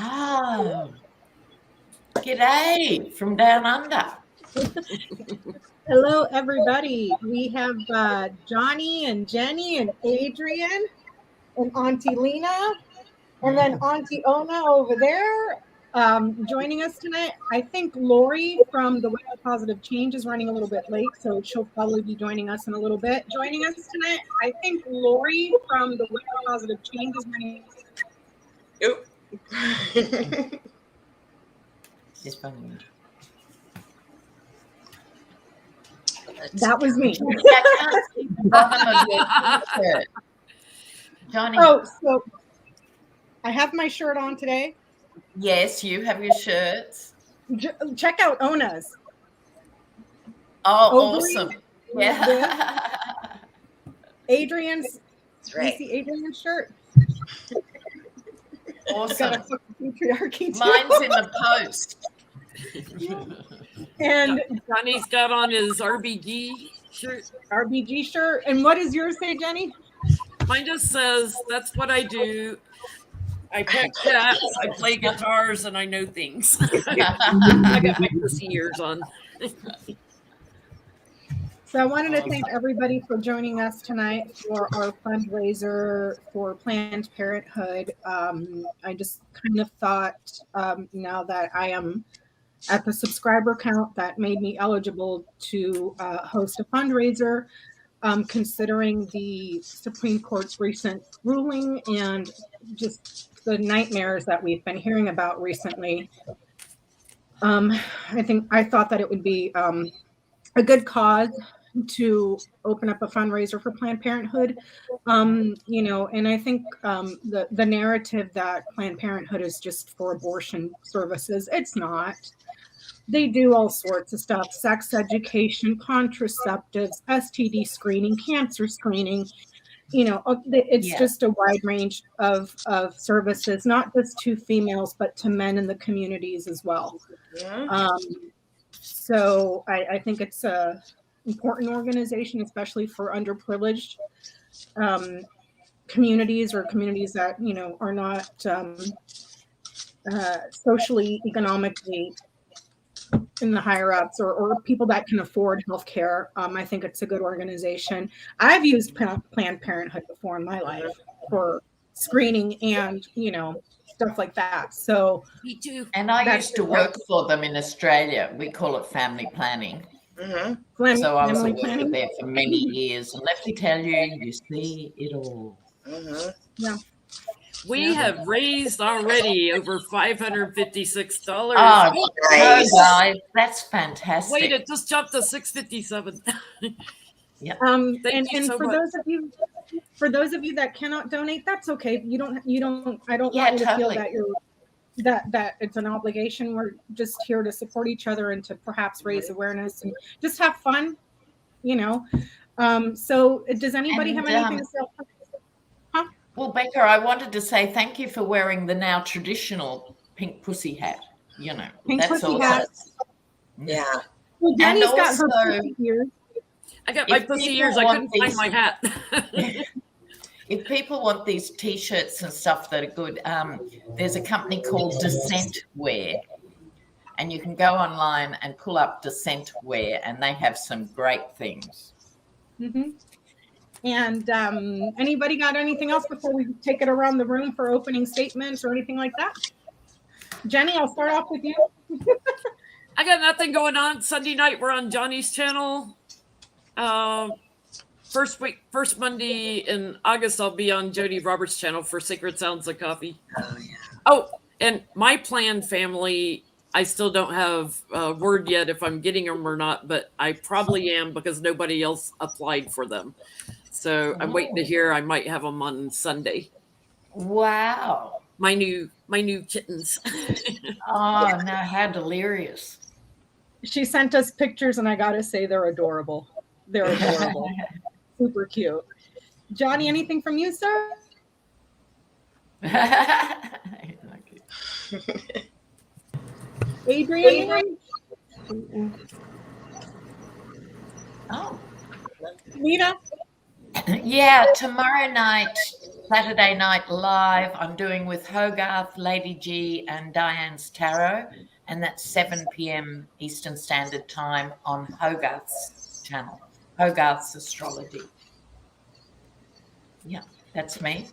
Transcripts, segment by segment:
Oh, g'day from down under. Hello, everybody. We have Johnny and Jenny and Adrian and Auntie Lena and then Auntie Ona over there joining us tonight. I think Lori from the Way to Positive Change is running a little bit late, so she'll probably be joining us in a little bit. Joining us tonight, I think Lori from the Way to Positive Change is running. Oop. She's funny. That was me. I can't see the bottom of your t-shirt. Johnny. Oh, so I have my shirt on today. Yes, you have your shirts. Check out Ona's. Oh, awesome. Yeah. Adrian's. That's right. You see Adrian's shirt? Awesome. Patriarchy too. Mine's in the post. And Johnny's got on his RBG shirt. RBG shirt. And what does yours say, Jenny? Mine just says, that's what I do. I pet cats, I play guitars, and I know things. I got my pussy ears on. So I wanted to thank everybody for joining us tonight for our fundraiser for Planned Parenthood. I just kind of thought now that I am at the subscriber count that made me eligible to host a fundraiser, considering the Supreme Court's recent ruling and just the nightmares that we've been hearing about recently. I thought that it would be a good cause to open up a fundraiser for Planned Parenthood, and I think the narrative that Planned Parenthood is just for abortion services, it's not. They do all sorts of stuff: sex education, contraceptives, STD screening, cancer screening. It's just a wide range of services, not just to females, but to men in the communities as well. Yeah. So I think it's a important organization, especially for underprivileged communities or communities that are not socially, economically in the higher ups or people that can afford healthcare. I think it's a good organization. I've used Planned Parenthood before in my life for screening and stuff like that. So Me too. And I used to work for them in Australia. We call it family planning. Mm-hmm. So I was a worker there for many years. And let me tell you, you see it all. Mm-hmm. Yeah. We have raised already over $556. Oh, Nice. guys, that's fantastic. Wait, it just jumped to $657. Yeah. Thank And you so for much. those of you that cannot donate, that's okay. I don't Yeah, want you to feel totally. that that it's an obligation. We're just here to support each other and to perhaps raise awareness and just have fun, So does anybody have anything to say? Well, Becca, I wanted to say thank you for wearing the now traditional pink pussy hat. Pink that's pussy awesome. hat. Yeah. Well, Jenny's And got her also- pussy ears. I got my If pussy people ears. I couldn't want find these- my hat. If people want these T-shirts and stuff that are good, there's a company called Dissent Wear, and you can go online and pull up Dissent Wear, and they have some great things. Mm-hmm. And anybody got anything else before we take it around the room for opening statements or anything like that? Jenny, I'll start off with you. I got nothing going on. Sunday night, we're on Johnny's channel. First Monday in August, I'll be on Jody Roberts' channel for Sacred Sounds of Coffee. Oh, yeah. Oh, and my planned family, I still don't have word yet if I'm getting them or not, but I probably am because nobody else applied for them. So I'm waiting to hear. I might have them on Sunday. Wow. My new kittens. Oh, no, how delirious. She sent us pictures, and I gotta say they're adorable. They're adorable. Super cute. Johnny, anything from you, sir? Adrian? Oh. Lena? Yeah, tomorrow night Saturday Night Live, I'm doing with Hogarth, Lady G, and Diane's Tarot, and that's 7 p.m. Eastern Standard Time on Hogarth's channel, Hogarth's Astrology. Yeah, that's me.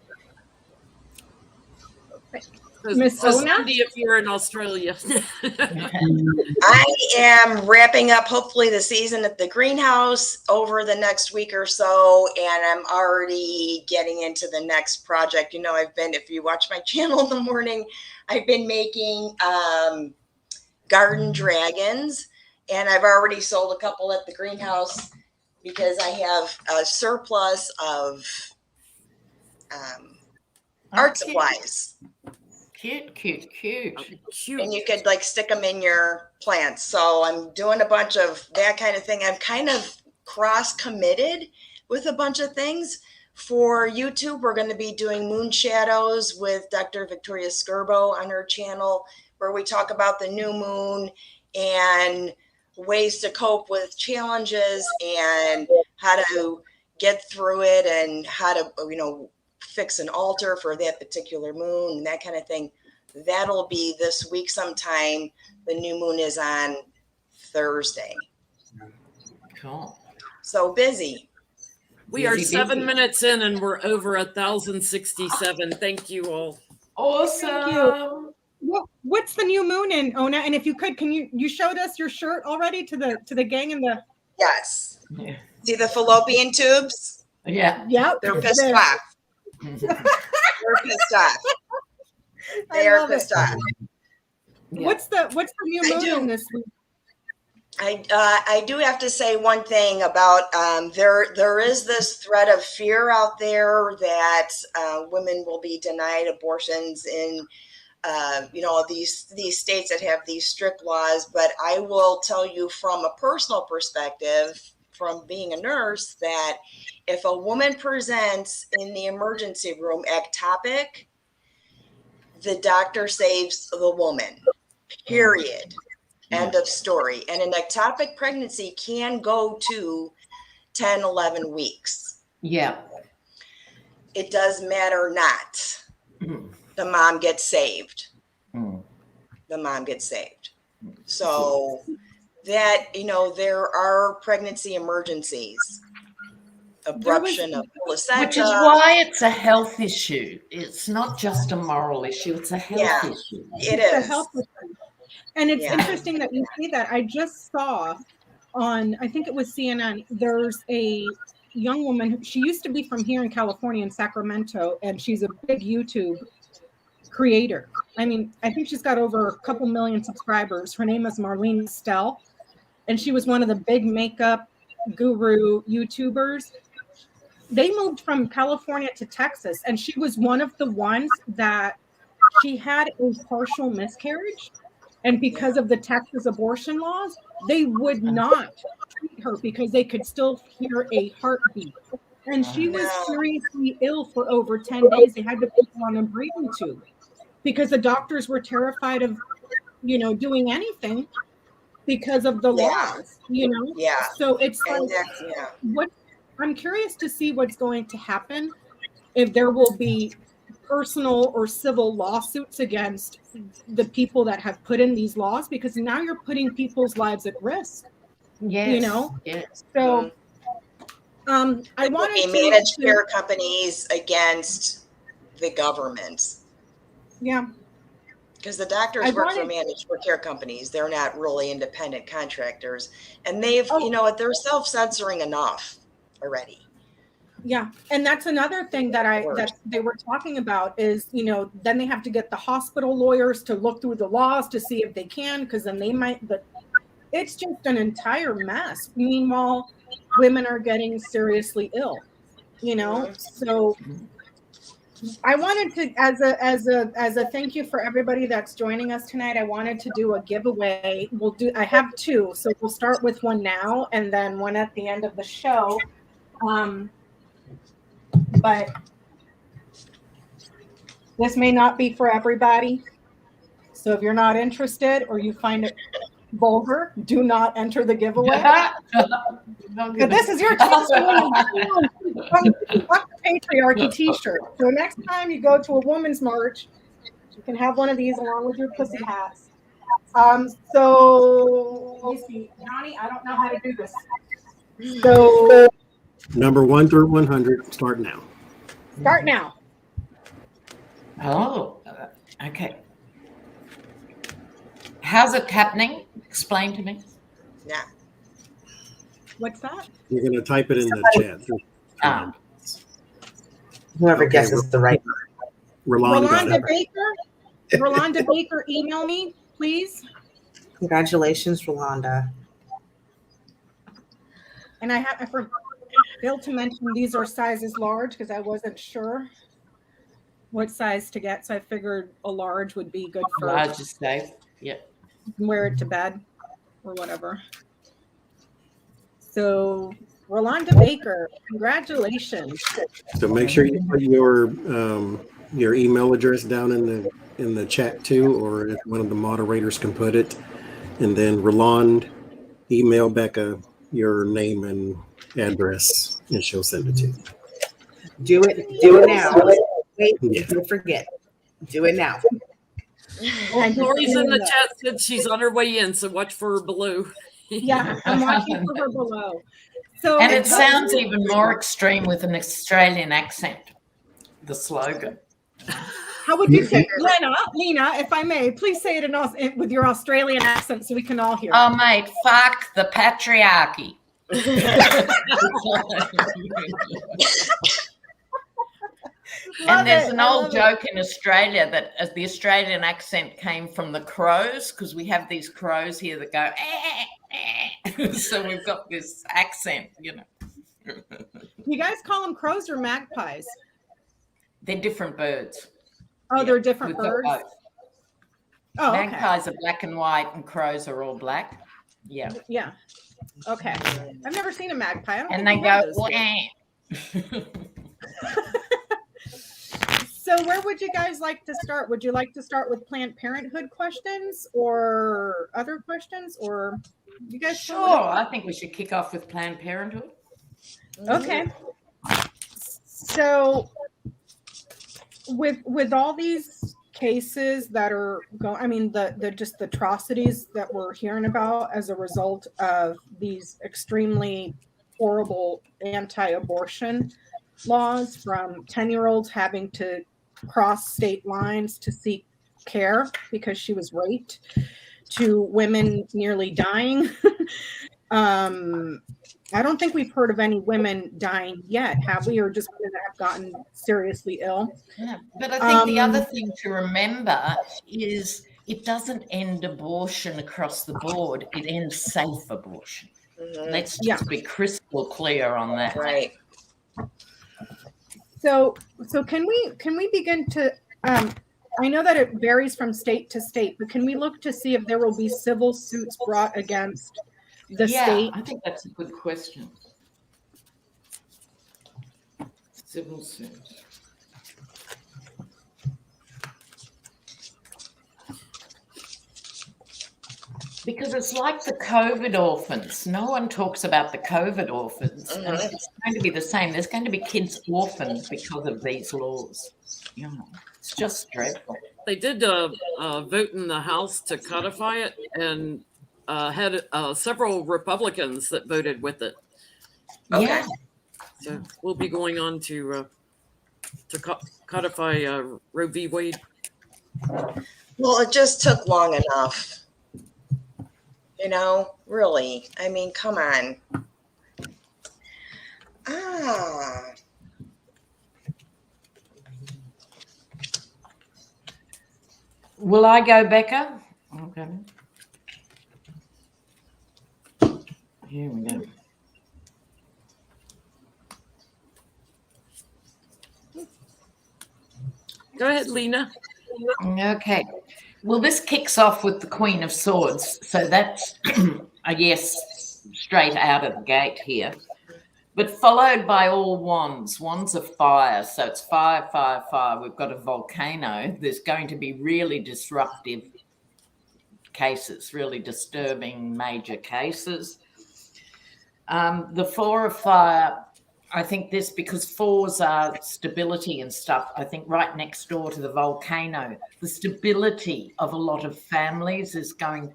Miss So Ona? Cindy, if you're in Australia. I am wrapping up hopefully the season at the greenhouse over the next week or so, and I'm already getting into the next project. You know, if you watch my channel in the morning, I've been making garden dragons, and I've already sold a couple at the greenhouse because I have a surplus of art supplies. Cute. Cute. And you could like stick them in your plants. So I'm doing a bunch of that kind of thing. I'm kind of cross committed with a bunch of things. For YouTube, we're going to be doing moon shadows with Dr. Victoria Skirbo on her channel, where we talk about the new moon and ways to cope with challenges and how to get through it and how to, fix an altar for that particular moon and that kind of thing. That'll be this week sometime. The new moon is on Thursday. Cool. So busy. We are Busy. 7 minutes in and we're over 1,067. Thank you all. Awesome. What's the new moon in, Ona? And if you could, you showed us your shirt already to the gang and the. Yes. Yeah. See the fallopian tubes? Yeah. Yep. They're pissed off. They're pissed off. They are pissed off. Yeah. What's the new moon in this week? I do have to say one thing about there is this threat of fear out there that women will be denied abortions in these states that have these strict laws. But I will tell you from a personal perspective, from being a nurse, that if a woman presents in the emergency room ectopic, the doctor saves the woman, period. End of story. And an ectopic pregnancy can go to 10, 11 weeks. Yeah. It does matter not. The mom gets saved. The mom gets saved. So that, there are pregnancy emergencies. Abruption of placenta. Which is why it's a health issue. It's not just a moral issue. It's a health issue. It It's a is. health issue. And it's interesting that you see that. I just saw on, I think it was CNN, there's a young woman. She used to be from here in California, in Sacramento, and she's a big YouTube creator. I mean, I think she's got over a couple million subscribers. Her name is Marlene Stell, and she was one of the big makeup guru YouTubers. They moved from California to Texas, and she was one of the ones that she had a partial miscarriage. And because of the Texas abortion laws, they would not treat her because they could still hear a heartbeat. And she was seriously ill for over 10 days. They had to put her on a breathing tube because the doctors were terrified of, doing anything because of the laws, Yeah. So it's And like, I'm curious to see what's going to happen, if there will be personal or civil lawsuits against the people that have put in these laws, because now you're putting people's lives at risk. Yes. Yes. So I wanted to manage care companies against the government. Yeah. Because the doctors work for managed care companies. They're not really independent contractors. And they've, they're self-censoring enough already. Yeah. And that's another thing that they were talking about is, then they have to get the hospital lawyers to look through the laws to see if they can, because then they might, but it's just an entire mess. Meanwhile, women are getting seriously ill, So I wanted to, as a thank you for everybody that's joining us tonight, I wanted to do a giveaway. I have two, so we'll start with one now and then one at the end of the show. But this may not be for everybody. So if you're not interested or you find it vulgar, do not enter the giveaway. But this is your chance to win Fuck the patriarchy T-shirt. So next time you go to a woman's march, you can have one of these along with your pussy hats. So let me see, Johnny. I don't know how to do this. So Number 1 through 100. Start now. start now. Oh, okay. How's it happening? Explain to me. Yeah. What's that? You're going to type it in the chat. Ah. Whoever Okay, guesses the right. Rolanda got Rolanda it. Baker. Rolanda Baker, email me, please. Congratulations, Rolanda. And I failed to mention these are sizes large because I wasn't sure what size to get. So I figured a large would be good for Large is safe. Yep. wear it to bed or whatever. So Rolanda Baker, congratulations. So make sure you put your email address down in the chat too, or if one of the moderators can put it. And then Roland, email Becca your name and address, and she'll send it to you. Do it now. Wait, Yeah. don't forget. Do it now. And Lori's in the chat said she's on her way in, so watch for her below. yeah, I'm watching for her below. So And it sounds even more extreme with an Australian accent, the slogan. how would you say it? Lena, if I may, please say it with your Australian accent so we can all hear Oh, it. mate, fuck the patriarchy. And there's an old joke in Australia that as the Australian accent came from the crows, because we have these crows here that go, so we've got this accent, you know. You guys call them crows or magpies? They're different birds. Oh, Yeah, they're different we've got birds. both. Oh, okay. Magpies are black and white, and crows are all black. Yeah. Yeah. Okay. I've never seen a magpie. I don't And think they we have go, those here. So where would you guys like to start? Would you like to start with Planned Parenthood questions or other questions, or you guys? Sure. I think we should kick off with Planned Parenthood. Okay. So with all these cases that are going, I mean, the just the atrocities that we're hearing about as a result of these extremely horrible anti-abortion laws, from 10-year-olds having to cross state lines to seek care because she was raped, to women nearly dying. I don't think we've heard of any women dying yet, have we? Or just women that have gotten seriously ill. Yeah, but I think the other thing to remember is it doesn't end abortion across the board. It ends safe abortion. Let's just be crystal clear on that. Right. So can we begin to? I know that it varies from state to state, but can we look to see if there will be civil suits brought against the state? I think that's a good question. Civil suits. Because it's like the COVID orphans. No one talks about the COVID orphans. And it's going to be the same. There's going to be kids orphaned because of these laws. You know, it's just dreadful. They did vote in the House to codify it, and had several Republicans that voted with it. Yeah. So we'll be going on to codify Roe v. Wade. Well, it just took long enough. You know, really. I mean, come on. Will I go, Becca? Okay. Here we go. Go ahead, Lena. Okay. Well, this kicks off with the Queen of Swords. So that's, I guess, straight out of the gate here. But followed by all wands. Wands of fire. So it's fire, fire, fire. We've got a volcano. There's going to be really disruptive cases, really disturbing major cases. The Four of Fire, I think this, because fours are stability and stuff, I think right next door to the volcano, the stability of a lot of families is going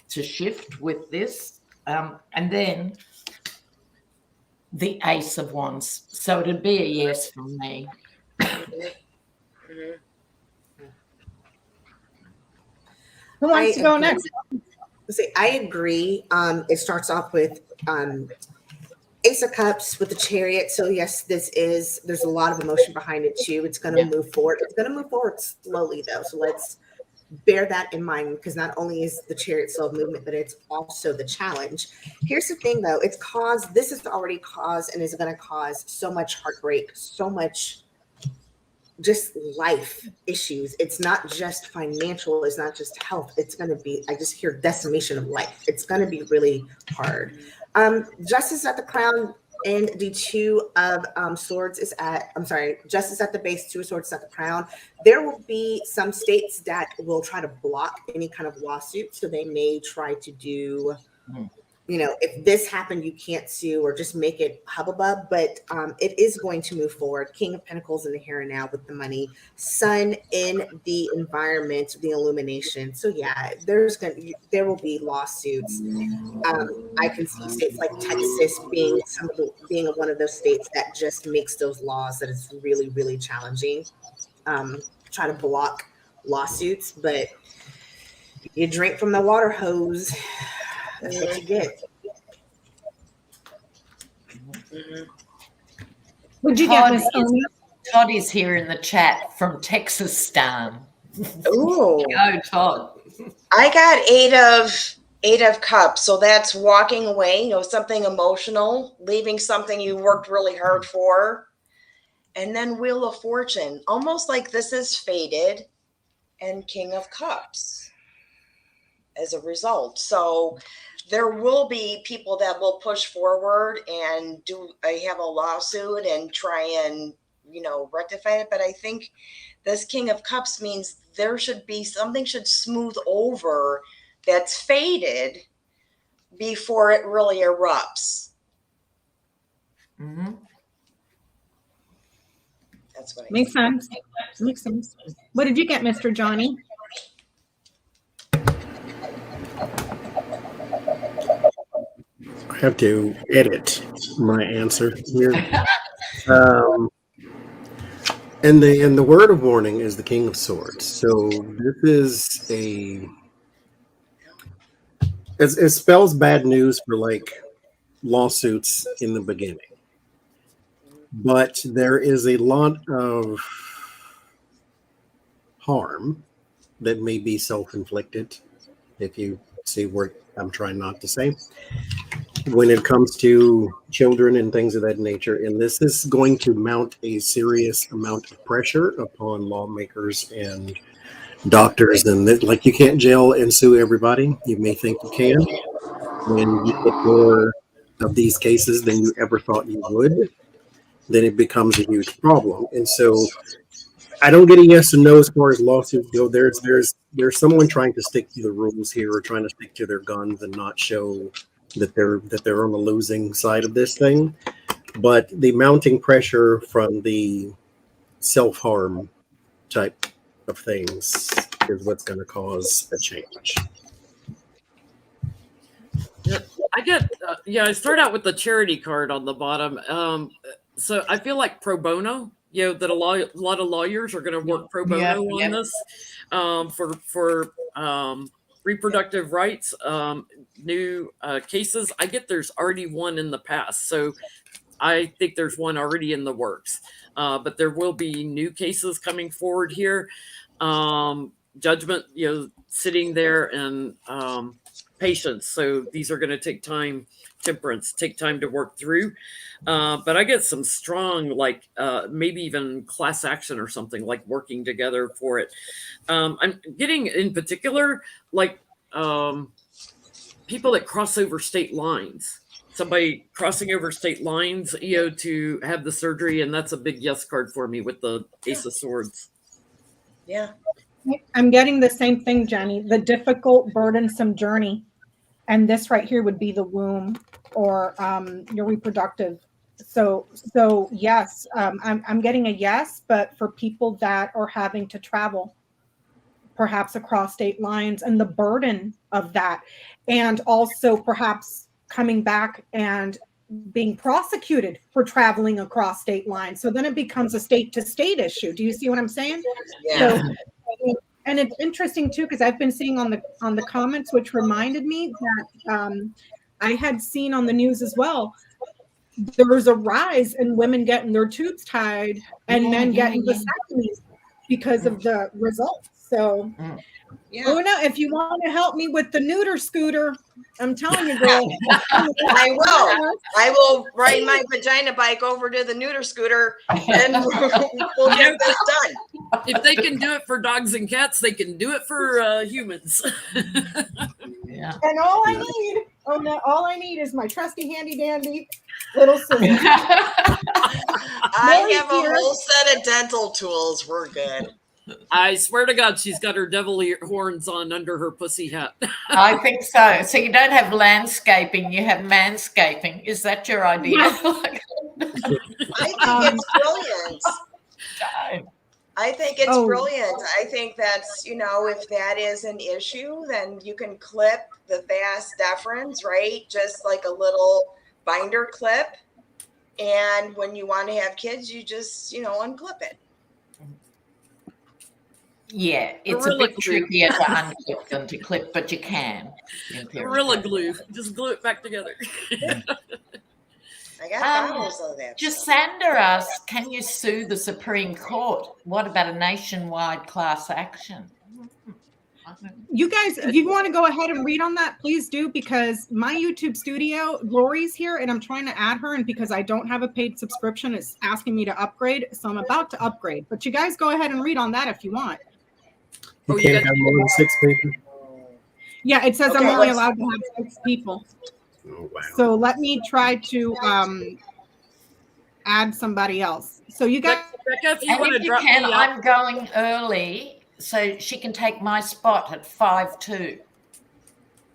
to shift with this. And then the Ace of Wands. So it'd be a yes from me. Who wants to go agree. next? See, I agree. It starts off with Ace of Cups with the Chariot. So yes, there's a lot of emotion behind it too. It's going to move forward. It's going to move forward slowly though. So let's bear that in mind, because not only is the Chariot slow movement, but it's also the challenge. Here's the thing though, this has already caused and is going to cause so much heartbreak, so much just life issues. It's not just financial, it's not just health. It's going to be, I just hear decimation of life. It's going to be really hard. Justice at the Crown and the Two of Swords is Justice at the base, Two of Swords at the Crown. There will be some states that will try to block any kind of lawsuit. So they may try to do, if this happened, you can't sue, or just make it hubbub. But it is going to move forward. King of Pentacles in the here and now with the money. Sun in the environment, the illumination. So yeah, there will be lawsuits. I can see states like Texas being one of those states that just makes those laws that is really, really challenging. Try to block lawsuits, but you drink from the water hose. That's what you get. Would you get Miss Omi? Todd is here in the chat from Texas Stan. Ooh. Go, Todd. I got eight of cups. So that's walking away, something emotional, leaving something you worked really hard for. And then Wheel of Fortune, almost like this is fated, and King of Cups as a result. So there will be people that will push forward and have a lawsuit and try and, rectify it. But I think this King of Cups means there should be something should smooth over that's faded before it really erupts. Mm-hmm. That's what Makes sense. Makes sense. What did you get, Mr. Johnny? I have to edit my answer here. And the word of warning is the King of Swords. So this is it spells bad news for like lawsuits in the beginning. But there is a lot of harm that may be self-inflicted, if you see what I'm trying not to say, when it comes to children and things of that nature. And this is going to mount a serious amount of pressure upon lawmakers and doctors. And like, you can't jail and sue everybody. You may think you can. When you get more of these cases than you ever thought you would, then it becomes a huge problem. And so I don't get a yes and no as far as lawsuits go. There's someone trying to stick to the rules here, or trying to stick to their guns and not show that they're on the losing side of this thing. But the mounting pressure from the self-harm type of things is what's going to cause a change. I start out with the charity card on the bottom. So I feel like pro bono, that a lot of lawyers are going to work pro bono on this for reproductive rights, new cases. I get there's already one in the past. So I think there's one already in the works. But there will be new cases coming forward here. Judgment, sitting there, and patience. So these are going to take time. Temperance, take time to work through. But I get some strong, maybe even class action or something, like working together for it. I'm getting in particular, people that cross over state lines. Somebody crossing over state lines, to have the surgery. And that's a big yes card for me with the Ace of Swords. Yeah. I'm getting the same thing, Jenny. The difficult, burdensome journey. And this right here would be the womb, or your reproductive So yes, I'm getting a yes, but for people that are having to travel, perhaps across state lines, and the burden of that, and also perhaps coming back and being prosecuted for traveling across state lines. So then it becomes a state to state issue. Do you see what I'm saying? Yeah. So, and it's interesting too, because I've been seeing on the comments, which reminded me that I had seen on the news as well. There was a rise in women getting their tubes tied and men getting vasectomies because of the results. So, Yeah. oh no, if you want to help me with the neuter scooter, I'm telling you, girl. I will ride my vagina bike over to the neuter scooter and we'll get this done. If they can do it for dogs and cats, they can do it for humans. Yeah. And all I need is my trusty handy dandy little scooter. I have a whole set of dental tools. We're good. I swear to God, she's got her devil horns on under her pussy hat. I think so. So you don't have landscaping, you have manscaping. Is that your idea? I think it's brilliant. I think it's brilliant. I think that's, if that is an issue, then you can clip the vas deferens, right? Just like a little binder clip. And when you want to have kids, you just, unclip it. Yeah, it's a bit trickier to unclip than to clip, but you can. Gorilla glue. Just glue it back together. I got bottles of that. Jacinda asks, can you sue the Supreme Court? What about a nationwide class action? You guys, if you want to go ahead and read on that, please do, because my YouTube studio, Lori's here, and I'm trying to add her, and because I don't have a paid subscription, it's asking me to upgrade, so I'm about to upgrade. But you guys go ahead and read on that if you want. You can't have more than 6 people? Yeah, it says I'm only allowed to have 6 people. Oh, wow. So let me try to add somebody else. So you guys, Becca, if you want to drop me out, I'm going early, so she can take my spot at 5-2.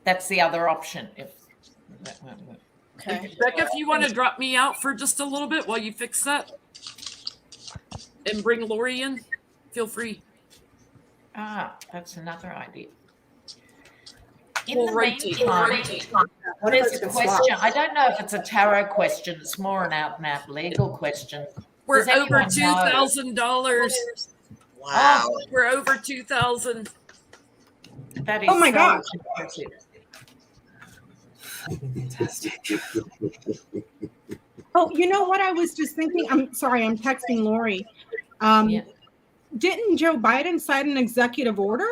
That's the other option. okay. Becca, if you want to drop me out for just a little bit while you fix that and bring Lori in, feel free. That's another idea. We'll meantime, there's a question. I don't know if it's a tarot question. It's more an out-and-out legal question. We're over $2,000. Wow. We're over 2,000. That is Oh my gosh. impressive. Fantastic. Oh, you know what I was just thinking? I'm sorry, I'm texting Lori. Didn't Joe Biden sign an executive order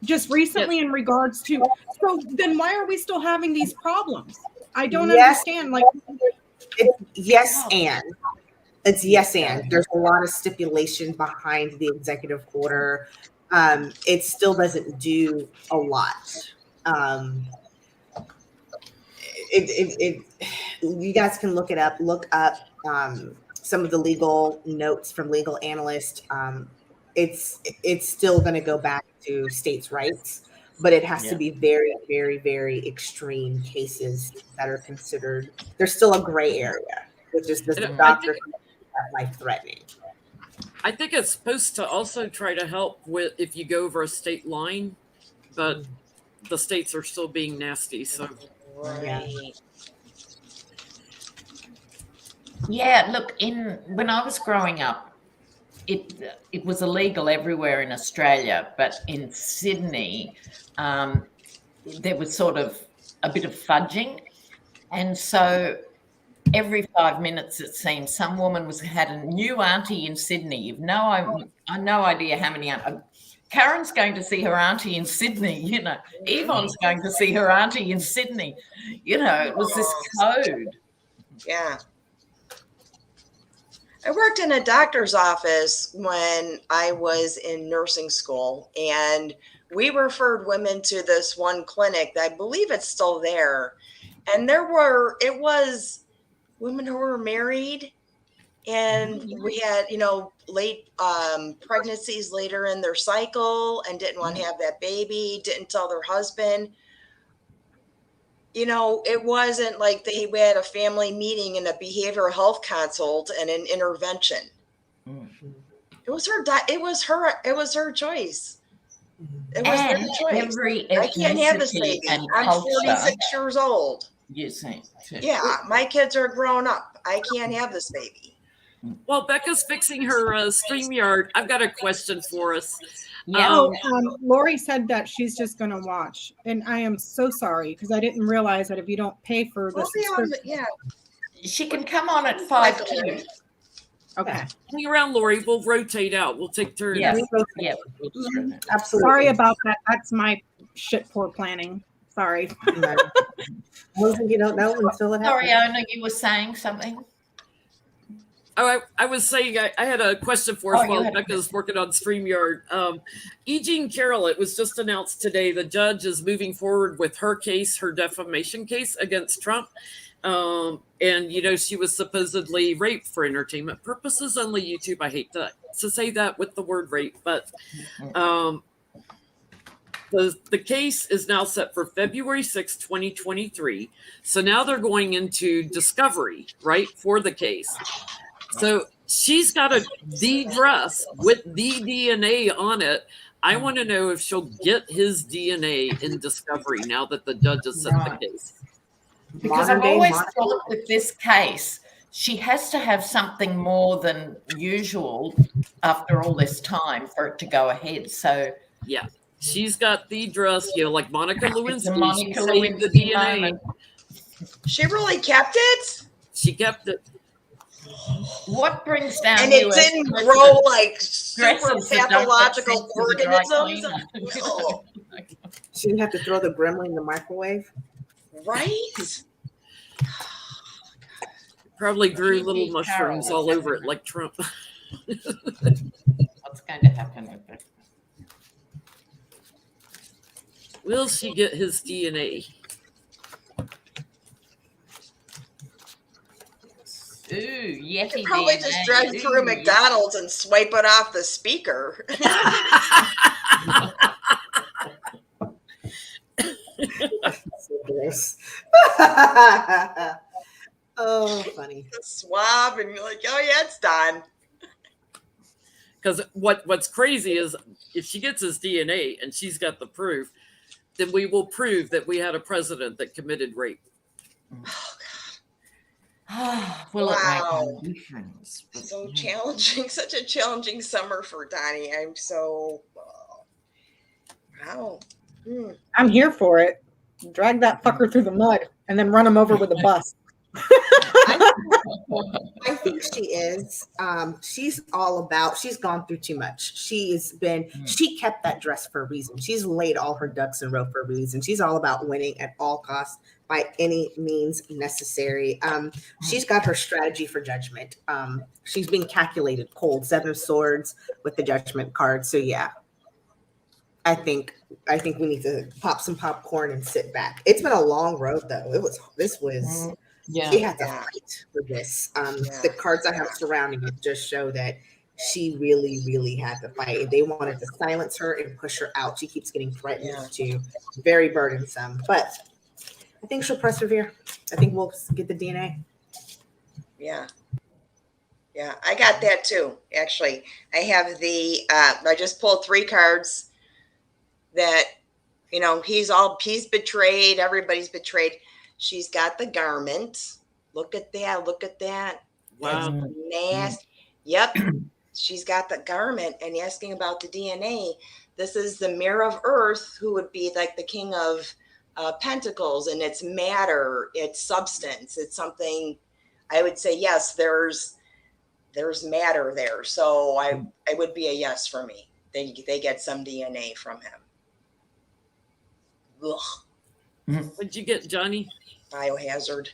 just recently in regards to, so then why are we still having these problems? I don't understand. Like, yes, and it's yes, and there's a lot of stipulation behind the executive order. It still doesn't do a lot. You guys can look up some of the legal notes from legal analysts. It's still going to go back to states' rights, but it has to be very, very, very extreme cases that are considered. There's still a gray area, which is the doctor life-threatening. I think it's supposed to also try to help with if you go over a state line, but the states are still being nasty. So, Yeah, look, when I was growing up, it was illegal everywhere in Australia, but in Sydney, there was sort of a bit of fudging, and so every 5 minutes it seemed some woman had a new auntie in Sydney. You've no idea how many. Karen's going to see her auntie in Sydney. Yvonne's going to see her auntie in Sydney. It was this code. Yeah. I worked in a doctor's office when I was in nursing school, and we referred women to this one clinic. I believe it's still there. And it was women who were married, and we had, late pregnancies later in their cycle and didn't want to have that baby, didn't tell their husband. it wasn't like we had a family meeting and a behavioral health consult and an intervention. Mm. It was her choice. It was And their choice. every I can't have this ethnicity baby. and I'm culture 46 years old. you see too. Yeah, my kids are grown up. I can't have this baby. While Becca's fixing her StreamYard, I've got a question for us. Yeah. Lori said that she's just going to watch, and I am so sorry because I didn't realize that if you don't pay for the subscription, She can come on at 5 too. okay. Hang around, Lori. We'll rotate out. We'll take turns. Yeah. Mm-hmm. Yeah. Absolutely. Sorry about that. That's my shit poor planning. Sorry. One thing you don't know until it happens. Sorry, Ona, you were saying something? Oh, I was saying I had a question for us Oh, you while had a Becca's working on StreamYard. E. Jean Carroll, it was just announced today the judge is moving forward with her case, her defamation case against Trump. And, she was supposedly raped for entertainment purposes only YouTube. I hate to say that with the word rape, but the case is now set for February 6, 2023. So now they're going into discovery, right, for the case. So she's got the dress with the DNA on it. I want to know if she'll get his DNA in discovery now that the judge has set the case. Because I've always thought with this case, she has to have something more than usual after all this time for it to go ahead. So yeah, she's got the dress, like Monica Lewinsky. Monica She Lewinsky saved the DNA. moment. She really kept it? She kept it. What brings down and it didn't grow like super pathological organisms? No. She didn't have to throw the gremlin in the microwave? Right? Probably grew little mushrooms all over it like Trump. What's going to happen with it? Will she get his DNA? Ooh, Yeti You probably DNA. just drive through McDonald's and swipe it off the speaker. Oh, funny. Swab and you're like, oh yeah, it's done. Because what's crazy is if she gets his DNA and she's got the proof, then we will prove that we had a president that committed rape. Will it Wow. make a difference? So challenging, such a challenging summer for Donnie. I'm so wow. I'm here for it. Drag that fucker through the mud and then run him over with a bus. I think she is. She's gone through too much. She kept that dress for a reason. She's laid all her ducks in a row for a reason. She's all about winning at all costs by any means necessary. She's got her strategy for judgment. She's being calculated cold, 7 of swords with the judgment card. So yeah, I think we need to pop some popcorn and sit back. It's been a long road though. Yeah. She had to fight for this. The cards I have surrounding it just show that she really, really had to fight. They wanted to silence her and push her out. She keeps getting threatened too. Very burdensome. But I think she'll persevere. I think we'll get the DNA. Yeah. Yeah, I got that too. Actually, I have I just pulled 3 cards that, he's betrayed. Everybody's betrayed. She's got the garment. Look at that. Look at that. Wow. That's nasty. Yep. She's got the garment and asking about the DNA. This is the mirror of earth, who would be like the king of pentacles, and it's matter, it's substance. It's something I would say, yes, there's matter there. So I would be a yes for me. They get some DNA from him. Ugh. What'd you get, Johnny? Biohazard.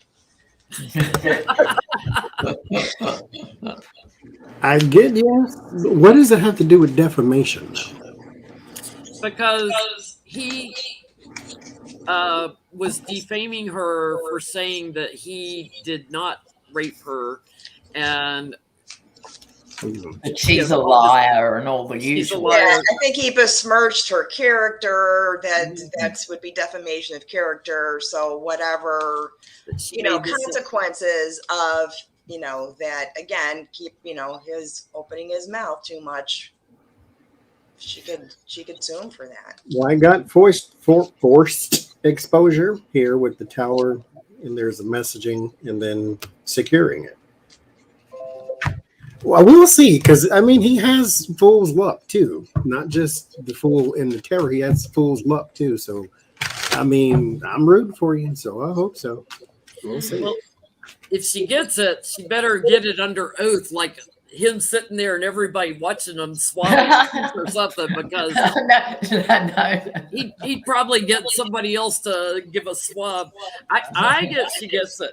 I get you. What does it have to do with defamation? Because he was defaming her for saying that he did not rape her, and But she's a liar and all the She's a usual. liar. Yeah, I think he besmirched her character. That would be defamation of character. So whatever, She made this- consequences of, that again, keep, his opening his mouth too much. She could sue him for that. Well, I got forced exposure here with the tower, and there's a messaging, and then securing it. Well, we'll see, because I mean, he has fool's luck too, not just the fool in the tower. He has fool's luck too. So, I mean, I'm rooting for you. So I hope so. We'll see. Well, if she gets it, she better get it under oath, like him sitting there and everybody watching him swab or something, because No. he'd probably get somebody else to give a swab. I guess she gets it.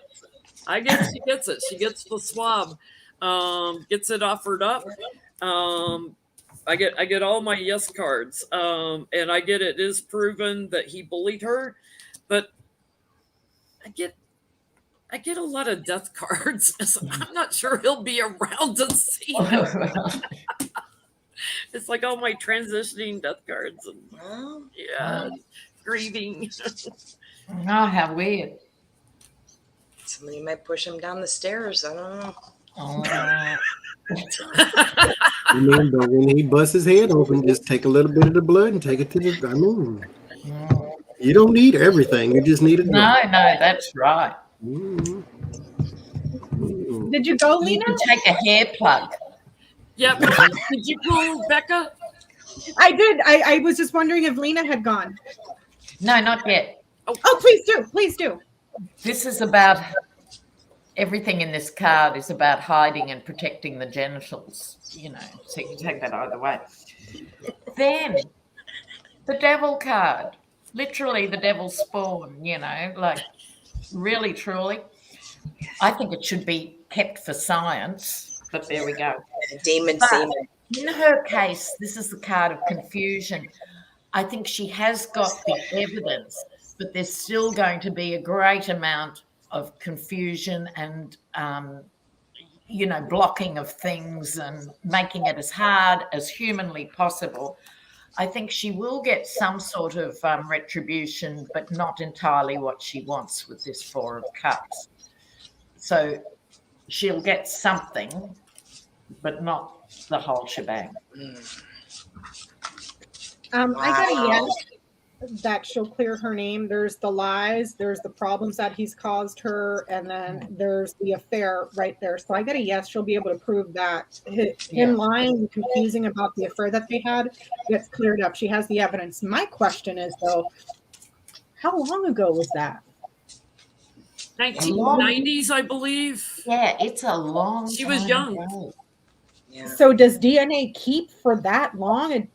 I guess she gets it. She gets the swab, gets it offered up. I get all my yes cards, and I get it is proven that he bullied her, but I get a lot of death cards. So I'm not sure he'll be around to see them. It's like all my transitioning death cards and grieving. Oh, how weird. Somebody might push him down the stairs. I don't know. Oh. Remember, when he busts his head open, just take a little bit of the blood and take it to the. I mean, you don't need everything. You just need it. No, that's right. Did you go, You Lena? can take a hair plug. Yep. Did you call Becca? I did. I was just wondering if Lena had gone. No, not yet. Oh, please do. Please do. This is about everything in this card is about hiding and protecting the genitals, so you can take that either way. Then the devil card, literally the devil's spawn, like really, truly. I think it should be kept for science, but there we go. Demon But semen. in her case, this is the card of confusion. I think she has got the evidence, but there's still going to be a great amount of confusion and, blocking of things and making it as hard as humanly possible. I think she will get some sort of retribution, but not entirely what she wants with this Four of Cups. So she'll get something, but not the whole shebang. I got a yes that she'll clear her name. There's the lies, there's the problems that he's caused her, and then there's the affair right there. So I got a yes, she'll be able to prove that. Him lying and confusing about the affair that they had gets cleared up. She has the evidence. My question is, though, how long ago was that? 1990s, I believe. Yeah, it's a long She was time young. ago. Yeah. So does DNA keep for that long? And,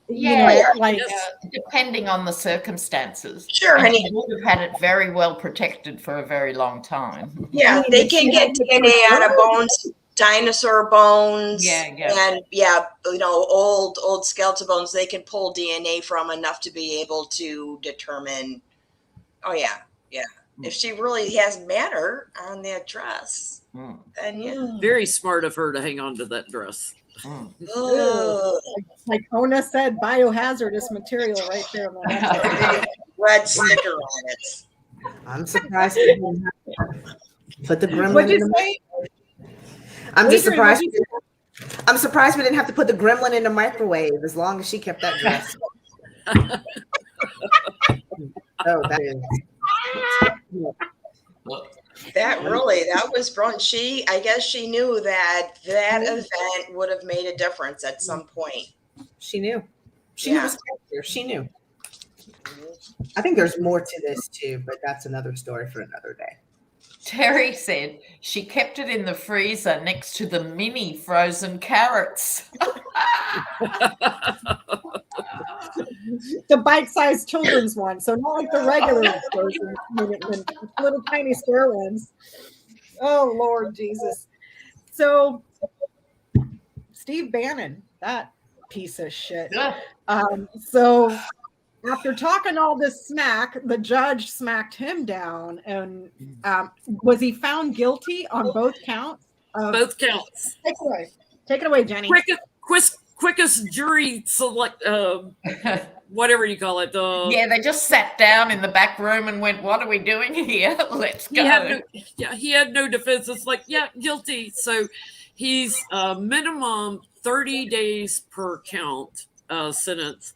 Depending on the circumstances. Sure, And honey. he would have had it very well protected for a very long time. Yeah, they can get DNA out of bones, dinosaur bones, and old skeletal bones. They can pull DNA from enough to be able to determine. Oh yeah. If she really has matter on that dress, then yeah. Very smart of her to hang on to that dress. Ugh. Like Ona said, biohazardous material right there. Red sticker on it. I'm surprised we didn't have to put the gremlin What'd in you the say? I'm just Adrian, surprised. what'd you I'm surprised we didn't have to put the gremlin in the microwave as long as she kept that dress. Oh, that is. That was brilliant. I guess she knew that event would have made a difference at some point. She knew. She knew. I think there's more to this too, but that's another story for another day. Terry said she kept it in the freezer next to the mini frozen carrots. The bite-sized children's one, so not like the regular frozen, little tiny square ones. Oh Lord Jesus! So Steve Bannon, that piece of shit. So after talking all this smack, the judge smacked him down, and was he found guilty on both counts? Both counts. Take it away, Jenny. Quickest jury select, whatever you call it. Yeah, they just sat down in the back room and went, "What are we doing here? Let's go." He had no defense. It's like, yeah, guilty. So he's minimum 30 days per count sentence,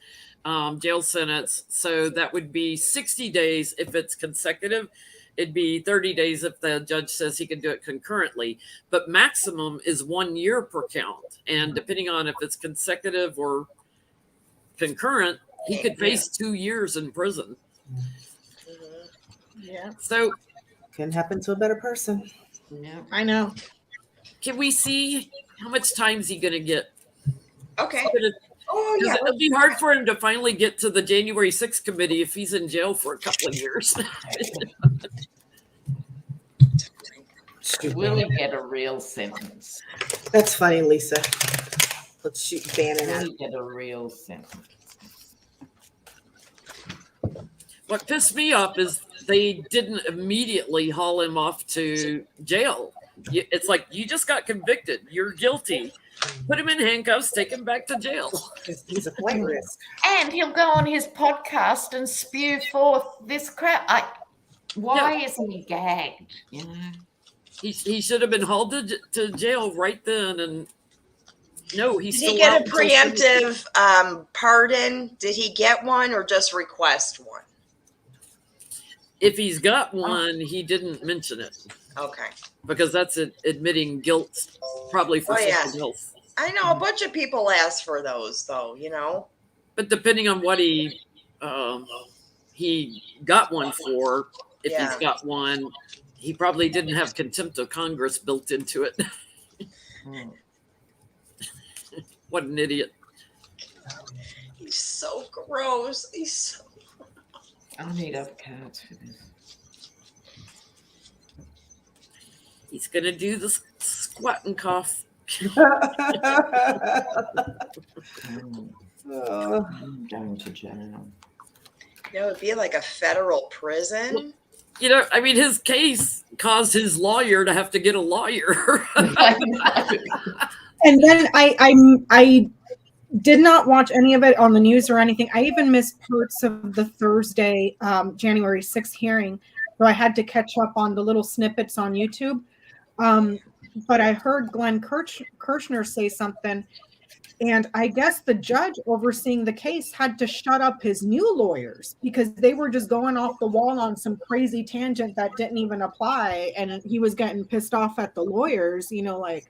jail sentence. So that would be 60 days if it's consecutive. It'd be 30 days if the judge says he can do it concurrently. But maximum is 1 year per count. And depending on if it's consecutive or concurrent, he could face 2 years in prison. Yeah. So Can happen to a better person. Yeah. I know. can we see how much time is he going to get? Okay. Because Oh yeah. it'll be hard for him to finally get to the January 6th committee if he's in jail for a couple of years. Will he get a real sentence? That's funny, Lisa. Let's shoot Bannon Will out. he get a real sentence? What pissed me off is they didn't immediately haul him off to jail. It's like, you just got convicted. You're guilty. Put him in handcuffs, take him back to jail. He's a flight risk. And he'll go on his podcast and spew forth this crap. Why isn't he gagged? You know, He should have been hauled to jail right then. And no, he's Did still he get out a until preemptive pardon? Did he get one or just request one? if he's got one, he didn't mention it Okay. because that's admitting guilt, probably for Oh, yeah. something else. I know a bunch of people ask for those though, you know. But depending on what he got one for, if Yeah. he's got one, he probably didn't have contempt of Congress built into it. What an idiot. He's so gross. He's so I need avocados for this. He's going to do the squat and cough. I'm going to jail. it would be like a federal prison. You know, I mean, his case caused his lawyer to have to get a lawyer. And then I did not watch any of it on the news or anything. I even missed parts of the Thursday, January 6th hearing. So I had to catch up on the little snippets on YouTube. But I heard Glenn Kirshner say something. And I guess the judge overseeing the case had to shut up his new lawyers because they were just going off the wall on some crazy tangent that didn't even apply. And he was getting pissed off at the lawyers, you know, like,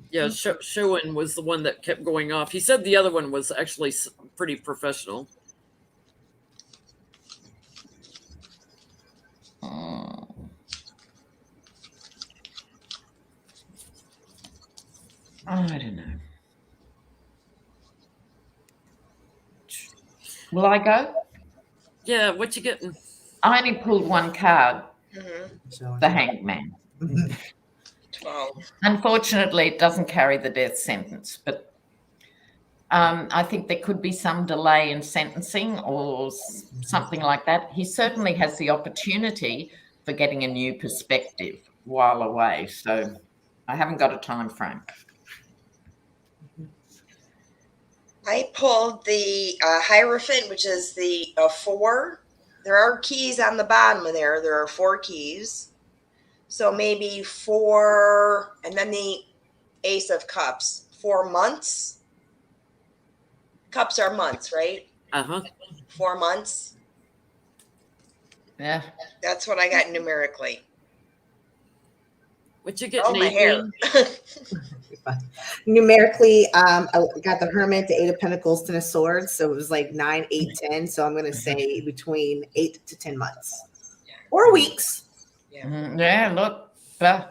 Yeah, Schoen was the one that kept going off. He said the other one was actually pretty professional. I don't know. Will I go? Yeah, what you getting? I only pulled one card, Mm-hmm. the hanged man. 12. Unfortunately, it doesn't carry the death sentence, but I think there could be some delay in sentencing or something like that. He certainly has the opportunity for getting a new perspective while away. So I haven't got a time frame. I pulled the Hierophant, which is the 4. There are keys on the bottom of there. There are 4 keys. So maybe 4, and then the Ace of Cups. 4 months. Cups are months, right? 4 months. Yeah. That's what I got numerically. What you getting? Oh, my hair. Numerically, I got the Hermit, the 8 of Pentacles, 10 of Swords. So it was like 9, 8, 10. So I'm going to say between 8 to 10 months or weeks. Yeah, look, I'm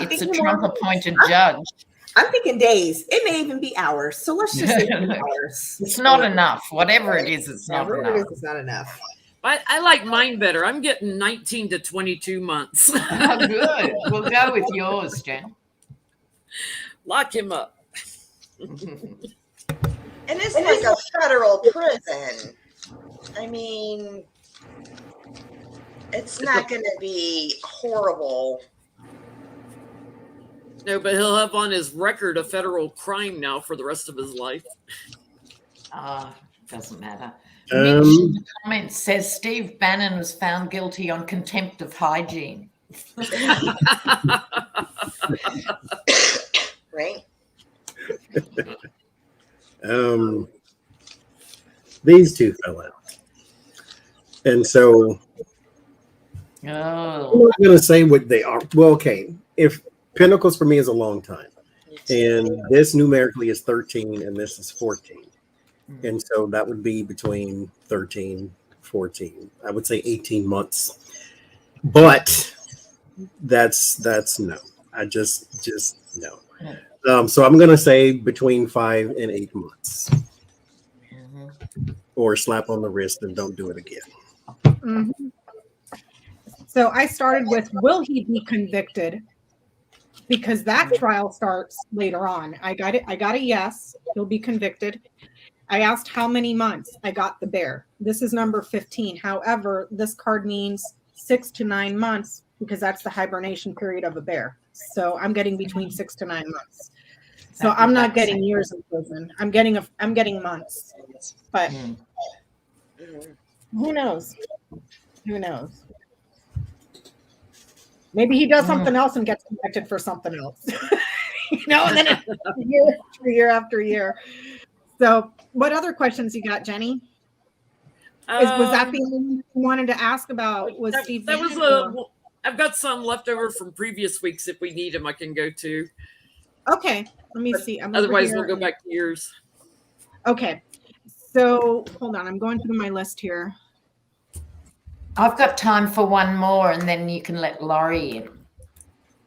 it's a thinking Trump-appointed judge. I'm thinking days. It may even be hours. So let's just say hours. It's not enough. Whatever it is, it's not Whatever it enough. is, it's not enough. I like mine better. I'm getting 19 to 22 months. Oh, good. We'll go with yours, Jen. Lock him up. And it's like a federal prison. I mean, it's not going to be horrible. No, but he'll have on his record a federal crime now for the rest of his life. Doesn't matter. Um, Mitch in the comments says Steve Bannon was found guilty on contempt of hygiene. Right? These two fell out. And so I'm Oh, not going to say what they are. Well, okay. If Pinnacles for me is a long time, and this numerically is 13 and this is 14. And so that would be between 13, 14. I would say 18 months. But that's no. I just no. So I'm going to say between 5 and 8 months. Or slap on the wrist and don't do it again. Mhm. So I started with, will he be convicted? Because that trial starts later on. I got it. I got a yes. He'll be convicted. I asked how many months. I got the bear. This is number 15. However, this card means 6 to 9 months because that's the hibernation period of a bear. So I'm getting between 6 to 9 months. So I'm not getting years in prison. I'm getting months. But who knows? Who knows? Maybe he does something else and gets convicted for something else. And then year after year. So what other questions you got, Jenny? Was that the only one you wanted to ask about? Was Steve that was Bannon, I've got some left over from previous weeks. If we need them, I can go to. Okay, let me see. Otherwise, we'll go back to yours. Okay, so hold on. I'm going through my list here. I've got time for one more, and then you can let Laurie in.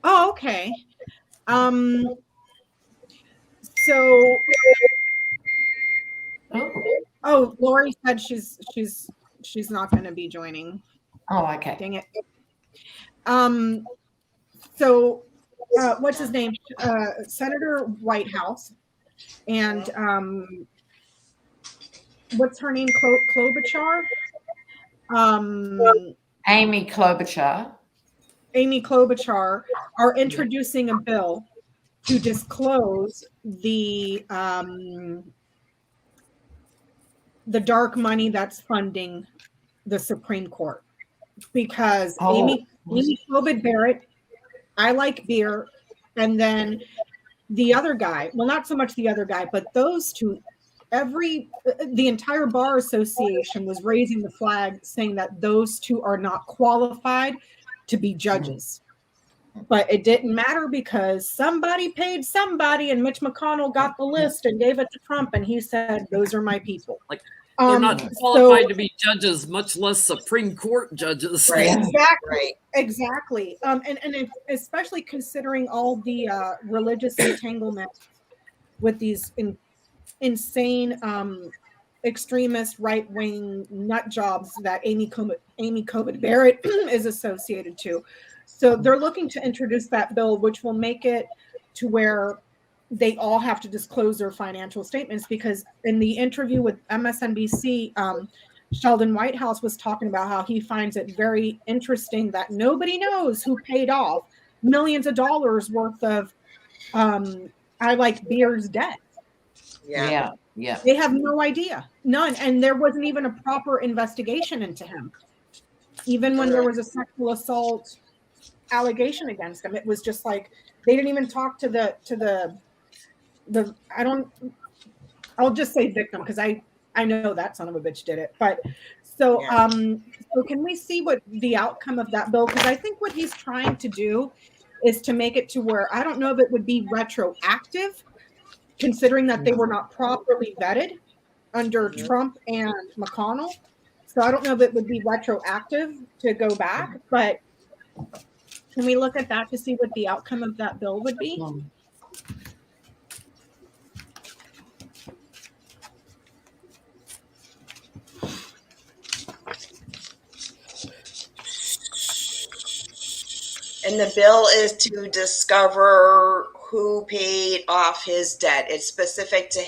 Oh, okay. So, Lori said she's not going to be joining. Oh, okay. Dang it. So, what's his name? Senator Whitehouse, and what's her name? Klobuchar. Amy Klobuchar. Amy Klobuchar are introducing a bill to disclose the dark money that's funding the Supreme Court, because Amy Klobuchar Barrett, I like beer, and then the other guy, well, not so much the other guy, but those two, the entire bar association was raising the flag saying that those two are not qualified to be judges. But it didn't matter because somebody paid somebody, and Mitch McConnell got the list and gave it to Trump, and he said, those are my people. Like, they're not qualified to be judges, much less Supreme Court judges. Right. Exactly. Right. Exactly. And especially considering all the religious entanglement with these insane extremist right-wing nut jobs that Amy Klobuchar Barrett is associated to. So they're looking to introduce that bill, which will make it to where they all have to disclose their financial statements, because in the interview with MSNBC, Sheldon Whitehouse was talking about how he finds it very interesting that nobody knows who paid off millions of dollars worth of I Like Beer's debt. Yeah. They have no idea. None. And there wasn't even a proper investigation into him. Even when there was a sexual assault allegation against him, it was just like they didn't even talk to the I'll just say victim, because I know that son of a bitch did it. But so can we see what the outcome of that bill? Because I think what he's trying to do is to make it to where, I don't know if it would be retroactive, considering that they were not properly vetted under Trump and McConnell. So I don't know if it would be retroactive to go back, but can we look at that to see what the outcome of that bill would be? And the bill is to discover who paid off his debt. It's specific to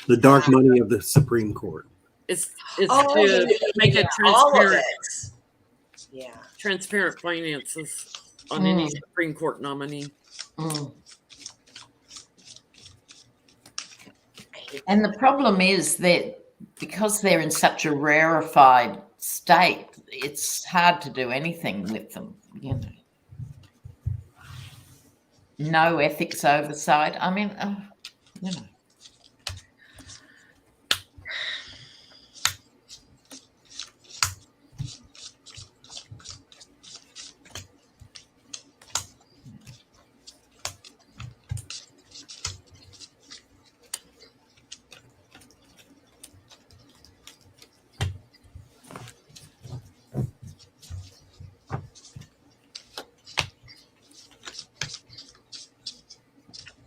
the dark money of the Supreme Court. It's to make it all of transparent. it. Yeah. Transparent finances. on any Supreme Court nominee. And the problem is that because they're in such a rarefied state, it's hard to do anything with them, you know. No ethics oversight. I mean, you know.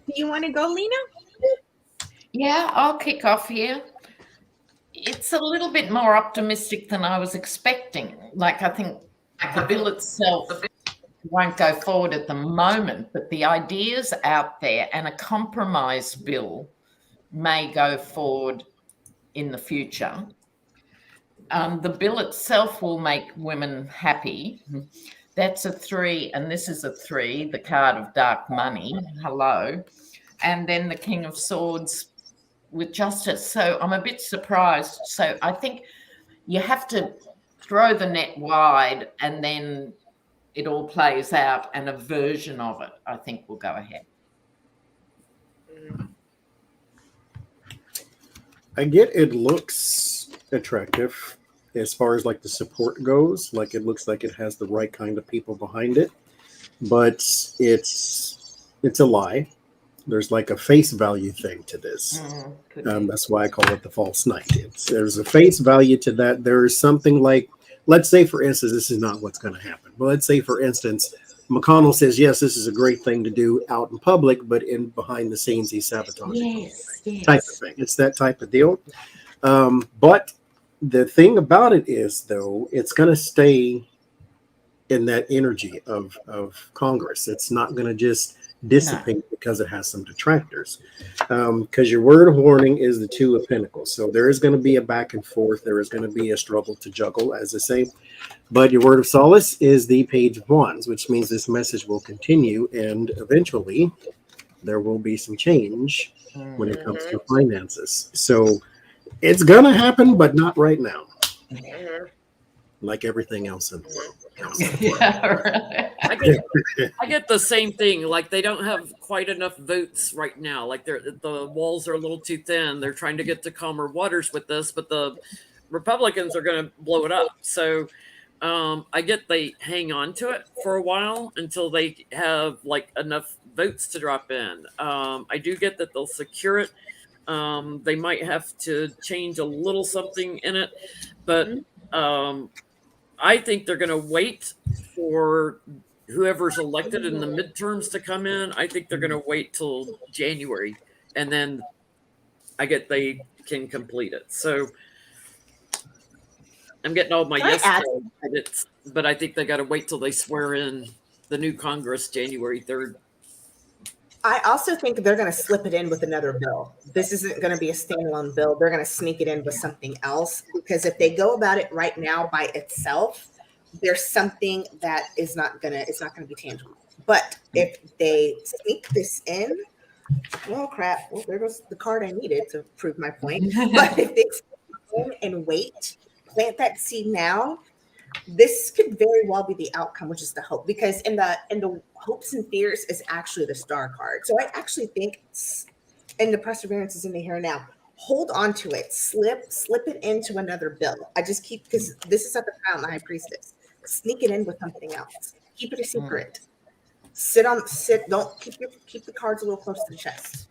Do you want to go, Lena? Yeah, I'll kick off here. It's a little bit more optimistic than I was expecting. Like, I think the bill itself won't go forward at the moment, but the ideas out there and a compromise bill may go forward in the future. The bill itself will make women happy. That's a 3, and this is a 3, the card of dark money. Hello. And then the King of Swords with justice. So I'm a bit surprised. So I think you have to throw the net wide and then it all plays out, and a version of it, I think, will go ahead. I get it looks attractive as far as like the support goes. Like it looks like it has the right kind of people behind it, but it's a lie. There's like a face value thing to this. That's why I call it the false knight. There's a face value to that. There is something like, let's say, for instance, this is not what's going to happen, but let's say, for instance, McConnell says, yes, this is a great thing to do out in public, but in behind the scenes, he's sabotaging type of thing. It's that type of deal. But the thing about it is, though, it's going to stay in that energy of Congress. It's not going to just dissipate because it has some detractors. Because your word of warning is the 2 of Pentacles. So there is going to be a back and forth. There is going to be a struggle to juggle, as I say. But your word of solace is the Page of Wands, which means this message will continue, and eventually there will be some change when it comes to finances. So it's going to happen, but not right now. Like everything else in the world. Yeah, right. I get the same thing. Like they don't have quite enough votes right now. Like the walls are a little too thin. They're trying to get to calmer waters with this, but the Republicans are going to blow it up. So I get they hang on to it for a while until they have like enough votes to drop in. I do get that they'll secure it. They might have to change a little something in it, but I think they're going to wait for whoever's elected in the midterms to come in. I think they're going to wait till January, and then I get they can complete it. So I'm getting all my yes credits, but I think they got to wait till they swear in the new Congress January 3rd. I also think they're going to slip it in with another bill. This isn't going to be a standalone bill. They're going to sneak it in with something else, because if they go about it right now by itself, there's something that is not going to, it's not going to be tangible. But if they sneak this in, well, crap, well, there goes the card I needed to prove my point. But if they sneak in and wait, plant that seed now, this could very well be the outcome, which is the hope, because in the hopes and fears is actually the star card. So I actually think, and the perseverance is in the here and now. Hold on to it, slip it into another bill. I just keep, because this is at the crown, the high priestess. Sneak it in with something else. Keep it a secret. Don't keep the cards a little close to the chest.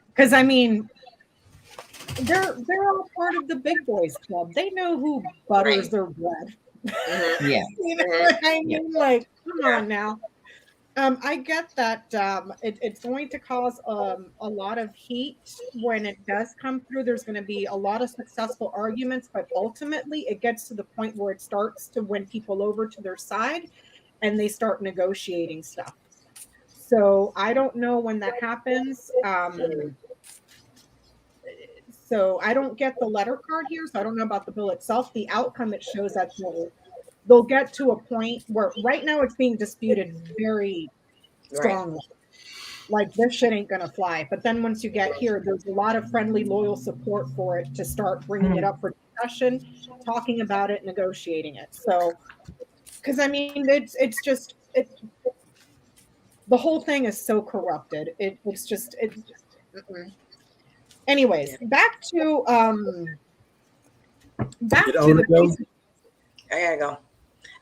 Because I mean, they're all part of the big boys club. They know who butters their bread. Yeah. You know what I mean? Like, come on now. I get that it's going to cause a lot of heat when it does come through. There's going to be a lot of successful arguments, but ultimately it gets to the point where it starts to win people over to their side and they start negotiating stuff. So I don't know when that happens. So I don't get the letter card here, so I don't know about the bill itself. The outcome, it shows that they'll get to a point where right now it's being disputed very strongly. Like, this shit ain't gonna fly. But then once you get here, there's a lot of friendly, loyal support for it to start bringing it up for discussion, talking about it, negotiating it. So, because I mean, it's just the whole thing is so corrupted. It's just. Anyways, back to Did Oda go? I gotta go.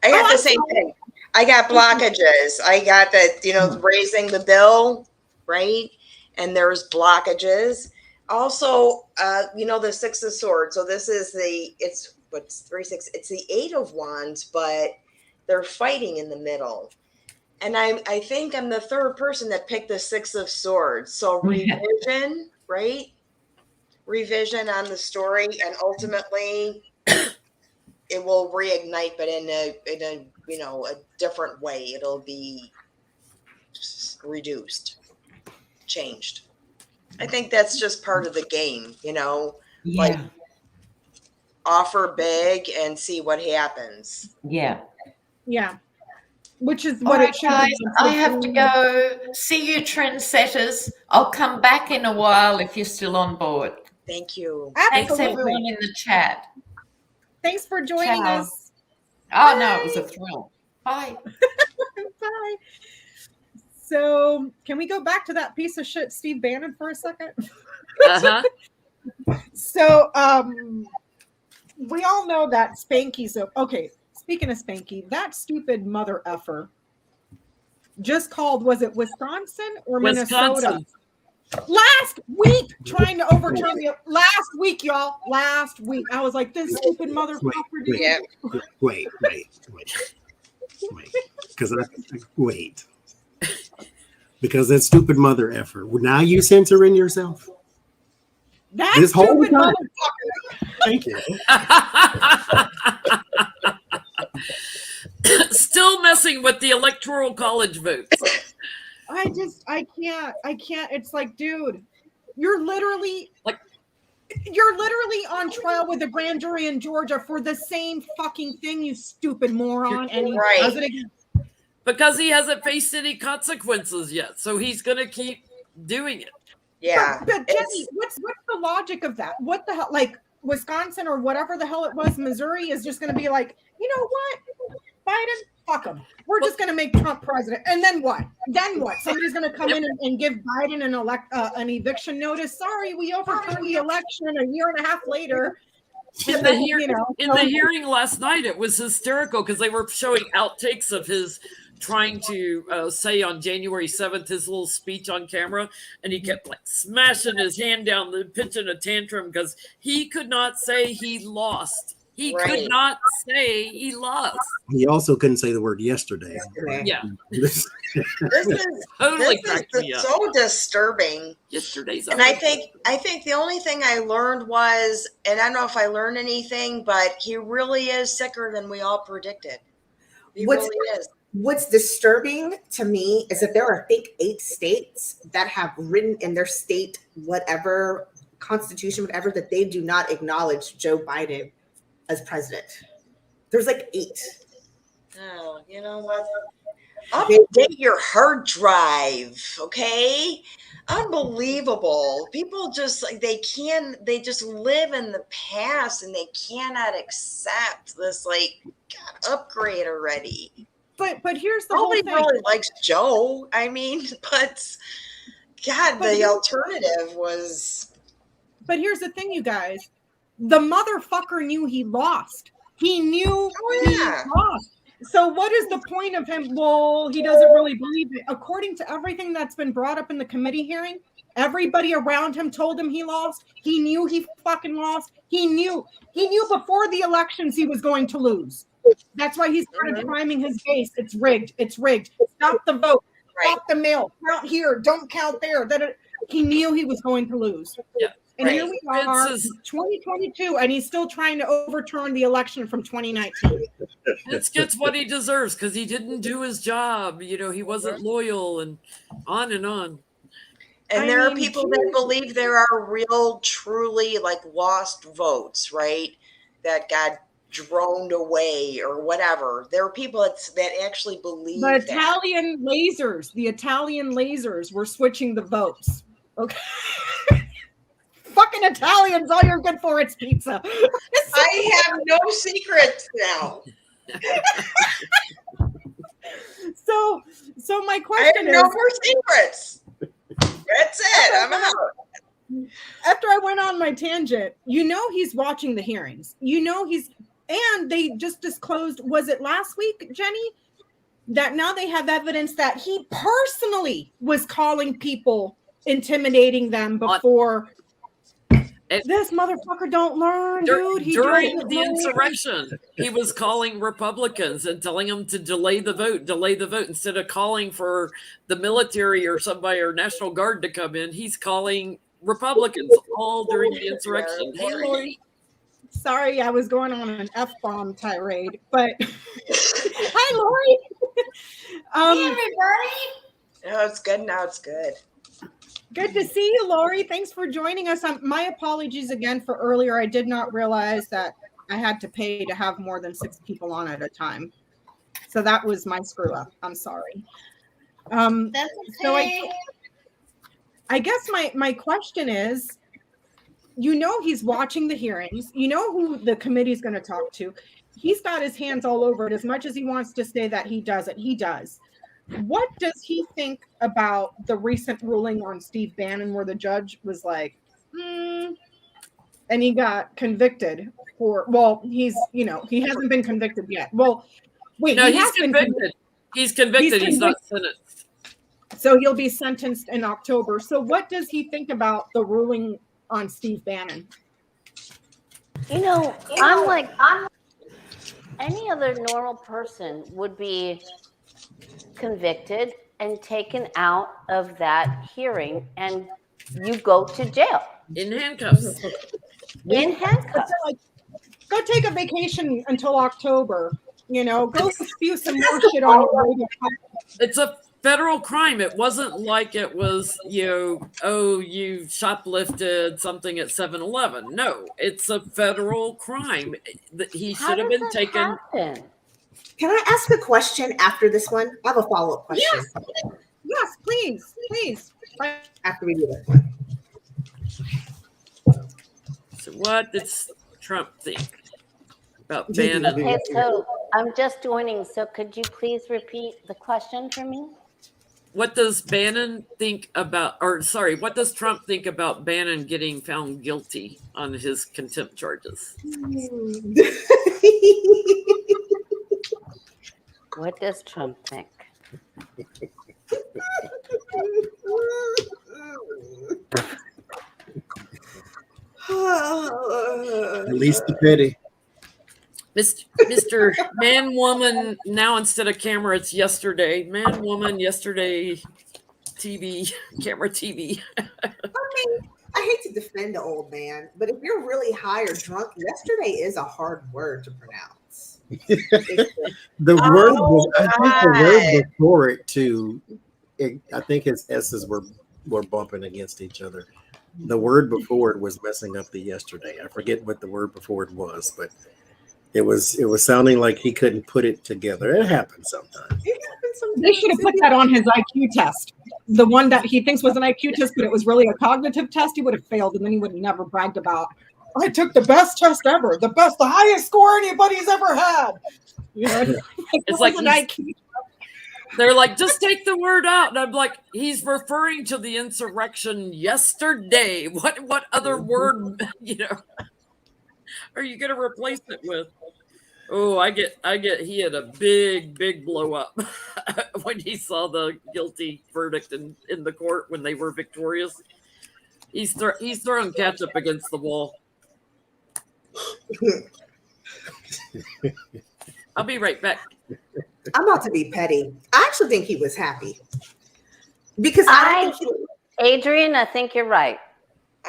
I got the same thing. I got blockages. I got the, raising the bill, right? And there's blockages. Also, the Six of Swords. So this is it's 3, 6. It's the 8 of Wands, but they're fighting in the middle. And I think I'm the third person that picked the Six of Swords. So revision, right? Revision on the story, and ultimately it will reignite, but in a a different way. It'll be reduced, changed. I think that's just part of the game, like offer big and see what happens. Yeah. Which is All what right, it should guys, be. I have to go. See you, trendsetters. I'll come back in a while if you're still on board. Thank you. Thanks, Absolutely. everyone in the chat. Thanks for joining Ciao. us. Oh, no, it was a thrill. Bye. Bye. So, can we go back to that piece of shit Steve Bannon for a second? Uh-huh. So, we all know that Spanky's okay. Speaking of Spanky, that stupid mother effer just called, was it Wisconsin or Minnesota? Last week, trying to overturn last week, y'all. Last week. I was like, this stupid motherfucker. Wait. Because that stupid mother effer. Now you censoring yourself? That this whole stupid time. motherfucker. Thank you. Still messing with the electoral college votes. I can't. It's like, dude, you're literally on trial with the grand jury in Georgia for the same fucking thing, you stupid moron. And he does it again. Because he hasn't faced any consequences yet, so he's gonna keep doing it. Yeah. But Jenny, what's the logic of that? What the hell? Like, Wisconsin or whatever the hell it was, Missouri is just gonna be like, you know what? Biden, fuck him. We're just going to make Trump president. And then what? Somebody's going to come in and give Biden an eviction notice. Sorry, we overturned the election a year and a half later. In the hearing last night, it was hysterical because they were showing outtakes of his trying to say on January 7th his little speech on camera, and he kept like smashing his hand down, pitching a tantrum because he could not say he lost. He could not say he lost. He also couldn't say the word yesterday. Yeah. This is Totally so disturbing. Yesterday's and I think the only thing I learned was, and I don't know if I learned anything, but he really is sicker than we all predicted. He really is. What's disturbing to me is that there are, I think, 8 states that have written in their state, whatever constitution, whatever, that they do not acknowledge Joe Biden as president. There's like 8. Oh, you know what? Update your hard drive, okay? Unbelievable. People just like they just live in the past and they cannot accept this. Like, God, upgrade already. But here's the whole thing. Nobody really likes Joe. I mean, but God, the alternative was. But here's the thing, you guys. The motherfucker knew he lost. He knew he lost. So what is the point of him? Well, he doesn't really believe it. According to everything that's been brought up in the committee hearing, everybody around him told him he lost. He knew he fucking lost. He knew before the elections he was going to lose. That's why he started priming his base. It's rigged. Stop the vote. Stop the mail. Count here. Don't count there. He knew he was going to lose. Yeah. And here we are, 2022, and he's still trying to overturn the election from 2019. This gets what he deserves because he didn't do his job. He wasn't loyal, and on and on. And there are people that believe there are real, truly like lost votes, right? That got droned away or whatever. There are people that actually believe The that. The Italian lasers were switching the votes. Okay. Fucking Italians, all you're good for is pizza. I have no secrets now. So my I question have no more secrets. That's it. I'm out. After I went on my tangent, he's watching the hearings. And they just disclosed, was it last week, Jenny? That now they have evidence that he personally was calling people, intimidating them before. This motherfucker don't learn, dude. During the insurrection, he was calling Republicans and telling them to delay the vote, instead of calling for the military or somebody or National Guard to come in. He's calling Republicans all during the insurrection. Hey, Lori. Sorry, I was going on an F-bomb tirade, but hi, Lori. Hey, everybody. No, it's good. Now it's good. Good to see you, Lori. Thanks for joining us. My apologies again for earlier. I did not realize that I had to pay to have more than 6 people on at a time. So that was my screw up. I'm sorry. That's okay. So I guess my question is, he's watching the hearings. Who the committee is going to talk to. He's got his hands all over it. As much as he wants to say that he doesn't, he does. What does he think about the recent ruling on Steve Bannon, where the judge was like, and he got convicted for, he hasn't been convicted yet. Well, wait, no, he's convicted. He's convicted. He's not sentenced. So he'll be sentenced in October. So what does he think about the ruling on Steve Bannon? I'm like any other normal person would be convicted and taken out of that hearing, and you go to jail in handcuffs. Go take a vacation until October. Go spew some more shit on your radio. It's a federal crime. It wasn't like it was, you shoplifted something at 7-Eleven. No, it's a federal crime. He should have been taken. Can I ask a question after this one? I have a follow-up question. Yes, please. After we do this one. So what does Trump think about Bannon? Okay, so I'm just joining. So could you please repeat the question for me? What does Bannon think about, what does Trump think about Bannon getting found guilty on his contempt charges? What does Trump think? Release the pity. Mr. Man Woman, now instead of camera, it's yesterday. Man Woman, yesterday, TV, camera TV. I hate to defend the old man, but if you're really high or drunk, yesterday is a hard word to pronounce. The word before it too, I think his S's were bumping against each other. The word before it was messing up the yesterday. I forget what the word before it was, but it was sounding like he couldn't put it together. It happens sometimes. They should have put that on his IQ test. The one that he thinks was an IQ test, but it was really a cognitive test. He would have failed, and then he would have never bragged about, I took the best test ever, the highest score anybody's ever had. It's like an IQ. They're like, just take the word out. And I'm like, he's referring to the insurrection yesterday. What other word, are you going to replace it with? Oh, he had a big blow up when he saw the guilty verdict in the court when they were victorious. He's throwing ketchup against the wall. I'll be right back. I'm about to be petty. I actually think he was happy because Adrian, I think you're right.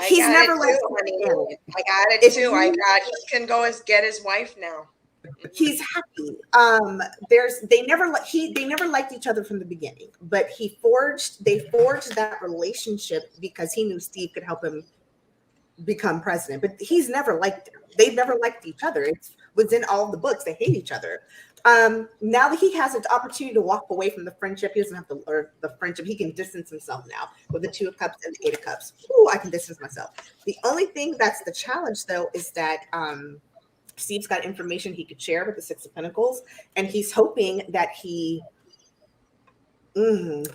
He's never let. I got it too. He can go get his wife now. He's happy. They never liked each other from the beginning, but they forged that relationship because he knew Steve could help him become president. But he's never liked them. They've never liked each other. It's was in all the books. They hate each other. Now that he has an opportunity to walk away from the friendship, he doesn't have to, or the friendship, he can distance himself now with the 2 of Cups and the 8 of Cups. Ooh, I can distance myself. The only thing that's the challenge, though, is that Steve's got information he could share with the 6 of Pentacles, and he's hoping that he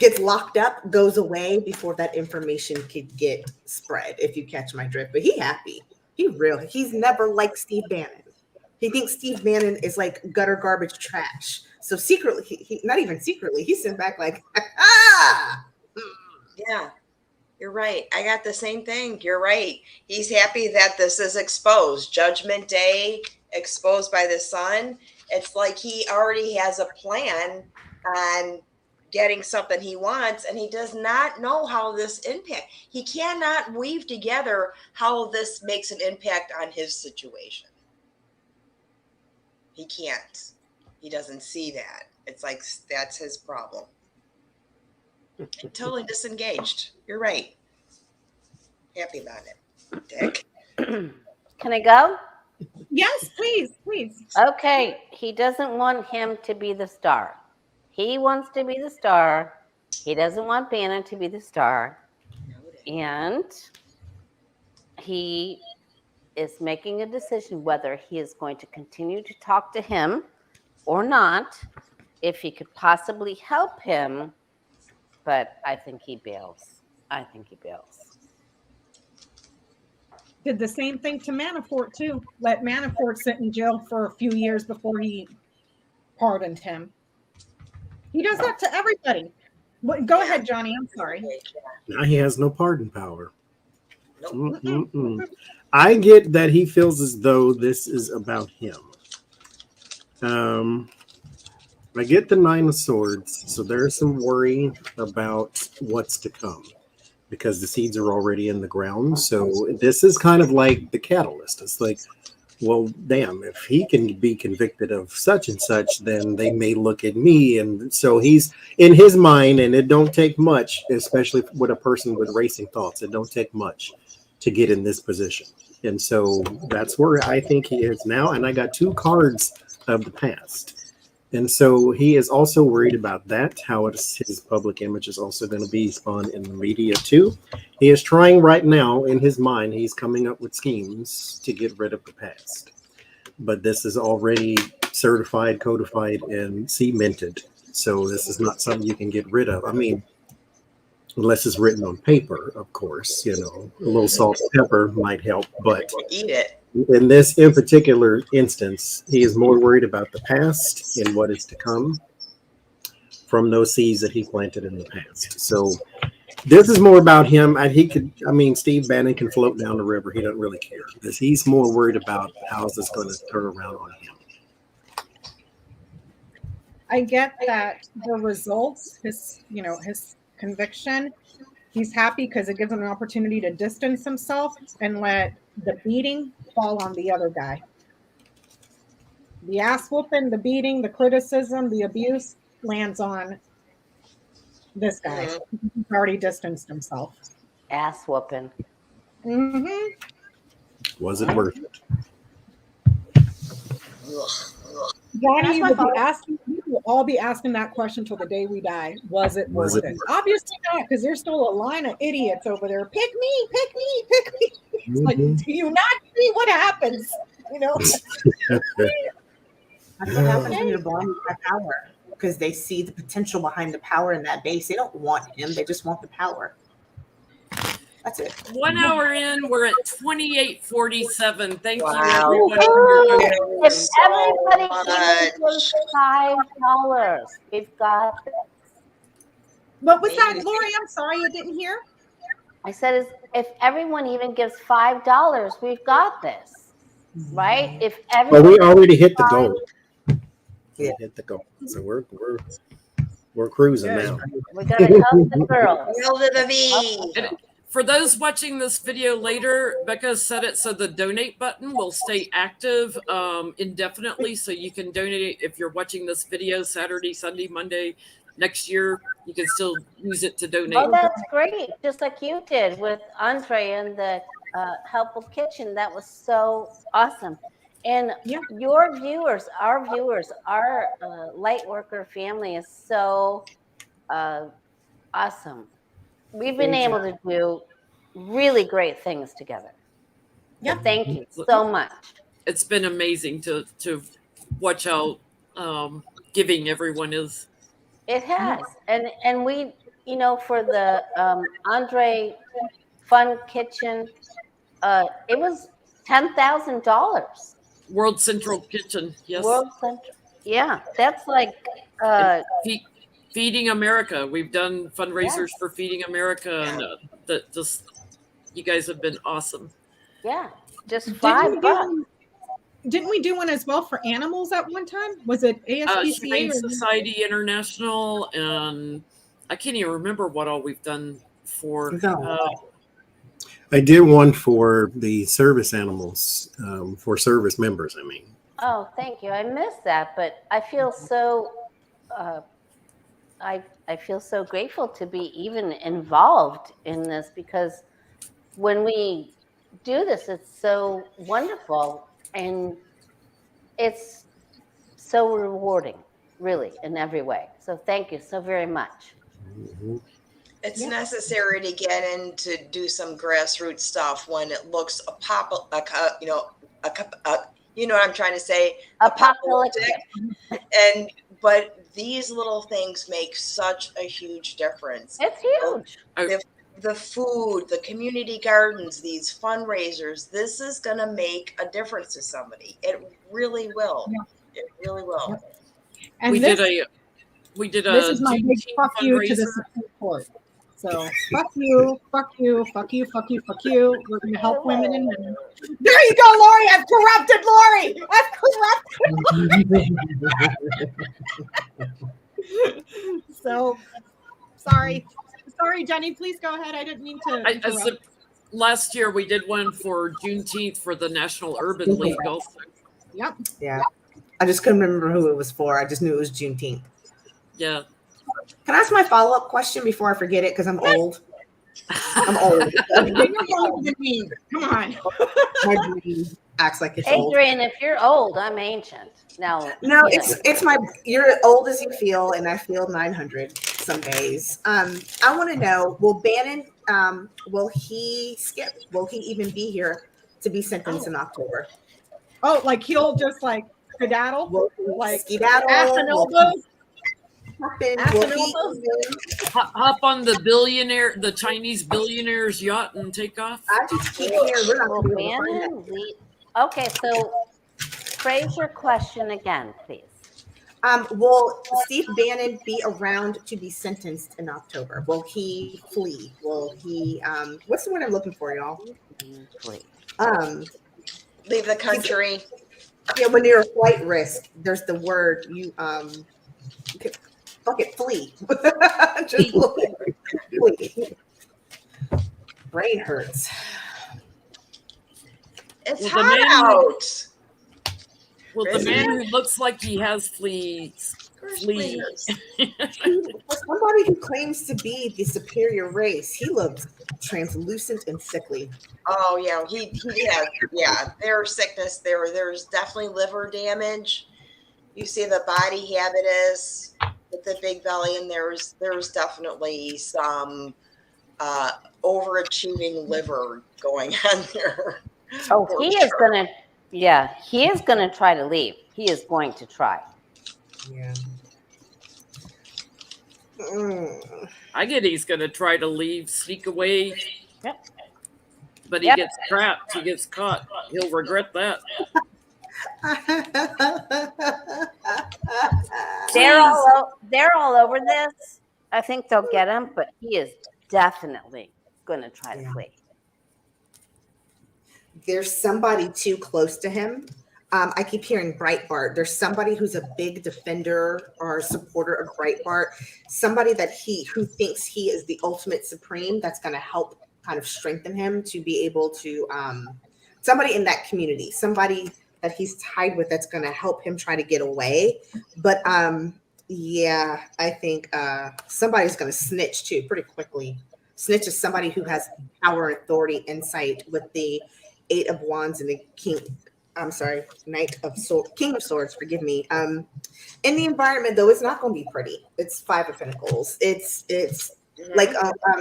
gets locked up, goes away before that information could get spread, if you catch my drift. But he's happy. He's never liked Steve Bannon. He thinks Steve Bannon is like gutter garbage trash. So secretly, he not even secretly, he's sitting back like, ah. Yeah, you're right. I got the same thing. You're right. He's happy that this is exposed. Judgment Day, exposed by the sun. It's like he already has a plan on getting something he wants, and he does not know how this impact. He cannot weave together how this makes an impact on his situation. He can't. He doesn't see that. It's like that's his problem. Totally disengaged. You're right. Happy about it, Dick. Can I go? Yes, please. Okay. He doesn't want him to be the star. He wants to be the star. He doesn't want Bannon to be the star. And he is making a decision whether he is going to continue to talk to him or not, if he could possibly help him. But I think he bails. Did the same thing to Manafort too. Let Manafort sit in jail for a few years before he pardoned him. He does that to everybody. Go ahead, Johnny. I'm sorry. Now he has no pardon power. I get that he feels as though this is about him. I get the 9 of Swords, so there's some worry about what's to come because the seeds are already in the ground. So this is kind of like the catalyst. It's like, well, damn, if he can be convicted of such and such, then they may look at me. And so he's in his mind, and it don't take much, especially with a person with racing thoughts. It don't take much to get in this position. And so that's where I think he is now. And I got 2 cards of the past. And so he is also worried about that, how his public image is also going to be spun in the media too. He is trying right now in his mind, he's coming up with schemes to get rid of the past. But this is already certified, codified, and cemented. So this is not something you can get rid of. I mean, unless it's written on paper, of course, a little salt and pepper might help. But Eat it. in this in particular instance, he is more worried about the past and what is to come from those seeds that he planted in the past. So this is more about him. Steve Bannon can float down the river. He doesn't really care because he's more worried about how's this going to turn around on him. I get that the results, his conviction, he's happy because it gives him an opportunity to distance himself and let the beating fall on the other guy. The ass whooping, the beating, the criticism, the abuse lands on this guy. He's already distanced himself. Ass whooping. Was it worth it? Johnny will all be asking that question till the day we die. Was it worth it? Obviously not, because there's still a line of idiots over there. Pick me. It's like, do you not see what happens? That's what happens when you're blind by power, because they see the potential behind the power in that base. They don't want him. They just want the power. That's it. 1 hour in, we're at 28:47. Thank you, Wow. everybody. If everybody gives $5, we've got this. What was that, Gloria? I'm sorry, you didn't hear. I said, if everyone even gives $5, we've got this, right? If everyone, Well, we already hit the goal. We hit the goal, so we're cruising now. we gotta help the girls. Hail to the V. And for those watching this video later, Becca set it so the donate button will stay active indefinitely, so you can donate if you're watching this video Saturday, Sunday, Monday. Next year, you can still use it to donate. Oh, that's great. Just like you did with Andre and the Helpful Kitchen. That was so awesome. And Yeah. your viewers, our light worker family is so awesome. We've been Very able to do really great things together. So Yeah. thank you so much. It's been amazing to watch how giving everyone is. It has. And we, for the Andre Fun Kitchen, it was $10,000. World Central Kitchen, yes. World Central. Yeah, that's like And Feeding America. We've done fundraisers for Feeding America, and that just you guys have been awesome. yeah, just Didn't $5. didn't we do one as well for animals at one time? Was it ASPCA? Humane or- Society International, and I can't even remember what all we've done for. I did one for the service animals, for service members. I mean, Oh, thank you. I missed that, but I feel so I feel so grateful to be even involved in this, because when we do this, it's so wonderful and it's so rewarding, really, in every way. So thank you so very much. It's necessary to get in to do some grassroots stuff when it looks you know what I'm trying to say, Apocalyptic. but these little things make such a huge difference. It's huge. The food, the community gardens, these fundraisers, this is going to make a difference to somebody. It really will. Yeah. It really will. Yeah. And we this did a is my big fuck you to the fundraiser. Supreme Court. So fuck you, fuck you, fuck you, fuck you, fuck you. We're going to help women and men. There you go, Lori. I've corrupted Lori. So sorry, Jenny. Please go ahead. I didn't mean to. interrupt. Last year we did one for Juneteenth for the National Urban League also. Yep. Yeah. I just couldn't remember who it was for. I just knew it was Juneteenth. Yeah. Can I ask my follow-up question before I forget it? Because I'm old. I'm old. You're older than me. Come on. My brain acts like it's old. Adrian, if you're old, I'm ancient. No, it's my. You're old as you feel, and I feel 900 some days. I want to know: will Bannon? Will he skip? Will he even be here to be sentenced in October? Oh, like he'll just like skedaddle, Will he like skedaddle? ass and elbows. Hop on the Chinese billionaire's yacht and take off. I just keep hearing we're not going to be able to find that. Okay, so phrase your question again, please. Will Steve Bannon be around to be sentenced in October? Will he flee? Will he? What's the word I'm looking for, y'all? Flee. Leave the country. Yeah, when you're a flight risk, there's the word you fuck it, flee. Just flee. Brain hurts. It's Well, hot out. Well, the man who looks like he has fleas. For somebody who claims to be the superior race, he looks translucent and sickly. Oh yeah, he has there's sickness there. There's definitely liver damage. You see the body habitus with the big belly, and there's definitely some overachieving liver going on there. Oh, he is gonna try to leave. He is going to try. Yeah. I get he's going to try to leave, sneak away. Yep. But he gets trapped. He gets caught. He'll regret that. They're all over this. I think they'll get him, but he is definitely going to try to flee. There's somebody too close to him. I keep hearing Breitbart. There's somebody who's a big defender or supporter of Breitbart. Somebody who thinks he is the ultimate supreme. That's going to help kind of strengthen him to be able to. Somebody in that community. Somebody that he's tied with. That's going to help him try to get away. But yeah, I think somebody's going to snitch too pretty quickly. Snitch is somebody who has power, authority, insight with the 8 of Wands and the King. I'm sorry, King of Swords, forgive me. In the environment though, it's not going to be pretty. It's Five of Pentacles. It's like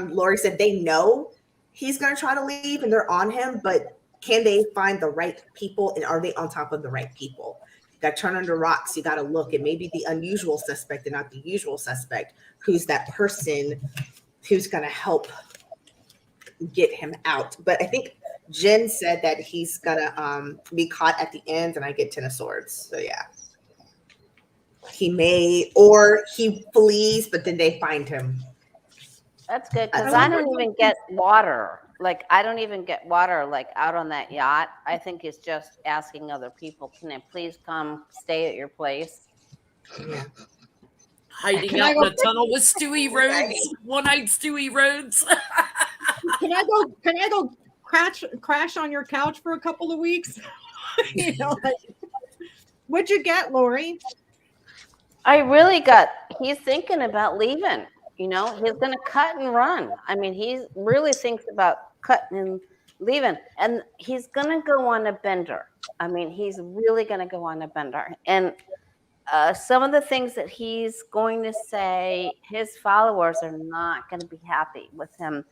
Lori said, they know he's going to try to leave and they're on him, but can they find the right people, and are they on top of the right people? You got to turn under rocks. You got to look at maybe the unusual suspect and not the usual suspect. Who's that person who's going to help get him out? But I think Jen said that he's gonna be caught at the end, and I get 10 of Swords. So yeah, he may, or he flees, but then they find him. That's good, because I don't even get water. Like, I don't even get water, like, out on that yacht. I think it's just asking other people, can I please come stay at your place? Yeah. Hiding out in the tunnel with Stewie Rhodes, one-eyed Stewie Rhodes. Can I go crash on your couch for a couple of weeks? What'd you get, Lori? He's thinking about leaving. He's going to cut and run. I mean, he really thinks about cutting and leaving. And he's going to go on a bender. I mean, he's really going to go on a bender. And some of the things that he's going to say, his followers are not going to be happy with him.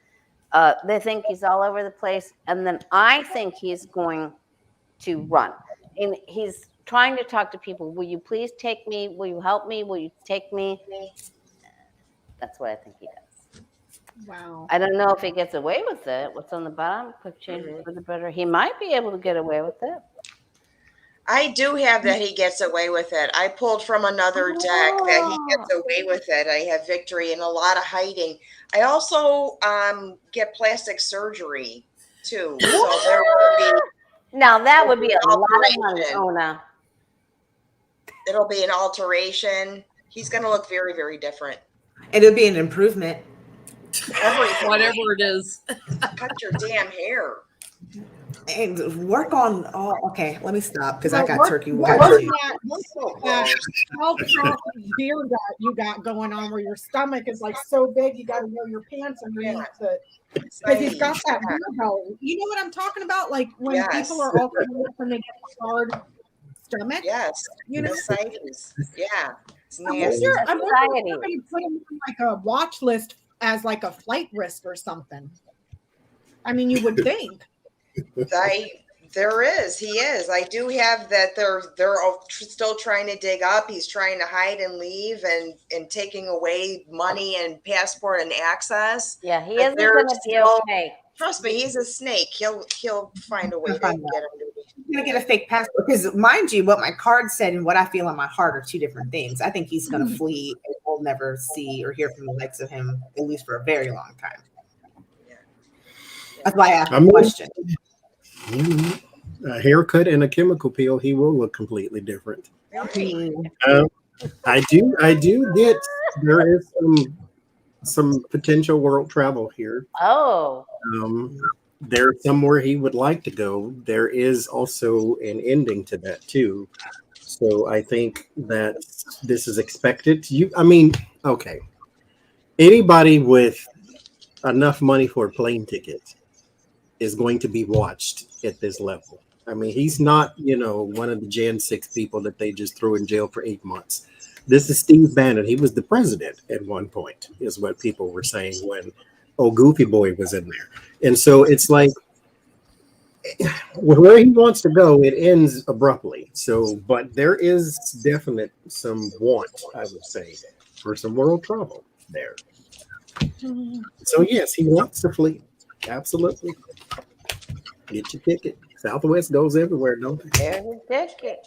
They think he's all over the place. And then I think he's going to run. And he's trying to talk to people. Will you please take me? Will you help me? Will you take me? That's what I think he does. Wow. I don't know if he gets away with it. What's on the bottom? Quick change for the better. He might be able to get away with it. I do have that he gets away with it. I pulled from another deck that he gets away with it. I have victory and a lot of hiding. I also get plastic surgery too. So there will be. Now that would be a lot of money, Ona. It'll be an alteration. He's going to look very, very different. It'll be an improvement. Whatever it is. Cut your damn hair. And work on okay, let me stop because I got turkey Work wild. that health beer gut you got going on where your stomach is like so big you got to wear your pants underneath it. Because he's got that beer belly. You know what I'm talking about? Like when people are all when they get a hard stomach. Yes. You know, yeah. It's I'm nasty. wondering if they're going to put him on like a watch list as like a flight risk or something. I mean, you would think. There is. He is. I do have that. They're still trying to dig up. He's trying to hide and leave and taking away money and passport and access. Yeah, he isn't going to be okay. Trust me, he's a snake. He'll find a way to get him. He's gonna get a fake passport because, mind you, what my card said and what I feel in my heart are two different things. I think he's gonna flee, and we'll never see or hear from the likes of him at least for a very long time. That's why I asked the question. A haircut and a chemical peel, he will look completely different. I do get there is some potential world travel here. Oh. There's somewhere he would like to go. There is also an ending to that too. So I think that this is expected. Okay. Anybody with enough money for a plane ticket is going to be watched at this level. I mean, he's not, one of the Jan 6 people that they just threw in jail for 8 months. This is Steve Bannon. He was the president at one point, is what people were saying when Goofy Boy was in there. And so it's like, where he wants to go, it ends abruptly. So, but there is definite some want, I would say, for some world travel there. So yes, he wants to flee. Absolutely. Get your ticket. Southwest goes everywhere, don't they? There's a ticket.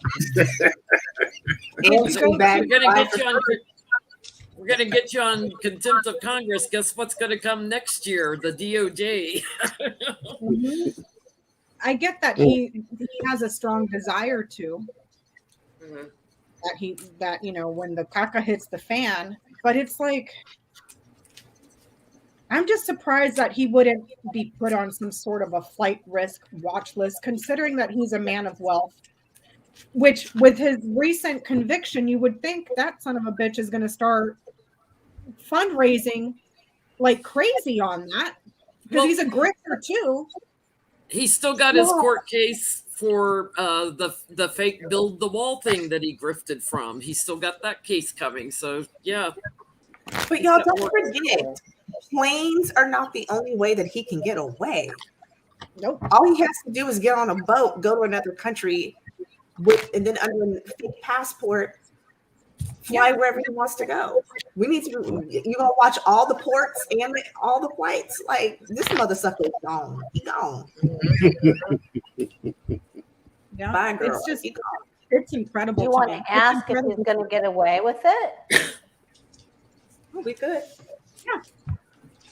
We're gonna get you on contempt of Congress. Guess what's gonna come next year? The DOJ. I get that he has a strong desire to. That when the caca hits the fan, but it's like, I'm just surprised that he wouldn't be put on some sort of a flight risk watch list, considering that he's a man of wealth, which with his recent conviction, you would think that son of a bitch is going to start fundraising like crazy on that because he's a grifter too. He's still got his court case for the fake build the wall thing that he grifted from. He's still got that case coming. So yeah. But y'all don't forget, planes are not the only way that he can get away. Nope. All he has to do is get on a boat, go to another country, and then under a fake passport, fly wherever he wants to go. We need to. You gonna watch all the ports and all the flights? Like this mother sucker is gone. He gone. Yeah, Bye, girl. it's just He gone. it's incredible. You to want me. to It's ask if incredible. he's going to get away with it? We good.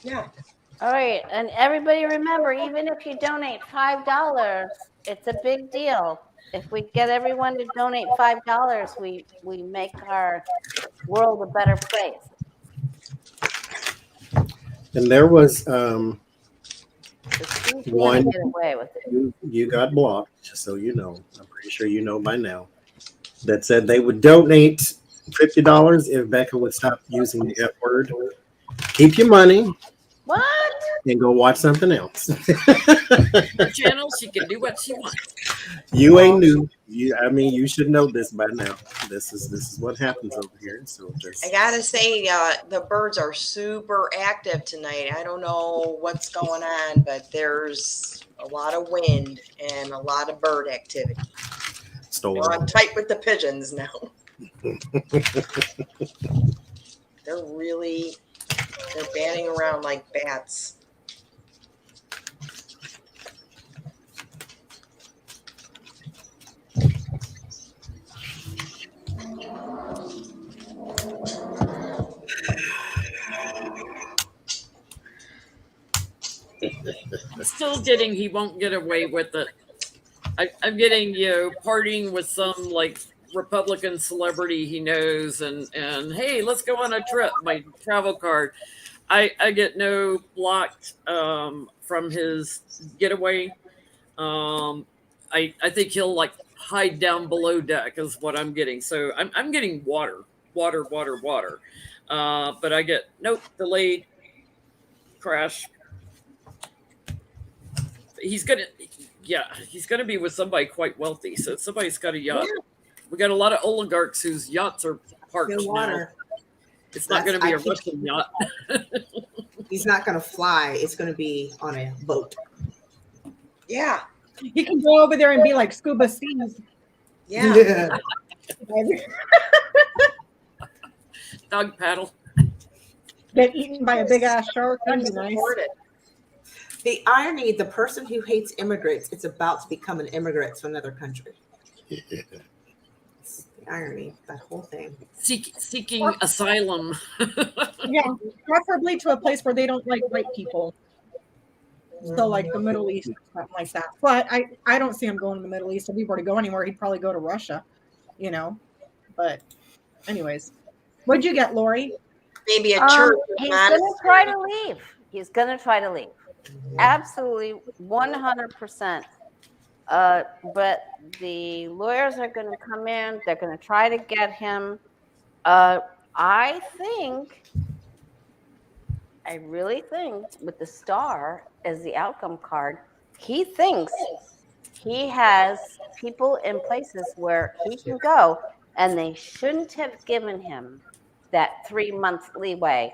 Yeah. All right, and everybody remember, even if you donate $5, it's a big deal. If we get everyone to donate $5, we make our world a better place. And there was So who's one going to get away with it? you got blocked, just so you know. I'm pretty sure you know by now. That said they would donate $50 if Becca would stop using the F word. Keep your money What? and go watch something else. Her channel, she can do what she wants. You ain't new. You should know this by now. This is what happens over here. So I gotta say, the birds are super active tonight. I don't know what's going on, but there's a lot of wind and a lot of bird activity. stolen. I'm tight with the pigeons now. They're banning around like bats. Still getting he won't get away with it. I'm getting partying with some like Republican celebrity he knows and hey, let's go on a trip. My travel card. I get no blocked from his getaway. I think he'll like hide down below deck is what I'm getting. So I'm getting water. But I get nope, delayed, crash. He's gonna be with somebody quite wealthy. So somebody's got a yacht. Yeah. We got a lot of oligarchs whose yachts are parked now. It's not going to be a Russian yacht. He's not going to fly. It's going to be on a boat. Yeah. He can go over there and be like Scuba Steve. Yeah. Dog paddle. Get eaten by a big ass shark. That'd be nice. The irony, the person who hates immigrants is about to become an immigrant to another country. Yeah. The irony, that whole thing. Seeking asylum. Yeah, preferably to a place where they don't like white people. So like the Middle East, something like that. But I don't see him going to the Middle East. If he were to go anywhere, he'd probably go to Russia, But anyways, what'd you get, Lori? Maybe a church. He's going to try to leave. He's going to try to leave. Absolutely, 100%. But the lawyers are going to come in. They're going to try to get him. I really think with the star as the outcome card, he thinks he has people in places where he can go, and they shouldn't have given him that 3-month leeway.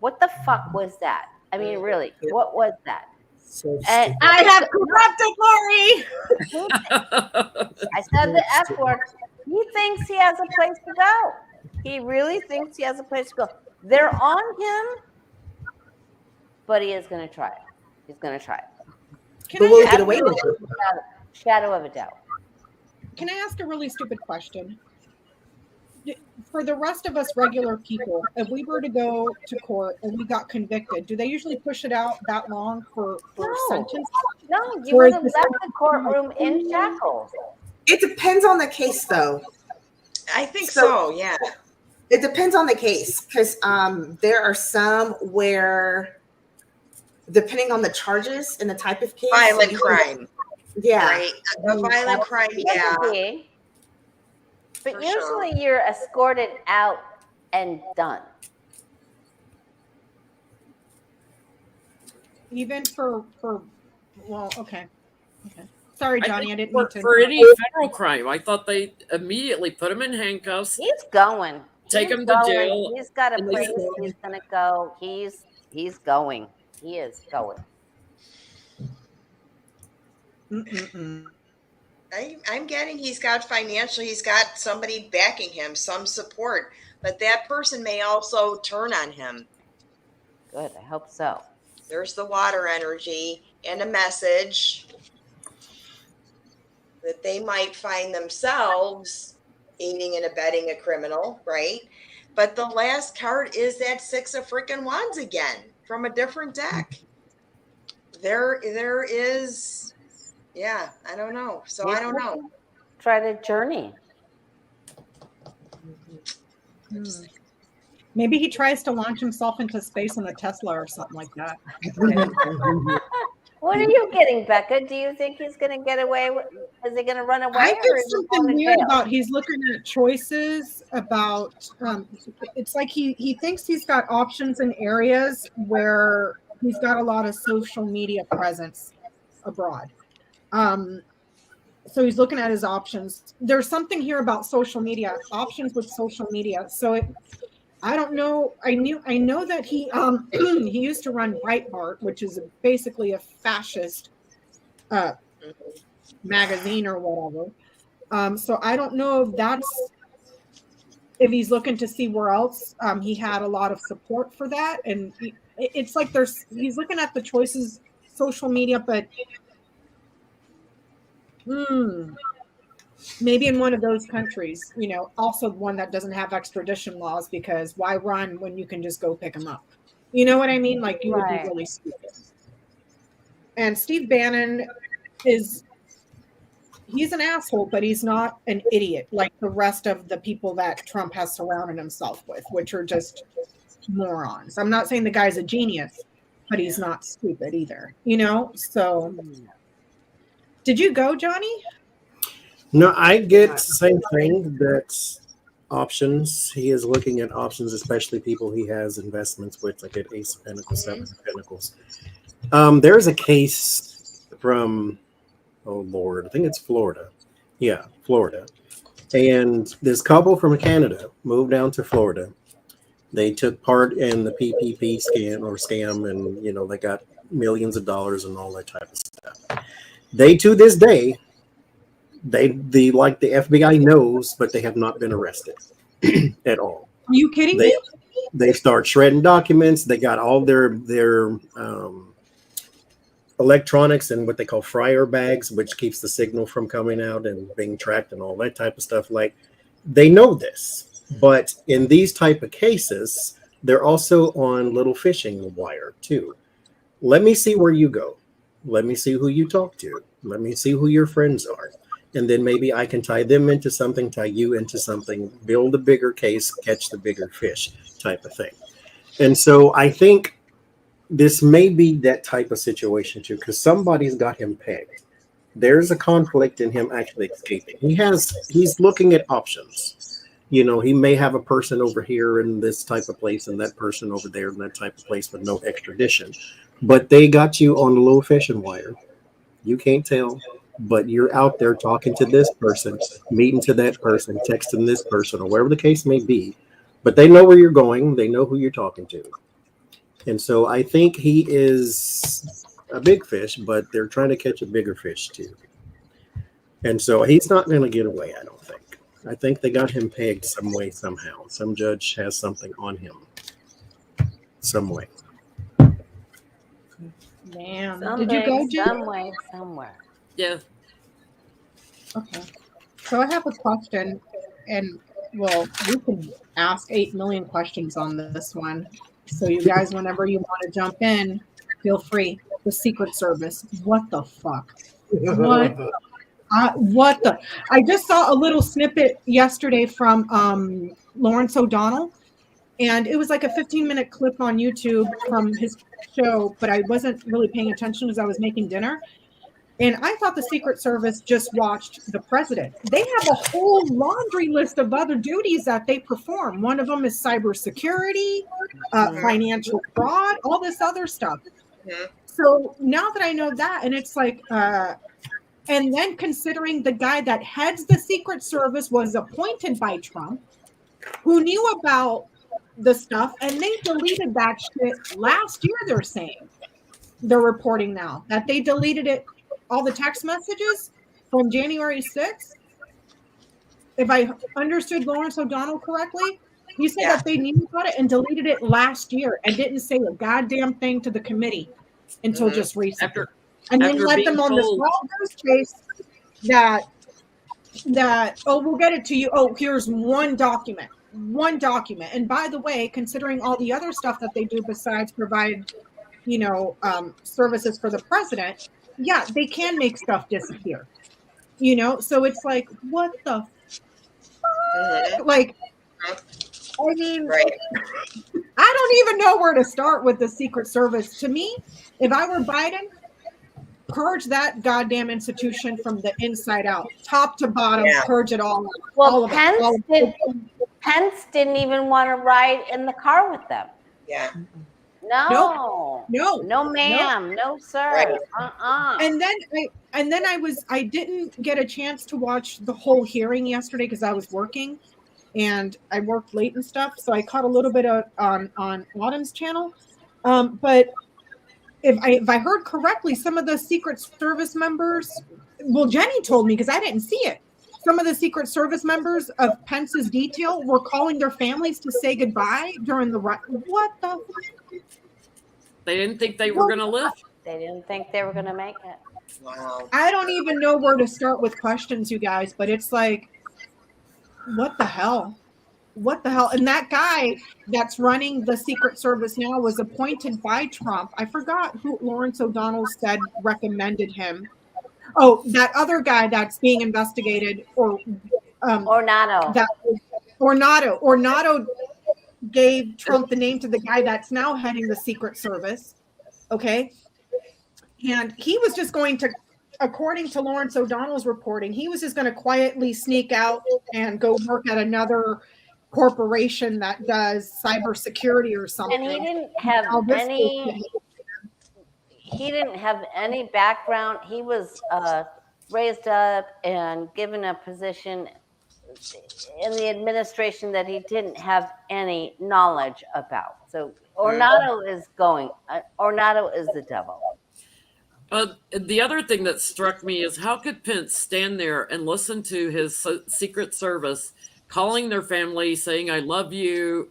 What the fuck was that? I mean, really, what was that? So I have corrupted Lori. I said the F word. He thinks he has a place to go. He really thinks he has a place to go. They're on him, but he is going to try it. He's going to try it. But we'll get away with it. Shadow of a doubt. Can I ask a really stupid question? For the rest of us regular people, if we were to go to court and we got convicted, do they usually push it out that long for sentence? No, you would have left the courtroom in shackles. It depends on the case, though. I think so, yeah. It depends on the case because there are some where, depending on the charges and the type of case, violent crime. Yeah, right. A violent crime. Yeah. But usually you're escorted out and done. Even for well, okay. Sorry, Johnny, I didn't for, mean to. for any federal crime, I thought they immediately put him in handcuffs, He's going. take He's him to going. jail. He's got a and they place. throw He's him- gonna go. He's going. He is going. Mm-mm-mm. I'm getting he's got somebody backing him, some support, but that person may also turn on him. Good. I hope so. There's the water energy and a message that they might find themselves aiding and abetting a criminal, right? But the last card is that Six of freaking Wands again from a different deck. There is, yeah, I don't know. So I don't know. Try to journey. Maybe he tries to launch himself into space in a Tesla or something like that. What are you getting, Becca? Do you think he's going to get away? Is he going to run away? I or get is he something going to weird jail? about he's looking at choices about it's like he thinks he's got options in areas where he's got a lot of social media presence abroad. So he's looking at his options. There's something here about social media, options with social media. So I don't know. I know that he he used to run Breitbart, which is basically a fascist magazine or whatever. So I don't know if he's looking to see where else he had a lot of support for that. And it's like he's looking at the choices, social media, but maybe in one of those countries, also one that doesn't have extradition laws, because why run when you can just go pick them up? You know what I mean? Like you would be really stupid. And Steve Bannon he's an asshole, but he's not an idiot like the rest of the people that Trump has surrounded himself with, which are just morons. I'm not saying the guy's a genius, but he's not stupid either, So did you go, Johnny? No, I get the same thing. That's options. He is looking at options, especially people he has investments with, like at Ace of Pentacles, Seven of Pentacles. There's a case from, oh Lord, I think it's Florida. Yeah, Florida. And this couple from Canada moved down to Florida. They took part in the PPP scam, and they got millions of dollars and all that type of stuff. They, to this day, the like the FBI knows, but they have not been arrested at all. Are you kidding me? They start shredding documents. They got all their electronics and what they call fryer bags, which keeps the signal from coming out and being tracked and all that type of stuff. Like, they know this, but in these type of cases, they're also on little fishing wire too. Let me see where you go. Let me see who you talk to. Let me see who your friends are. And then maybe I can tie them into something, tie you into something, build a bigger case, catch the bigger fish type of thing. And so I think this may be that type of situation too, because somebody's got him pegged. There's a conflict in him actually escaping. He's looking at options. He may have a person over here in this type of place and that person over there in that type of place with no extradition. But they got you on a little fishing wire. You can't tell, but you're out there talking to this person, meeting to that person, texting this person, or wherever the case may be. But they know where you're going. They know who you're talking to. And so I think he is a big fish, but they're trying to catch a bigger fish too. And so he's not going to get away, I don't think. I think they got him pegged some way, somehow. Some judge has something on him some way. Damn. Someday, Did you go, Jim? some way, somewhere. Yeah. Okay. So I have a question, and well, you can ask 8 million questions on this one. So you guys, whenever you want to jump in, feel free. The Secret Service. What the fuck? What the? I just saw a little snippet yesterday from Lawrence O'Donnell, and it was like a 15-minute clip on YouTube from his show, but I wasn't really paying attention as I was making dinner. And I thought the Secret Service just watched the president. They have a whole laundry list of other duties that they perform. One of them is cybersecurity, financial fraud, all this other stuff. So now that I know that, and it's like, and And then considering the guy that heads the Secret Service was appointed by Trump, who knew about the stuff, and they deleted that shit last year, they're saying. They're reporting now that they deleted it, all the text messages from January 6th. If I understood Lawrence O'Donnell correctly, he said that they knew about it and deleted it last year and didn't say a goddamn thing to the committee until just recently. And then let them on this wild goose chase that we'll get it to you. Oh, here's one document. And by the way, considering all the other stuff that they do besides provide, services for the president, yeah, they can make stuff disappear. So it's like, what the fuck? Like, I mean, Right. I don't even know where to start with the Secret Service. To me, if I were Biden, purge that goddamn institution from the inside out, top to bottom, purge it all. Well, all of it. Pence didn't even want to ride in the car with them. Yeah. No, No, ma'am, no, sir. Right. And then I didn't get a chance to watch the whole hearing yesterday because I was working, and I worked late and stuff. So I caught a little bit of on Autumn's channel, but if I heard correctly, some of the Secret Service members, well, Jenny told me because I didn't see it. Some of the Secret Service members of Pence's detail were calling their families to say goodbye during the what the fuck? They didn't think they were going to live. They didn't think they were going to make it. Wow. I don't even know where to start with questions, you guys, but it's like, what the hell? What the hell? And that guy that's running the Secret Service now was appointed by Trump. I forgot who Lawrence O'Donnell said recommended him. Oh, that other guy that's being investigated, Ornato. Ornato gave Trump the name to the guy that's now heading the Secret Service. Okay. And he was just going to, according to Lawrence O'Donnell's reporting, he was just going to quietly sneak out and go work at another corporation that does cybersecurity or something. And he didn't have any background. He was raised up and given a position in the administration that he didn't have any knowledge about. So Ornato is the devil. The other thing that struck me is how could Pence stand there and listen to his Secret Service calling their family, saying, I love you,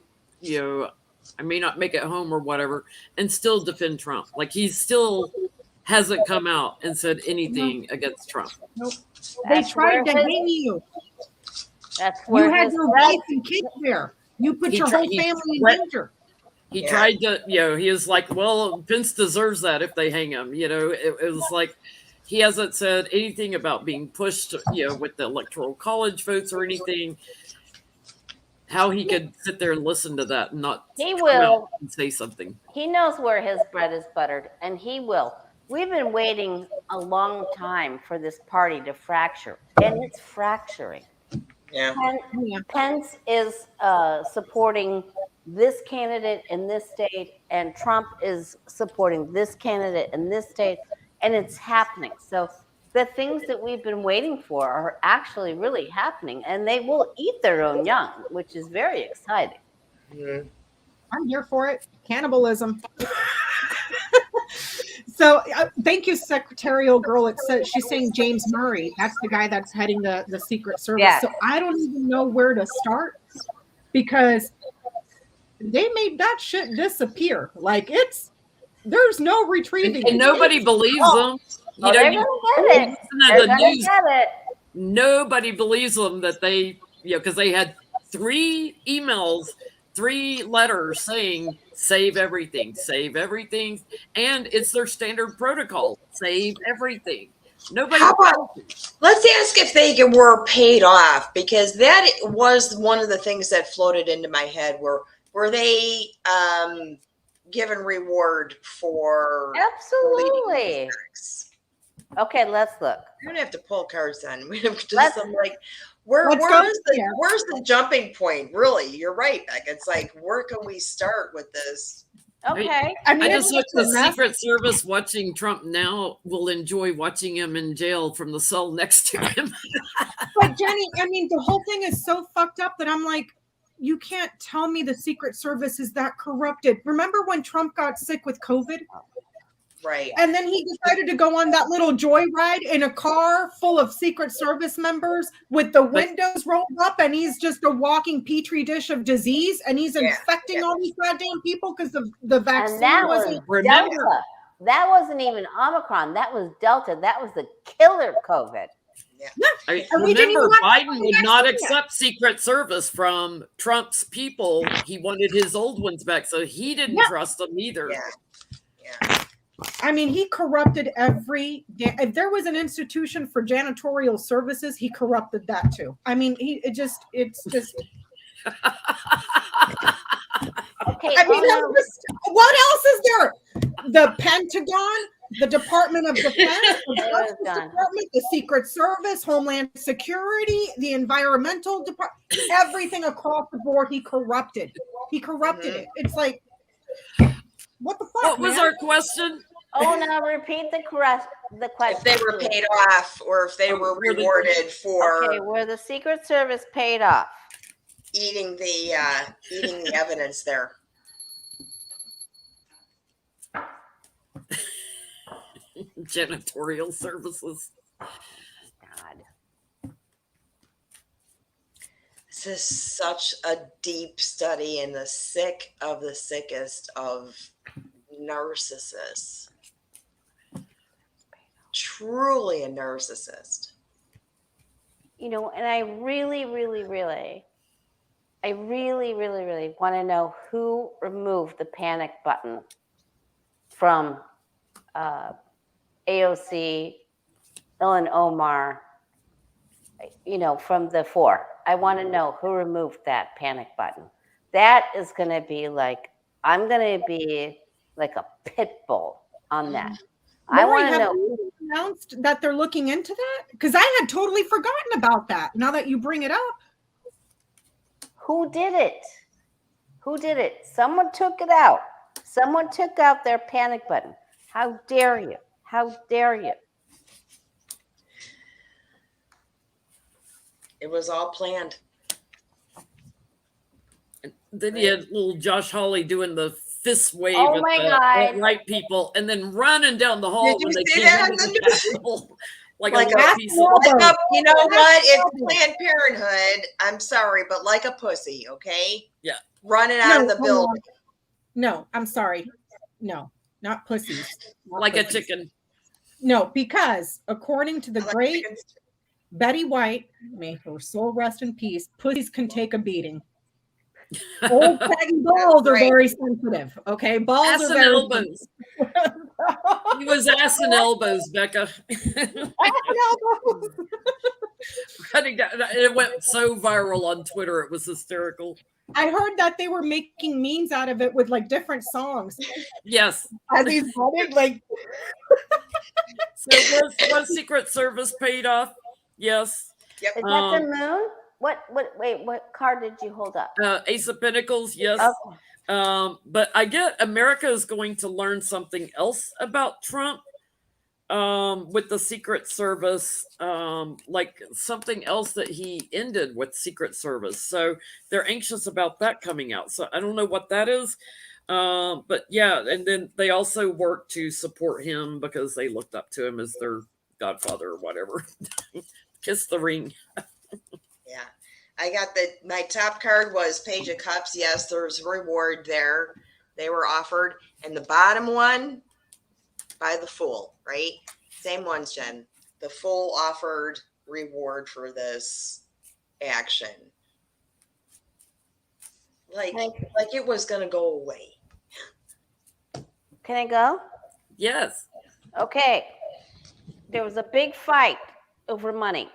I may not make it home or whatever, and still defend Trump. Like he still hasn't come out and said anything against Trump. Nope. They tried to hang you. That's where you had your wife and kids there. You put your whole family in danger. He tried to, he was like, well, Pence deserves that if they hang him. It was like he hasn't said anything about being pushed, with the Electoral College votes or anything. How he could sit there and listen to that and not come out and say something. He knows where his bread is buttered, and he will. We've been waiting a long time for this party to fracture, and it's fracturing. Yeah. Pence is supporting this candidate in this state, and Trump is supporting this candidate in this state, and it's happening. So the things that we've been waiting for are actually really happening, and they will eat their own young, which is very exciting. Mm-hmm. I'm here for it. Cannibalism. So thank you, secretarial girl. It says she's saying James Murray. That's the guy that's heading the Secret Service. Yes. So I don't even know where to start because they made that shit disappear. Like there's no retrieving. And nobody believes them. They're gonna get it. They're gonna get it. Nobody believes them that they, because they had 3 emails, 3 letters saying save everything, and it's their standard protocol, save everything. Nobody. How about, let's ask if they were paid off, because that was one of the things that floated into my head. Were they given reward for Absolutely. Okay, let's look. We don't have to pull cards then. We have to do some where's the jumping point? Really, you're right, Beck. It's like, where can we start with this? Okay. I mean, I it's just hope just the a mess. Secret Service watching Trump now will enjoy watching him in jail from the cell next to him. But Jenny, I mean, the whole thing is so fucked up that I'm like, you can't tell me the Secret Service is that corrupted. Remember when Trump got sick with COVID? Right. And then he decided to go on that little joyride in a car full of Secret Service members with the windows rolled up, and he's just a walking petri dish of disease, and he's infecting all these goddamn people because the vaccine And that was wasn't. Remember- Delta. That wasn't even Omicron. That was Delta. That was the killer COVID. I And we didn't remember even have Biden the would not vaccine yet. accept Secret Service from Trump's people. He wanted his old ones back, so he didn't trust them either. Yeah. I mean, he corrupted every. If there was an institution for janitorial services, he corrupted that too. I mean, it's just. Okay. I mean, what else is there? The Pentagon, the Department of Defense, the Justice Department, the Secret Service, Homeland Security, the Environmental Department, everything across the board, he corrupted. He corrupted it. It's like, what the fuck? What was man? our question? Oh, now repeat the question. If they were paid off or if they were rewarded for Okay, were the Secret Service paid off? eating the evidence there. Janitorial services. God. This is such a deep study in the sick of the sickest of narcissists. Truly a narcissist. You know, and I really want to know who removed the panic button from AOC, Ilhan Omar, you know, from the four. I want to know who removed that panic button. That is going to be like, I'm going to be like a pit bull on that. I Lori, want to have know. you announced that they're looking into that? Because I had totally forgotten about that. Now that you bring it up. Who did it? Who did it? Someone took it out. Someone took out their panic button. How dare you? How dare you? It was all planned. Then you had little Josh Hawley doing the fist wave Oh at my the God. right people, and then running down the hall Did you when they see came that? into the Capitol, like Like a little a- piece of. You know what? It's Planned Parenthood. I'm sorry, but like a pussy, okay? Yeah. Running out of the hold building. on. No, I'm sorry. No, not pussies. Not Like a pussies. chicken. No, because according to the Like great chickens. Betty White, may her soul rest in peace, pussies can take a beating. Old saggy balls are Right. very sensitive. Okay, balls Ass are and very elbows. He was ass and elbows, Becca. Running down, it went so viral on Twitter. It was hysterical. I heard that they were making memes out of it with like different songs. Yes. As he's running, like So was Secret Service paid off? Yes. Yep. Is that the moon? What card did you hold up? Ace of Pentacles, yes. Okay. But I get America is going to learn something else about Trump with the Secret Service, like something else that he ended with Secret Service. So they're anxious about that coming out. So I don't know what that is. But yeah, and then they also work to support him because they looked up to him as their godfather or whatever. Kiss the ring. Yeah. I got my top card was Page of Cups. Yes, there's reward there. They were offered. And the bottom one by the Fool, right? Same ones, Jen. The Fool offered reward for this action. Like it was gonna go away. Can I go? Yes. Okay. There was a big fight over money.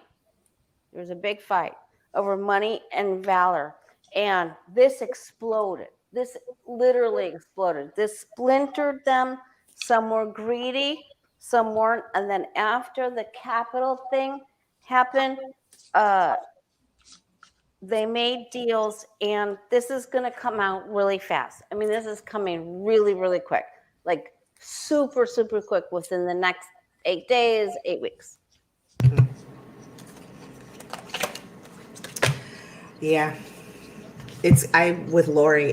There was a big fight over money and valor. And this exploded. This literally exploded. This splintered them. Some were greedy, some weren't. And then after the Capitol thing happened, they made deals, and this is going to come out really fast. I mean, this is coming really, really quick, like super, super quick within the next 8 days, 8 weeks. Yeah. With Lori,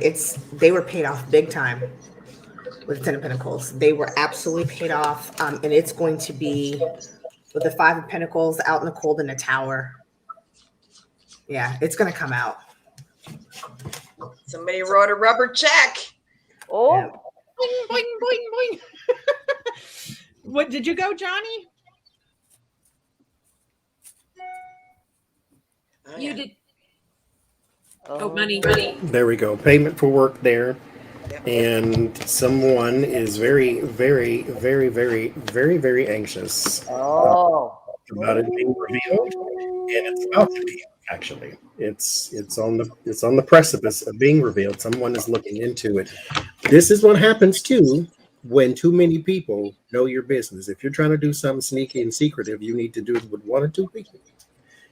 they were paid off big time with 10 of Pentacles. They were absolutely paid off. And it's going to be with the 5 of Pentacles out in the cold in the tower. Yeah, it's going to come out. Somebody wrote a rubber check. Oh, Yeah. Boing, boing, boing, boing. What did you go, Johnny? Oh, You yeah. did. oh, Oh, money. There we go. Payment for work there. Yep. And someone is very, very, very, very, very, very anxious Oh. about it being revealed. And it's about to be, actually. It's on the precipice of being revealed. Someone is looking into it. This is what happens too when too many people know your business. If you're trying to do something sneaky and secretive, you need to do it with 1 or 2 people.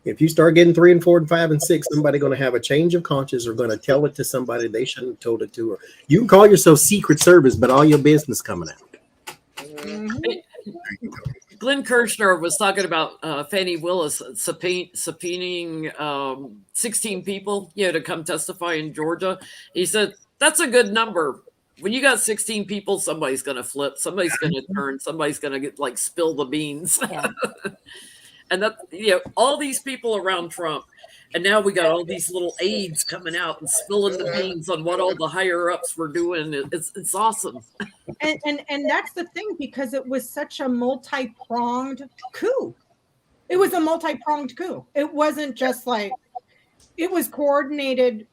If you start getting 3 and 4 and 5 and 6, somebody going to have a change of conscience or going to tell it to somebody they shouldn't have told it to. Or you can call yourself Secret Service, but all your business coming out. Glenn Kirshner was talking about Fannie Willis subpoenaing 16 people, to come testify in Georgia. He said, that's a good number. When you got 16 people, somebody's going to flip. Somebody's going to turn. Somebody's going to spill the beans. Yeah. And that, all these people around Trump. And now we got all these little aides coming out and spilling the beans on what all the higher ups were doing. It's awesome. And that's the thing, because it was such a multi-pronged coup. It was a multi-pronged coup. It wasn't just like, it was coordinated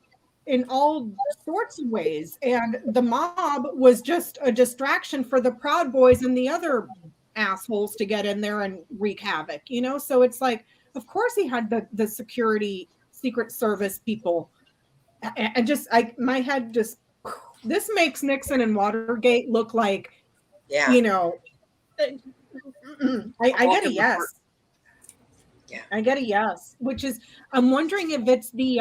in all sorts of ways. And the mob was just a distraction for the Proud Boys and the other assholes to get in there and wreak havoc, So it's like, of course he had the security, Secret Service people. And my head just, this makes Nixon and Watergate look like, Yeah. I get a yes. Yeah. I get a yes, which is, I'm wondering if it's the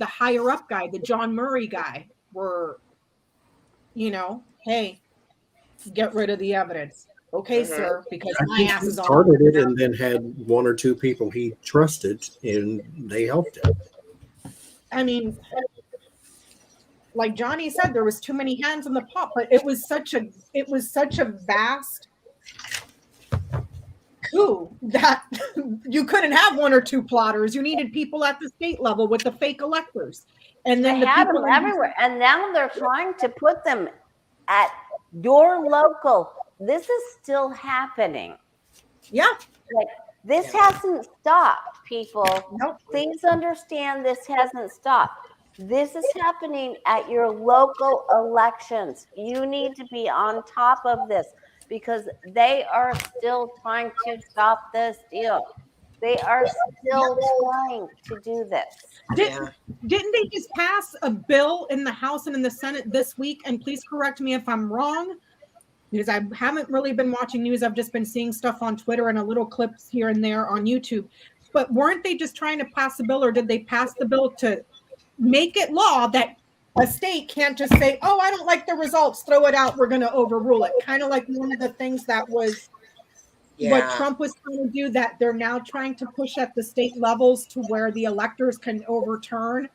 higher up guy, the John Murray guy, where, hey, get rid of the evidence. Okay, sir, because I my think ass he is on. started it and then had 1 or 2 people he trusted, and they helped him. I mean, like Johnny said, there was too many hands in the pot, but it was such a vast coup that you couldn't have 1 or 2 plotters. You needed people at the state level with the fake electors, and then They the had people them everywhere, and now they're trying to put them at your local. This is still happening. Yeah. Like, this hasn't stopped, people. Nope. Please understand, this hasn't stopped. This is happening at your local elections. You need to be on top of this, because they are still trying to stop this deal. They are still trying to do this. Didn't they just pass a bill in the House and in the Senate this week? And please correct me if I'm wrong, because I haven't really been watching news. I've just been seeing stuff on Twitter and a little clips here and there on YouTube. But weren't they just trying to pass a bill, or did they pass the bill to make it law that a state can't just say, oh, I don't like the results, throw it out, we're going to overrule it? Kind of like one of the things that was what Trump was trying to do, that they're now trying to push at the state levels to where the electors can overturn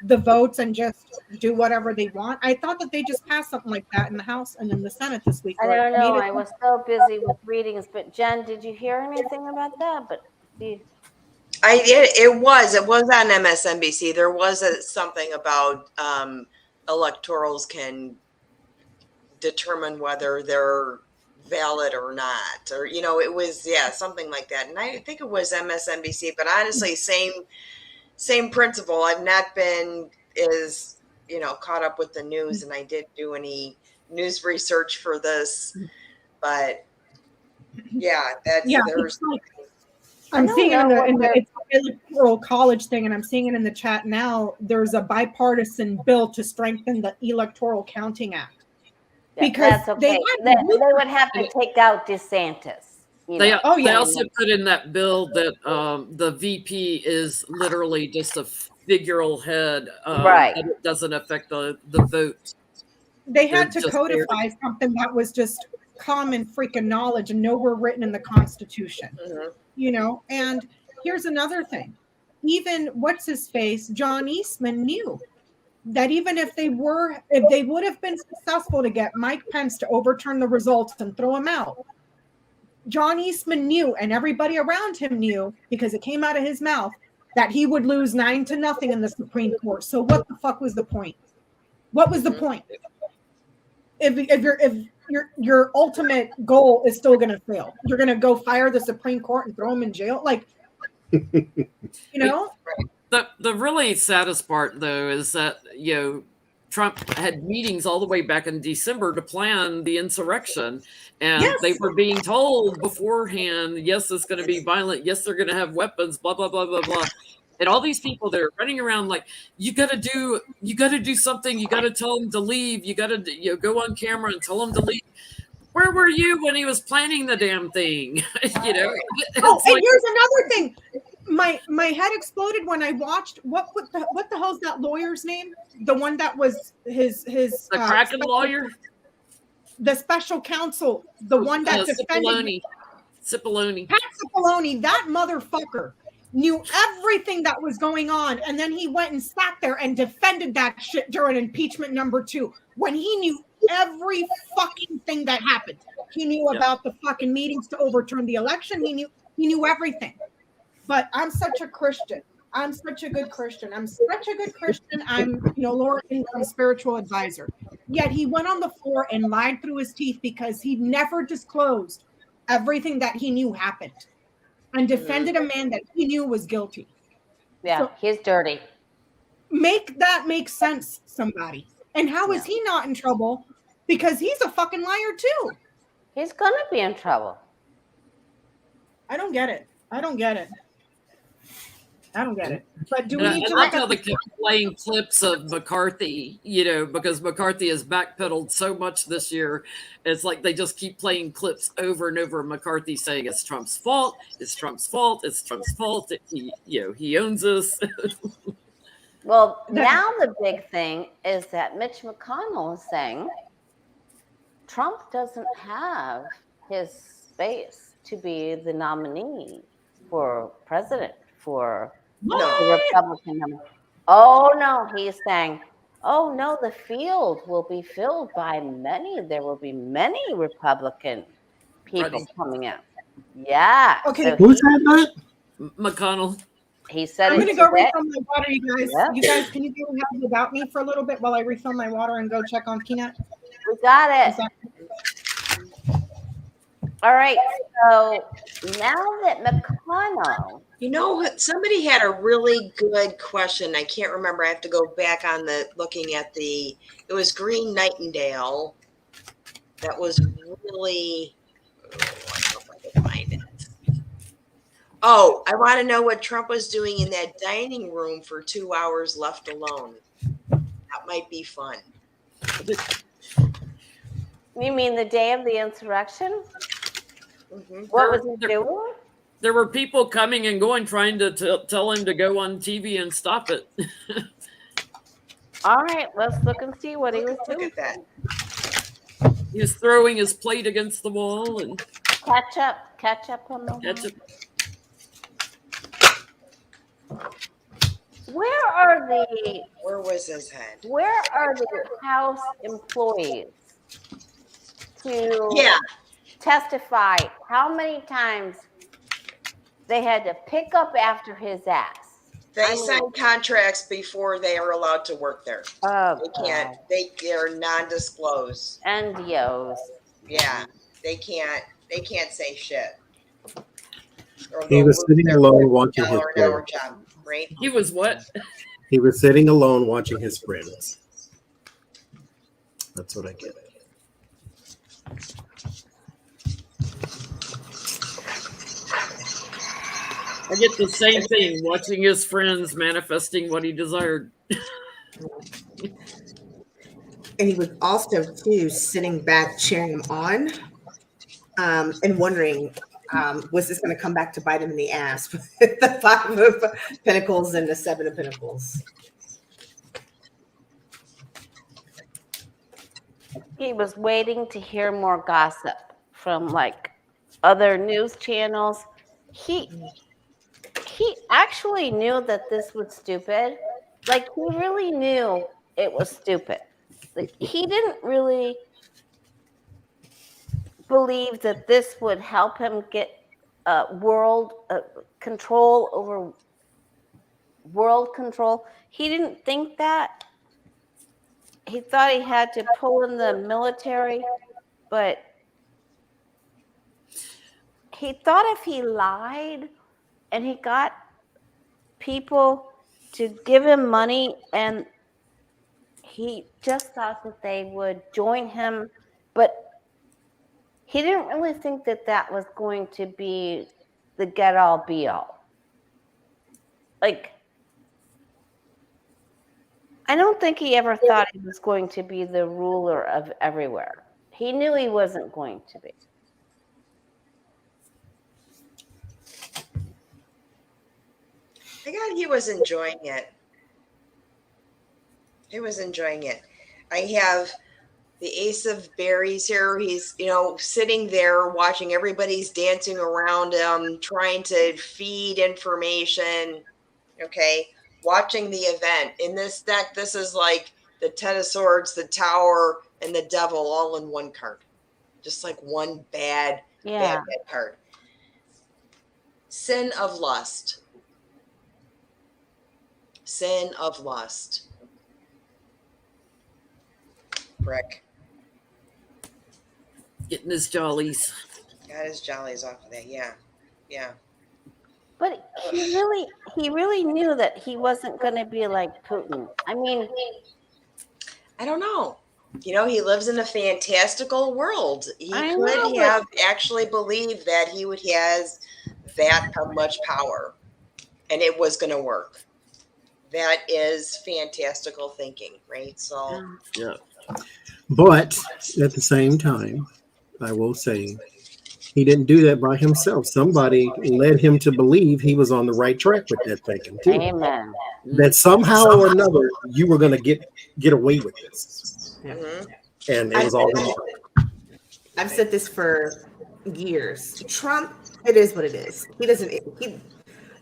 the votes and just do whatever they want. I thought that they just passed something like that in the House and in the Senate this week. I don't know. I was so busy with readings. But Jen, did you hear anything about that? But it was on MSNBC. There was something about electorals can determine whether they're valid or not, or it was something like that. And I think it was MSNBC. But honestly, same principle. I've not been as caught up with the news, and I didn't do any news research for this. But there's. I'm seeing it in the electoral college thing, and I'm seeing it in the chat now. There's a bipartisan bill to strengthen the Electoral Counting Act. Because that's okay. They would have to take out DeSantis. They also put in that bill that the VP is literally just a figurehead, Right. that it doesn't affect the vote. They had They're to just codify something that was just common freaking knowledge and nowhere written in the Constitution. You know, and here's another thing. Even what's his face, John Eastman knew that even if they would have been successful to get Mike Pence to overturn the results and throw him out, John Eastman knew, and everybody around him knew, because it came out of his mouth, that he would lose 9-0 in the Supreme Court. So what the fuck was the point? What was the point? If your ultimate goal is still going to fail, you're going to go fire the Supreme Court and throw him in jail, like, you know. The really saddest part, though, is that Trump had meetings all the way back in December to plan the insurrection, and they were being told beforehand, yes, it's going to be violent, yes, they're going to have weapons, blah blah blah blah blah. And all these people that are running around like, you got to do something, you got to tell them to leave, you got to go on camera and tell them to leave. Where were you when he was planning the damn thing? And here's another thing. My head exploded when I watched what the hell's that lawyer's name? The one that was his the Kraken lawyer, the special counsel, the one that defended Cipollone. Pat Cipollone. That motherfucker knew everything that was going on, and then he went and sat there and defended that shit during impeachment number 2 when he knew every fucking thing that happened. He knew about the fucking meetings to overturn the election. He knew everything. But I'm such a Christian. I'm such a good Christian. I'm Laura Income's spiritual advisor. Yet he went on the floor and lied through his teeth because he never disclosed everything that he knew happened and defended a man that he knew was guilty. Yeah, so he's dirty. Make that make sense, somebody. And how is he not in trouble? Because he's a fucking liar too. He's gonna be in trouble. I don't get it. But do we need to look at they kept playing clips of McCarthy, because McCarthy has backpedaled so much this year. It's like they just keep playing clips over and over. McCarthy saying it's Trump's fault. It's Trump's fault. It's Trump's fault. He owns us. Well, now the big thing is that Mitch McConnell is saying Trump doesn't have his space to be the nominee for president for the Republican number. Oh, no, he's saying, oh, no, the field will be filled by many. There will be many Republican people coming out. Yeah. Okay. So Who said that? McConnell. He said I'm going to go refill my water, you guys. Yep. You guys, can you go have it about me for a little bit while I refill my water and go check on Peanut? We got it. All right. So now that McConnell. Somebody had a really good question. I can't remember. I have to go back on looking at it was Green Nightingale. That was really, I don't know if I can find it. Oh, I want to know what Trump was doing in that dining room for 2 hours left alone. That might be fun. You mean the day of the insurrection? Mm-hmm. What was he doing? There were people coming and going, trying to tell him to go on TV and stop it. All right, let's look and see what he was doing. Look at that. He was throwing his plate against the wall and catch up on the ketchup. Where was his head? Where are the House employees to testify how many times they had to pick up after his ass? They sign contracts before they are allowed to work there. Oh, they can't. They're non-disclosed. NDOs. Yeah, they can't say shit. He was sitting alone watching his friends. Right? He was what? He was sitting alone watching his friends. That's what I get. I get the same thing, watching his friends manifesting what he desired. And he was also, too, sitting back, cheering him on, and wondering, was this going to come back to bite him in the ass with the 5 of Pentacles and the 7 of Pentacles? He was waiting to hear more gossip from like other news channels. He actually knew that this was stupid. Like, he really knew it was stupid. Like, he didn't really believe that this would help him get world control over world control. He didn't think that. He thought he had to pull in the military, but he thought if he lied and he got people to give him money, and he just thought that they would join him, but he didn't really think that that was going to be the get all be all. Like, I don't think he ever thought he was going to be the ruler of everywhere. He knew he wasn't going to be. I got he was enjoying it. He was enjoying it. I have the Ace of Berries here. He's, sitting there watching everybody's dancing around him, trying to feed information. Okay. Watching the event. In this deck, this is like the Ten of Swords, the Tower, and the Devil all in one card. Just like one bad card. Sin of lust. Sin of lust. Brick. Getting his jollies. Got his jollies off of that. Yeah. Yeah. But he really knew that he wasn't going to be like Putin. I mean, I don't know. He lives in a fantastical world. He I could know, have actually believed that he would has that much power and it was going to work. That is fantastical thinking, right? So, Yeah. But at the same time, I will say he didn't do that by himself. Somebody led him to believe he was on the right track with that thinking too. amen. That somehow or another you were going to get away with this, and it was all. I've said this for years. Trump, it is what it is. He doesn't.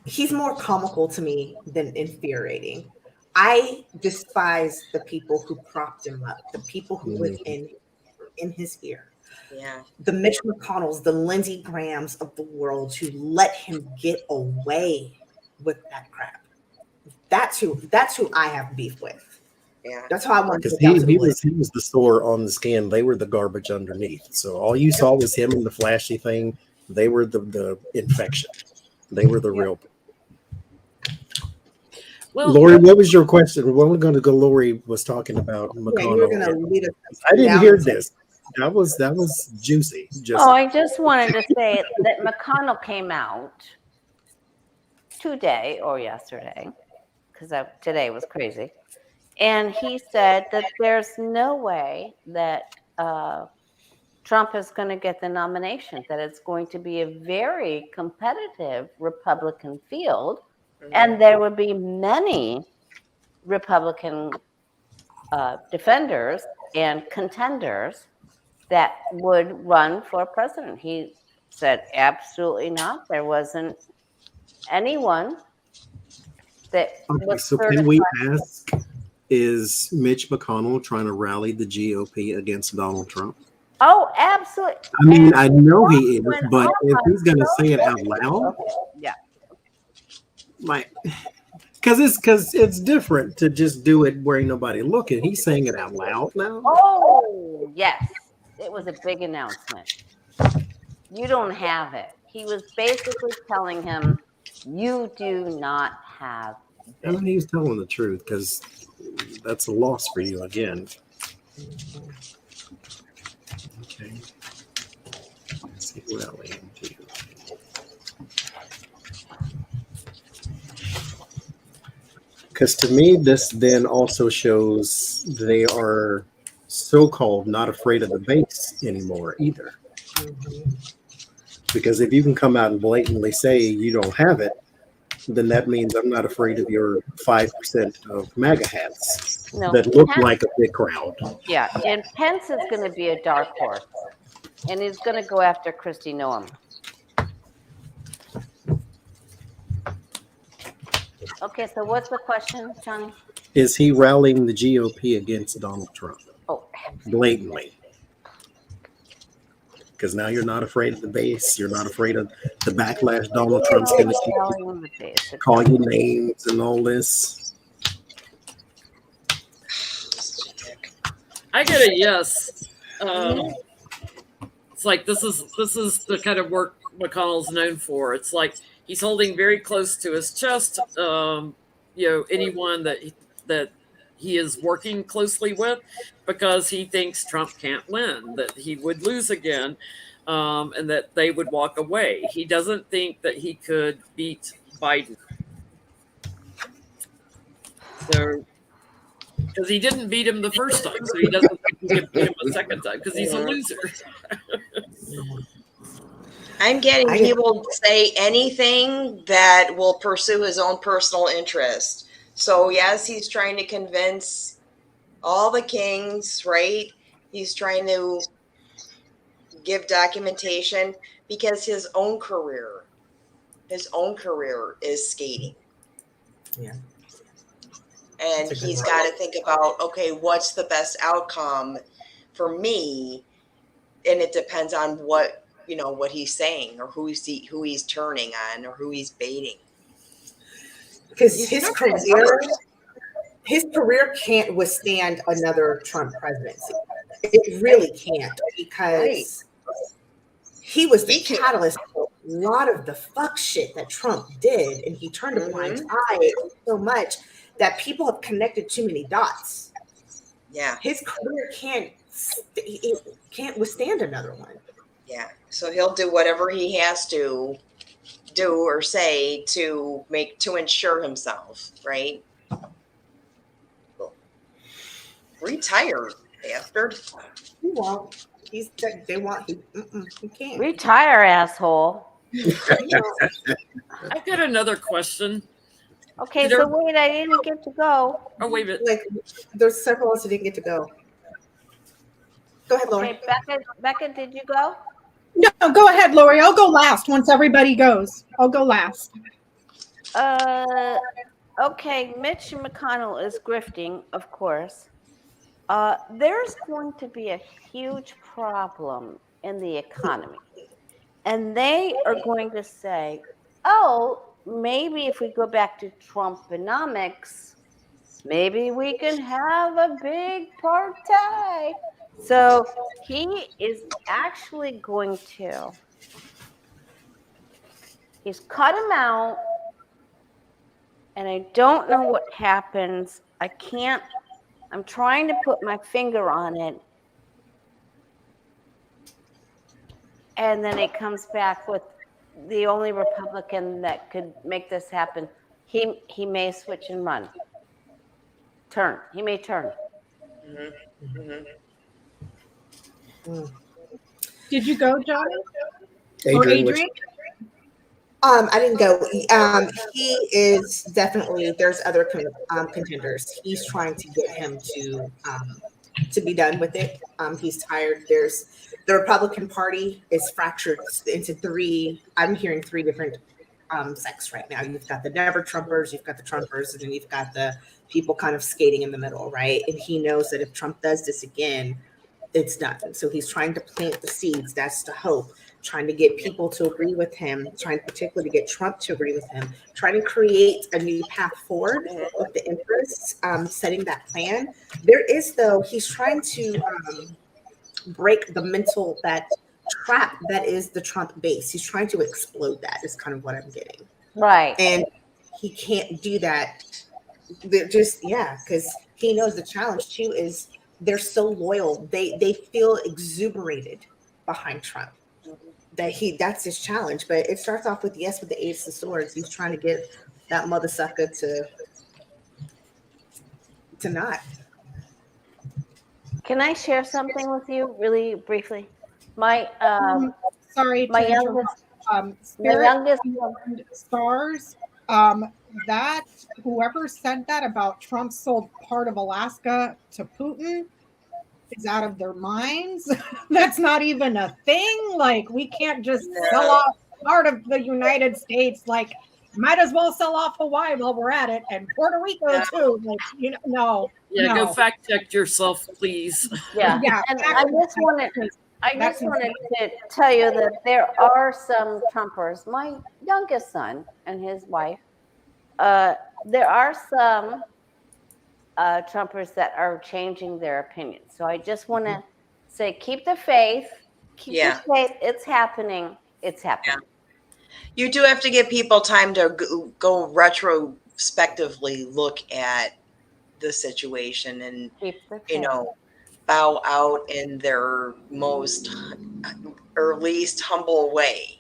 He's more comical to me than infuriating. I despise the people who propped him up, the people who live in his ear. yeah. The Mitch McConnells, the Lindsey Grahams of the world who let him get away with that crap. That's who I have beef with. Yeah. That's how I want to Because get he was the sore on the skin. They were the garbage underneath. So all you saw was him and the flashy thing. They were the infection. They were the real. Well, Lori, what was your question? We're going to go. Lori was talking about McConnell. I didn't hear this. That was juicy. I just wanted to say that McConnell came out today or yesterday, because today was crazy, and he said that there's no way that Trump is going to get the nomination, that it's going to be a very competitive Republican field, and there would be many Republican defenders and contenders that would run for president. He said, absolutely not. There wasn't anyone that was so can we ask, is Mitch McConnell trying to rally the GOP against Donald Trump? Oh, absolutely. I mean, I know he is, but if he's going to say it out loud, yeah, because it's different to just do it where ain't nobody looking. He's saying it out loud now. Oh, yes. It was a big announcement. You don't have it. He was basically telling him, you do not have it. I mean, he was telling the truth, because that's a loss for you again. Okay. Let's see what I'll aim to. Because to me, this then also shows they are so-called not afraid of the base anymore either. Because if you can come out and blatantly say you don't have it, then that means I'm not afraid of your 5% of MAGA hats No, that look Pence- like a big crowd. yeah, and Pence is going to be a dark horse, and he's going to go after Kristi Noem. Okay, so what's the question, Johnny? Is he rallying the GOP against Donald Trump Oh, blatantly? Because now you're not afraid of the base. You're not afraid of the backlash Donald Trump's going to call you names and all this. I get a yes. It's like this is the kind of work McConnell's known for. It's like he's holding very close to his chest. Anyone that he is working closely with, because he thinks Trump can't win, that he would lose again, and that they would walk away. He doesn't think that he could beat Biden. So, because he didn't beat him the first time, so he doesn't think he can beat him a second time because he's a loser. I'm getting people to say anything that will pursue his own personal interest. So yes, he's trying to convince all the kings, right? He's trying to give documentation because his own career is skating. Yeah. And he's got to think about, okay, what's the best outcome for me? And it depends on what he's saying or who he's turning on or who he's baiting. Because his career can't withstand another Trump presidency. It really can't, because he was the catalyst for a lot of the fuck shit that Trump did, and he turned a blind eye so much that people have connected too many dots. Yeah, his career can't withstand another one. Yeah, so he'll do whatever he has to do or say to ensure himself, right? Retire, bastard. He won't. He can't. Retire, asshole. I've got another question. Okay, so wait, I didn't get to go. Oh, wait a minute. Like, there's several else who didn't get to go. Go ahead, Lori. Okay, Becca, did you go? No, go ahead, Lori. I'll go last once everybody goes. I'll go last. Okay, Mitch McConnell is grifting, of course. There's going to be a huge problem in the economy. And they are going to say, oh, maybe if we go back to Trumponomics, maybe we can have a big party. So he is actually going to, he's cut him out, and I don't know what happens. I'm trying to put my finger on it. And then it comes back with the only Republican that could make this happen. He may switch and run. He may turn. Mm-hmm. Mm-hmm. Did you go, Johnny? Adrian? I didn't go. He is definitely. There's other contenders. He's trying to get him to be done with it. He's tired. The Republican Party is fractured into three. I'm hearing three different sects right now. You've got the never Trumpers, you've got the Trumpers, and then you've got the people kind of skating in the middle, right? And he knows that if Trump does this again, it's done. So he's trying to plant the seeds. That's the hope. Trying to get people to agree with him, trying particularly to get Trump to agree with him, trying to create a new path forward with the interests, setting that plan. There is, though, he's trying to break the mental, that trap that is the Trump base. He's trying to explode that, is kind of what I'm getting. Right. And he can't do that. Because he knows the challenge, too, is they're so loyal. They feel exuberated behind Trump. That's his challenge. But it starts off with the Ace of Swords. He's trying to get that mother sucker to not. Can I share something with you really briefly? My sorry My to youngest, interrupt. my Spirit youngest, Beyond Stars. That whoever said that about Trump sold part of Alaska to Putin is out of their minds. That's not even a thing. Like, we can't just sell No. off part of the United States. Like, might as well sell off Hawaii while we're at it, and Puerto Rico No. too. Like, you know, no. Yeah, no. go fact check yourself, please. yeah. Yeah, And I just wanted to tell you that there are some Trumpers. My youngest son and his wife. There are some Trumpers that are changing their opinion. So I just want to say, keep the faith. Keep Yeah. the faith. It's happening. It's happening. You do have to give people time to go retrospectively look at the situation and, Keep the faith. you know, bow out in their most or least humble way.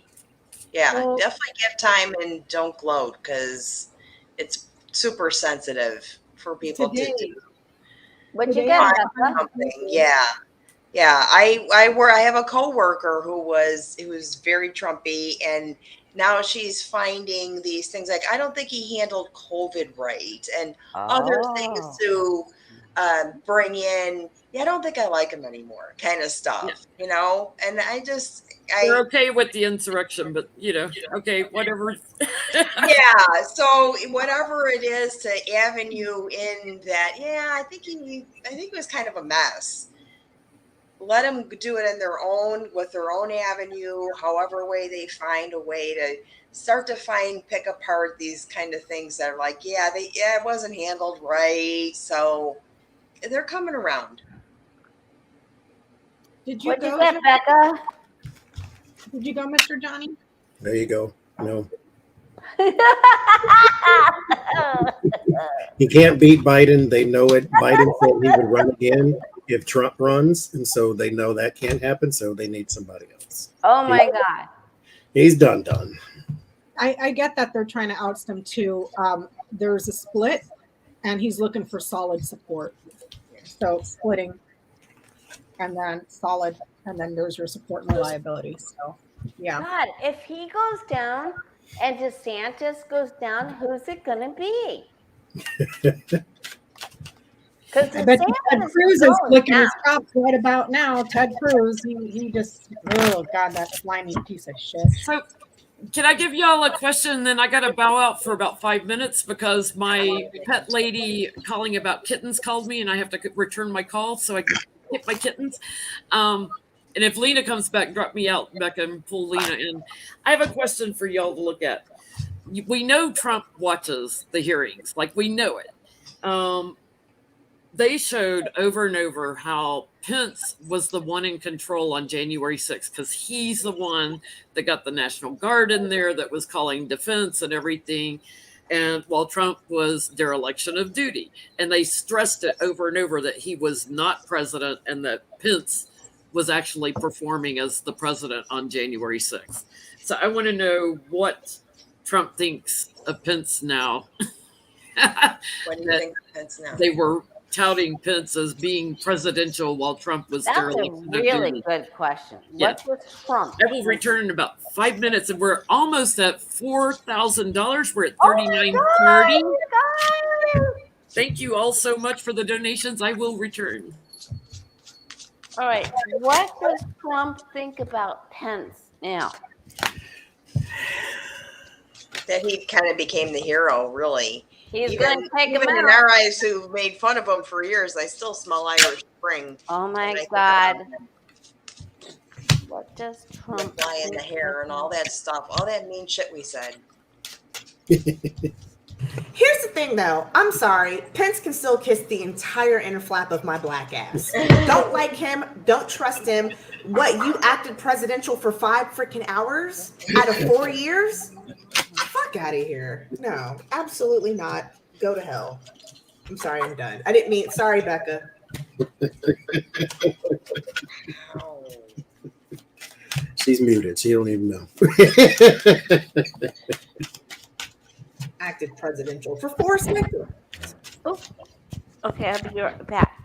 Yeah, Well, definitely give time and don't gloat, because it's super sensitive for people to Today, do What'd you today get, I Becca? something. Yeah. Yeah, I have a coworker who was very Trumpy, and now she's finding these things like, I don't think he handled COVID right, and other things to bring in. Yeah, I don't think I like him anymore, kind of stuff, Yeah. you know. And They're okay with the insurrection, but okay, whatever. yeah. So whatever it is to avenue in that, yeah, I think he was kind of a mess. Let them do it in with their own avenue, however way they find a way to start to pick apart these kind of things that are like, it wasn't handled right. So they're coming around. Did you What'd you go? get, Becca? Did you go, Mr. Johnny? There you go. No, Oh, he can't beat Biden. They know it. Biden said he would run again if Trump runs, and so they know that can't happen. So they need somebody else. oh my God. He's done. I get that they're trying to oust him too. There's a split, and he's looking for solid support. So splitting, and then solid, and then there's your support and reliability. So yeah. God, if he goes down and DeSantis goes down, who's it going to be? Because I bet you Ted Cruz is flicking his chops right about now. Ted Cruz, he just, oh God, that slimy piece of shit. So, can I give y'all a question? And then I got to bow out for about 5 minutes because my pet lady calling about kittens called me, and I have to return my call so I can get my kittens. And if Lena comes back, drop me out, Becca, and pull Lena in. I have a question for y'all to look at. We know Trump watches the hearings, like we know it. They showed over and over how Pence was the one in control on January 6th because he's the one that got the National Guard in there that was calling defense and everything. And while Trump was dereliction of duty, and they stressed it over and over that he was not president and that Pence was actually performing as the president on January 6th. So I want to know what Trump thinks of Pence now. What do you think of Pence now? They were touting Pence as being presidential while Trump was That's a dereliction of really duty. good question. Yeah. What was Trump? I will return in about 5 minutes, and we're almost at $4,000. We're at Oh my $39.30. God. Thank you all so much for the donations. I will return. All right. What does Trump think about Pence now? That he kind of became the hero, really. He's going to take him Even in out. our eyes, who made fun of him for years, I still smell Irish Spring. Oh my when I think God. about him. What does The Trump fly in the hair and all that stuff, all that mean shit we said. Here's the thing, though. I'm sorry. Pence can still kiss the entire inner flap of my black ass. Don't like him. Don't trust him. What, you acted presidential for 5 freaking hours out of 4 years? Fuck out of here. No, absolutely not. Go to hell. I'm sorry, I'm done. I didn't mean, sorry, Becca. Oh. She's muted. She don't even know. Acted presidential for 4 seconds. Oh, okay. I'll be right back.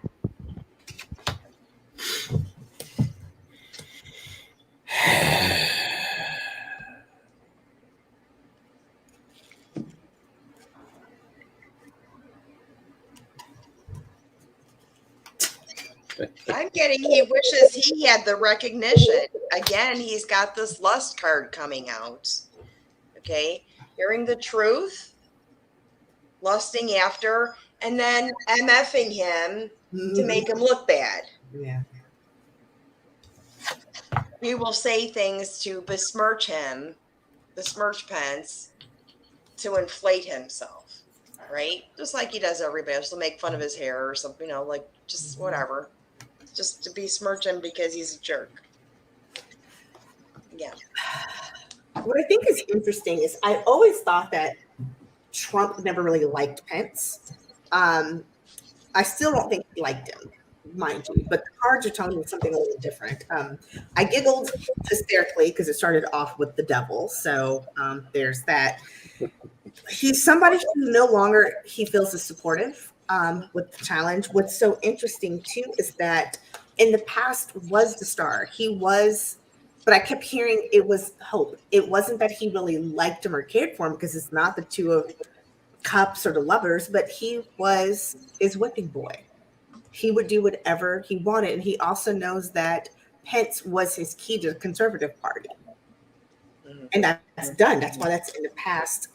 I'm getting he wishes he had the recognition. Again, he's got this lust card coming out. Okay. Hearing the truth, lusting after, and then MFing him to make him look bad. Yeah. He will say things to besmirch him, besmirch Pence, to inflate himself, right? Just like he does everybody else. He'll make fun of his hair or something, like just whatever. Just to besmirch him because he's a jerk. Yeah. What I think is interesting is I always thought that Trump never really liked Pence. I still don't think he liked him, mind you, but the cards are telling me something a little different. I giggled hysterically because it started off with the devil. So there's that. He's somebody who no longer he feels is supportive with the challenge. What's so interesting too is that in the past was the star. He was, but I kept hearing it was hope. It wasn't that he really liked him or cared for him because it's not the two of cups or the lovers, but he was his whipping boy. He would do whatever he wanted. And he also knows that Pence was his key to the conservative party. And that's done. That's why that's in the past.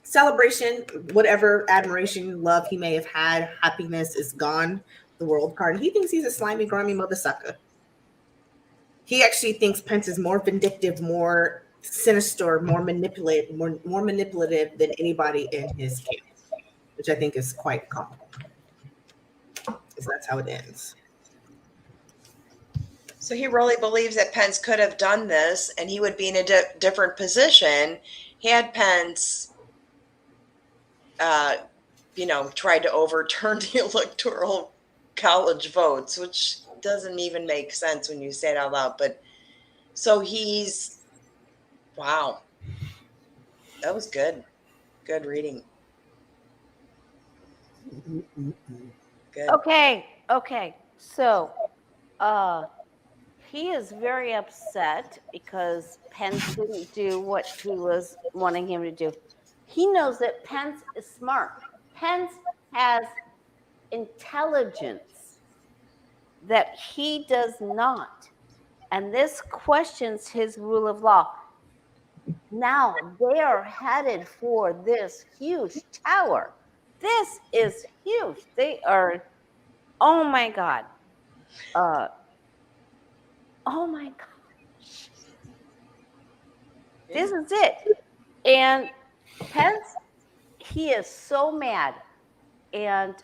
Celebration, whatever admiration, love he may have had, happiness is gone. The world card. He thinks he's a slimy, grimy mother sucker. He actually thinks Pence is more vindictive, more sinister, more manipulative than anybody in his camp, which I think is quite common. Because that's how it ends. So he really believes that Pence could have done this and he would be in a different position had Pence, tried to overturn the electoral college votes, which doesn't even make sense when you say it out loud. But so wow, that was good. Good reading. Good. Okay. So, he is very upset because Pence didn't do what he was wanting him to do. He knows that Pence is smart. Pence has intelligence that he does not. And this questions his rule of law. Now they are headed for this huge tower. This is huge. They are, oh my God. Oh my gosh. This is it. And Pence, he is so mad. And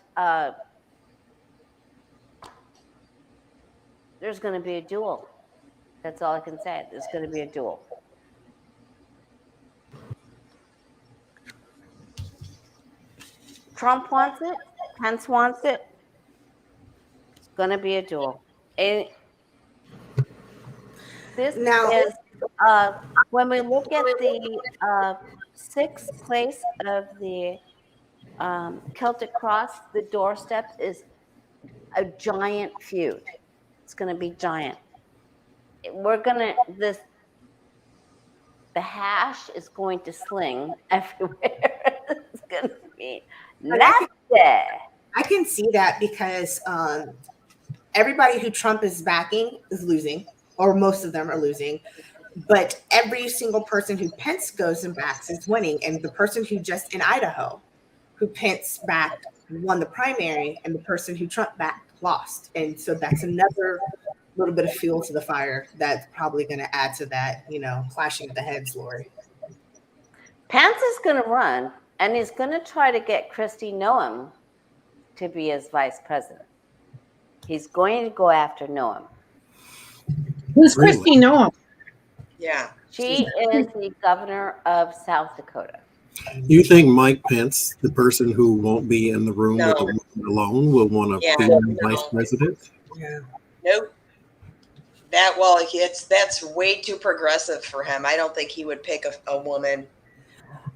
there's going to be a duel. That's all I can say. There's going to be a duel. Trump wants it. Pence wants it. It's going to be a duel. And this is, when we look at the sixth place of the Celtic Cross, the doorstep is a giant feud. It's going to be giant. The hash is going to sling everywhere. It's going to be nasty. I can see that because everybody who Trump is backing is losing, or most of them are losing. But every single person who Pence goes and backs is winning. And the person who just in Idaho, who Pence backed, won the primary, and the person who Trump backed lost. And so that's another little bit of fuel to the fire that's probably going to add to that, clashing of the heads, Lori. Pence is going to run, and he's going to try to get Kristi Noem to be his vice president. He's going to go after Noem. Who's Kristi Noem? Yeah. She is the governor of South Dakota. You think Mike Pence, the person who won't be in the room with the woman alone, will want to be vice president? Yeah. Nope. That's way too progressive for him. I don't think he would pick a woman.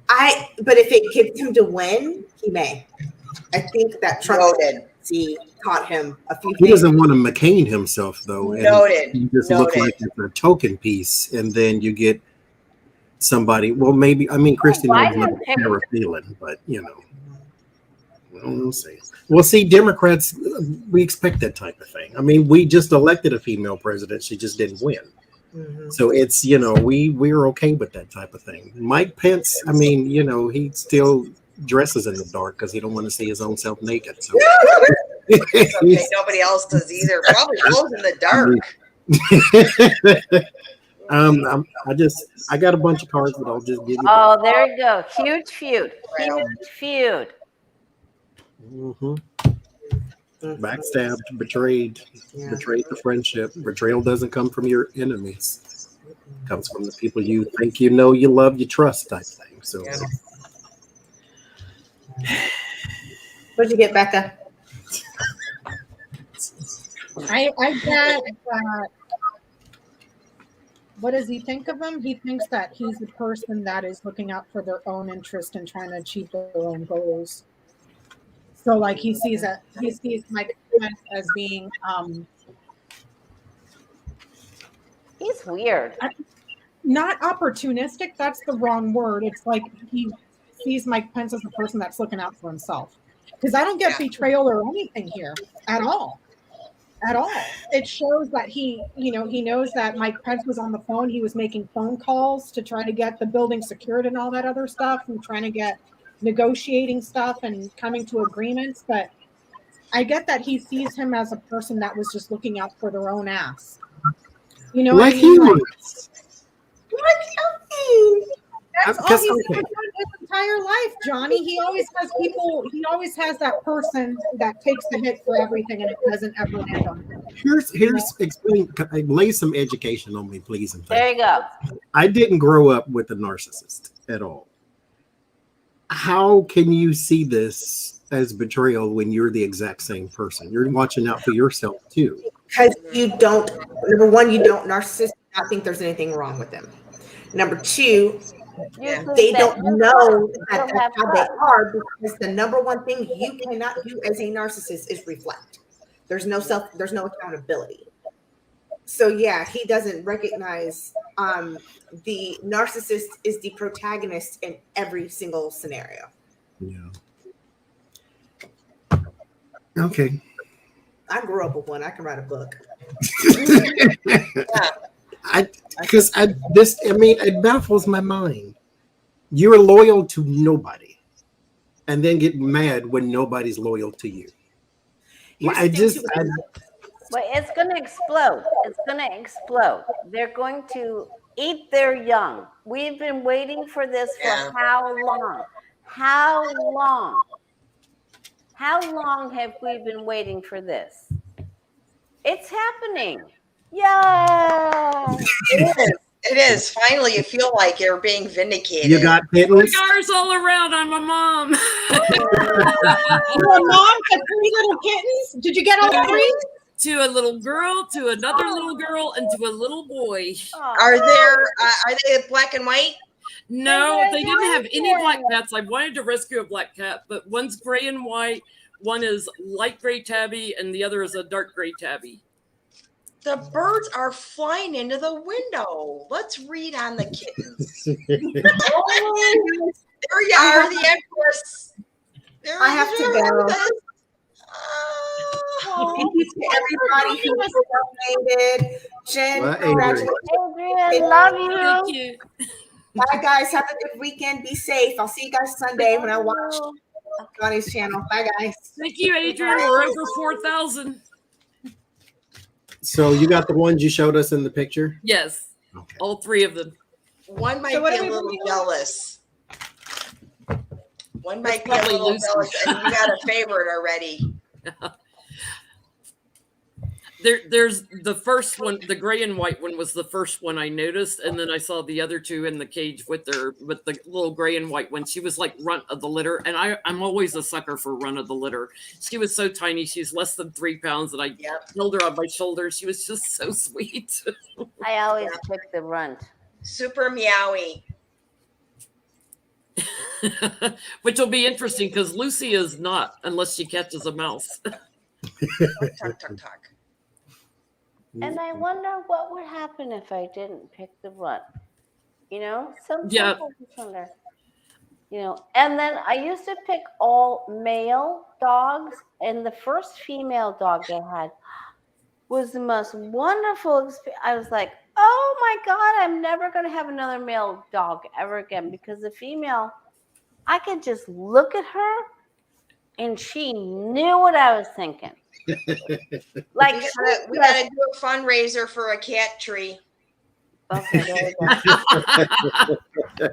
But if it gets him to win, he may. I think that Trump taught him a few things. He doesn't want to McCain himself, though. Noted. He just looks like it's a token piece, and then you get somebody. Well, maybe Kristen knows not a feeling, but We'll see. Well, see, Democrats, we expect that type of thing. I mean, we just elected a female president. She just didn't win. Mhm. So it's, we're okay with that type of thing. Mike Pence, I mean, he still dresses in the dark because he don't want to see his own self naked. So Okay, nobody else does either. Probably goes in the dark. I got a bunch of cards that I'll just give you. Oh, there you go. Huge feud. Huge feud. Mm-hmm. Backstabbed, betrayed, Yeah. betrayed the friendship. Betrayal doesn't come from your enemies. It comes from the people you think you love, you trust type thing. So Yeah. What'd you get, Becca? I get that. What does he think of him? He thinks that he's a person that is looking out for their own interest and trying to achieve their own goals. So, like, he sees Mike Pence as being He's weird. not opportunistic. That's the wrong word. It's like he sees Mike Pence as a person that's looking out for himself. Because I don't get betrayal or anything here at all. At all. It shows that he knows that Mike Pence was on the phone. He was making phone calls to try to get the building secured and all that other stuff, and trying to get negotiating stuff and coming to agreements. But I get that he sees him as a person that was just looking out for their own ass. You know what I like mean? humans. That's all he's ever done his entire life, Johnny. He always has that person that takes the hit for everything, and it doesn't ever land on him. Explain, lay some education on me, please. And There you go. I didn't grow up with a narcissist at all. How can you see this as betrayal when you're the exact same person? You're watching out for yourself too. Because number one, you don't narcissists not think there's anything wrong with them. Number two, they don't know that that's how they are, because the number one thing you cannot do as a narcissist is reflect. There's no accountability. So yeah, he doesn't recognize the narcissist is the protagonist in every single scenario. Yeah. Okay. I grew up with one. I can write a book. It baffles my mind. You're loyal to nobody, and then get mad when nobody's loyal to you. Well, it's going to explode. It's going to explode. They're going to eat their young. We've been waiting for this for how long? How long? How long have we been waiting for this? It's happening. Yay! It is. Finally, you feel like you're being vindicated. You got kittens? Scars all around. I'm a mom. You're a mom to 3 little kittens? Did you get all 3? To a little girl, to another little girl, and to a little boy. Are they black and white? No, they didn't have any black cats. I wanted to rescue a black cat, but one's gray and white. One is light gray tabby, and the other is a dark gray tabby. The birds are flying into the window. Let's read on the kittens. There you are, the Empress. I have to go. Thank you to everybody who donated. Jen, Adrian, love you. Thank you. Bye, guys. Have a good weekend. Be safe. I'll see you guys Sunday when I watch Johnny's channel. Bye, guys. Thank you, Adrian. We're over 4,000. So you got the ones you showed us in the picture? Yes. Okay. All 3 of them. One might be a little jealous. One might be a little jealous, and you got a favorite already. There's the first one, the gray and white one was the first one I noticed, and then I saw the other 2 in the cage with the little gray and white one. She was like runt of the litter, and I'm always a sucker for run of the litter. She was so tiny, she's less than 3 pounds, and I held her on my shoulder. She was just so sweet. I always pick the runt. Super meowy. Which will be interesting because Lucy is not, unless she catches a mouse. Talk. And I wonder what would happen if I didn't pick the runt. You know, some Yeah. people just wonder. And then I used to pick all male dogs, and the first female dog I had was the most wonderful experience. I was like, oh my God, I'm never going to have another male dog ever again, because the female, I could just look at her and she knew what I was thinking. Like, we gotta do a fundraiser for a cat tree. Okay, there we go.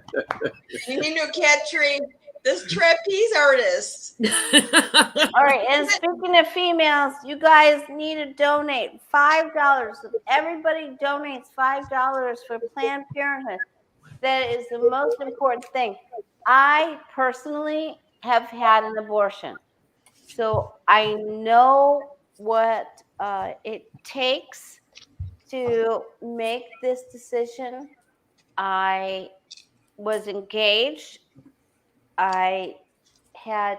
You need a cat tree. This trapeze artist. All right, and speaking of females, you guys need to donate $5. If everybody donates $5 for Planned Parenthood, that is the most important thing. I personally have had an abortion, so I know what it takes to make this decision. I was engaged. I had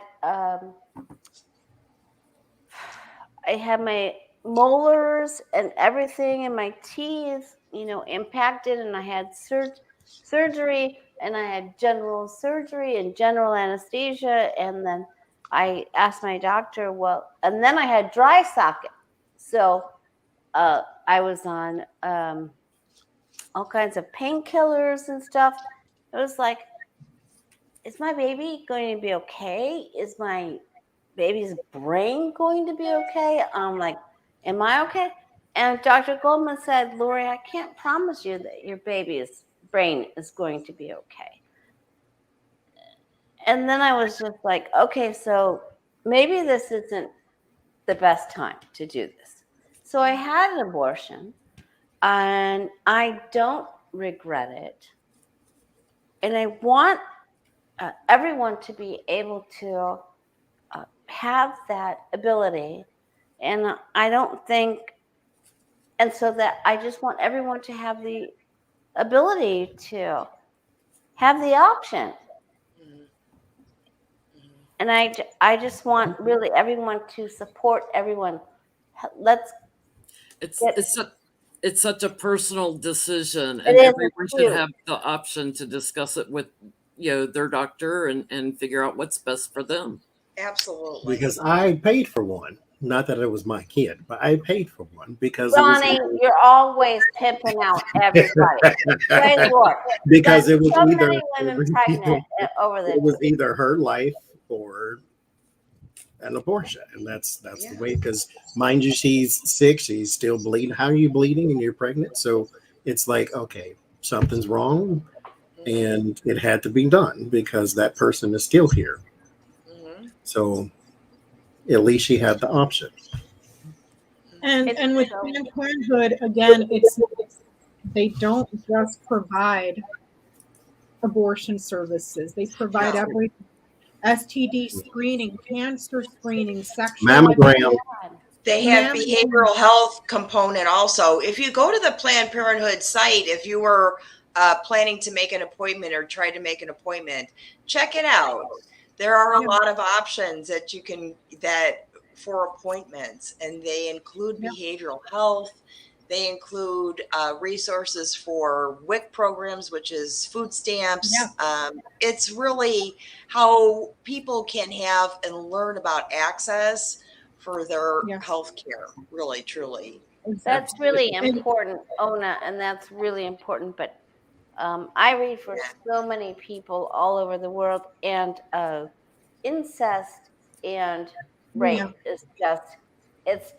my molars and everything in my teeth, impacted, and I had surgery, and I had general surgery and general anesthesia, and then I asked my doctor, and then I had dry socket, so I was on all kinds of painkillers and stuff. It was like, is my baby going to be okay? Is my baby's brain going to be okay? I'm like, am I okay? And Dr. Goldman said, Lori, I can't promise you that your baby's brain is going to be okay. And then I was just like, okay, so maybe this isn't the best time to do this. So I had an abortion, and I don't regret it. And I want everyone to be able to have that ability. And I don't think, and so that I just want everyone to have the ability to have the option. And I just want really everyone to support everyone. It's such a personal decision, and everyone should have the option to discuss it with their doctor and figure out what's best for them. Absolutely. Because I paid for one. Not that it was my kid, but I paid for one because Ronnie, you're always pimping out everybody. Praise Lord. Because it was so either many women pregnant over this. It was either her life or an abortion, and that's the way. Because mind you, she's sick, she's still bleeding. How are you bleeding and you're pregnant? So it's like, okay, something's wrong, and it had to be done because that person is still here. So at least she had the option. And with Planned Parenthood, again, they don't just provide abortion services. They provide every STD screening, cancer screening, sexual mammogram. They have behavioral health component also. If you go to the Planned Parenthood site, if you were planning to make an appointment or try to make an appointment, check it out. There are a lot of options that for appointments, and they include behavioral health. They include resources for WIC programs, which is food stamps. It's really how people can have and learn about access for their health care, really, truly. That's really important, Ona, and that's really important. But I read for so many people all over the world, and incest and rape is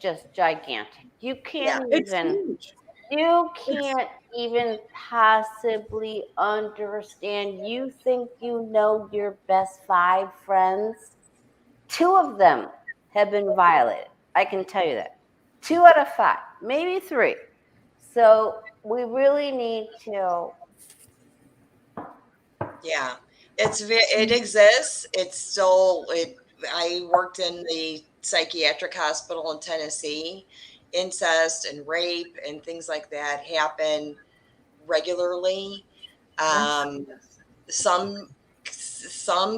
just gigantic. You can't even possibly understand. You think you know your best 5 friends? 2 of them have been violated. I can tell you that. 2 out of 5, maybe 3. So we really need to. Yeah, it exists. It's still I worked in the psychiatric hospital in Tennessee. Incest and rape and things like that happen regularly. Some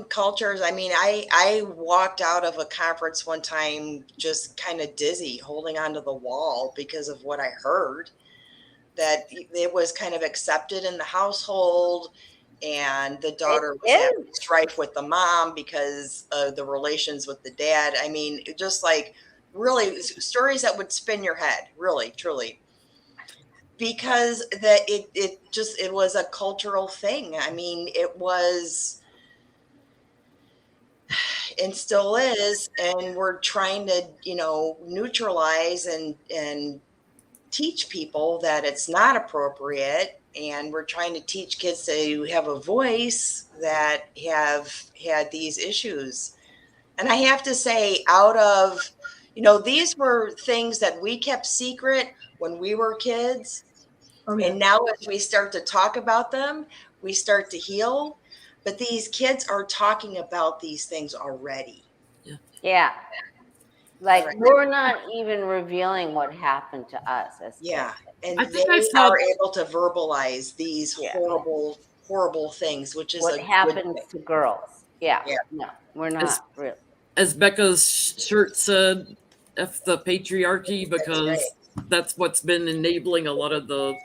cultures, I mean, I walked out of a conference one time just kind of dizzy, holding onto the wall because of what I heard, that it was kind of accepted in the household and the daughter was It having strife with the mom because of the relations with the dad. I mean, just like really stories that would spin your head, really, truly. Because it was a cultural thing. I mean, it was and still is, and we're trying to, neutralize and teach people that it's not appropriate, and we're trying to teach kids to have a voice that have had these issues. And I have to say, out of, these were things that we kept secret when we were kids. Oh, yeah. And now as we start to talk about them, we start to heal. But these kids are talking about these things already. Yeah. Like Right. we're not even revealing what happened to us as kids. Yeah. And I they think I saw- are able to verbalize these Yeah. horrible, horrible things, which is What a happens good thing. to girls. Yeah. Yeah. No, we're not really. As Becca's shirt said, F the patriarchy, because that's what's been enabling a lot of the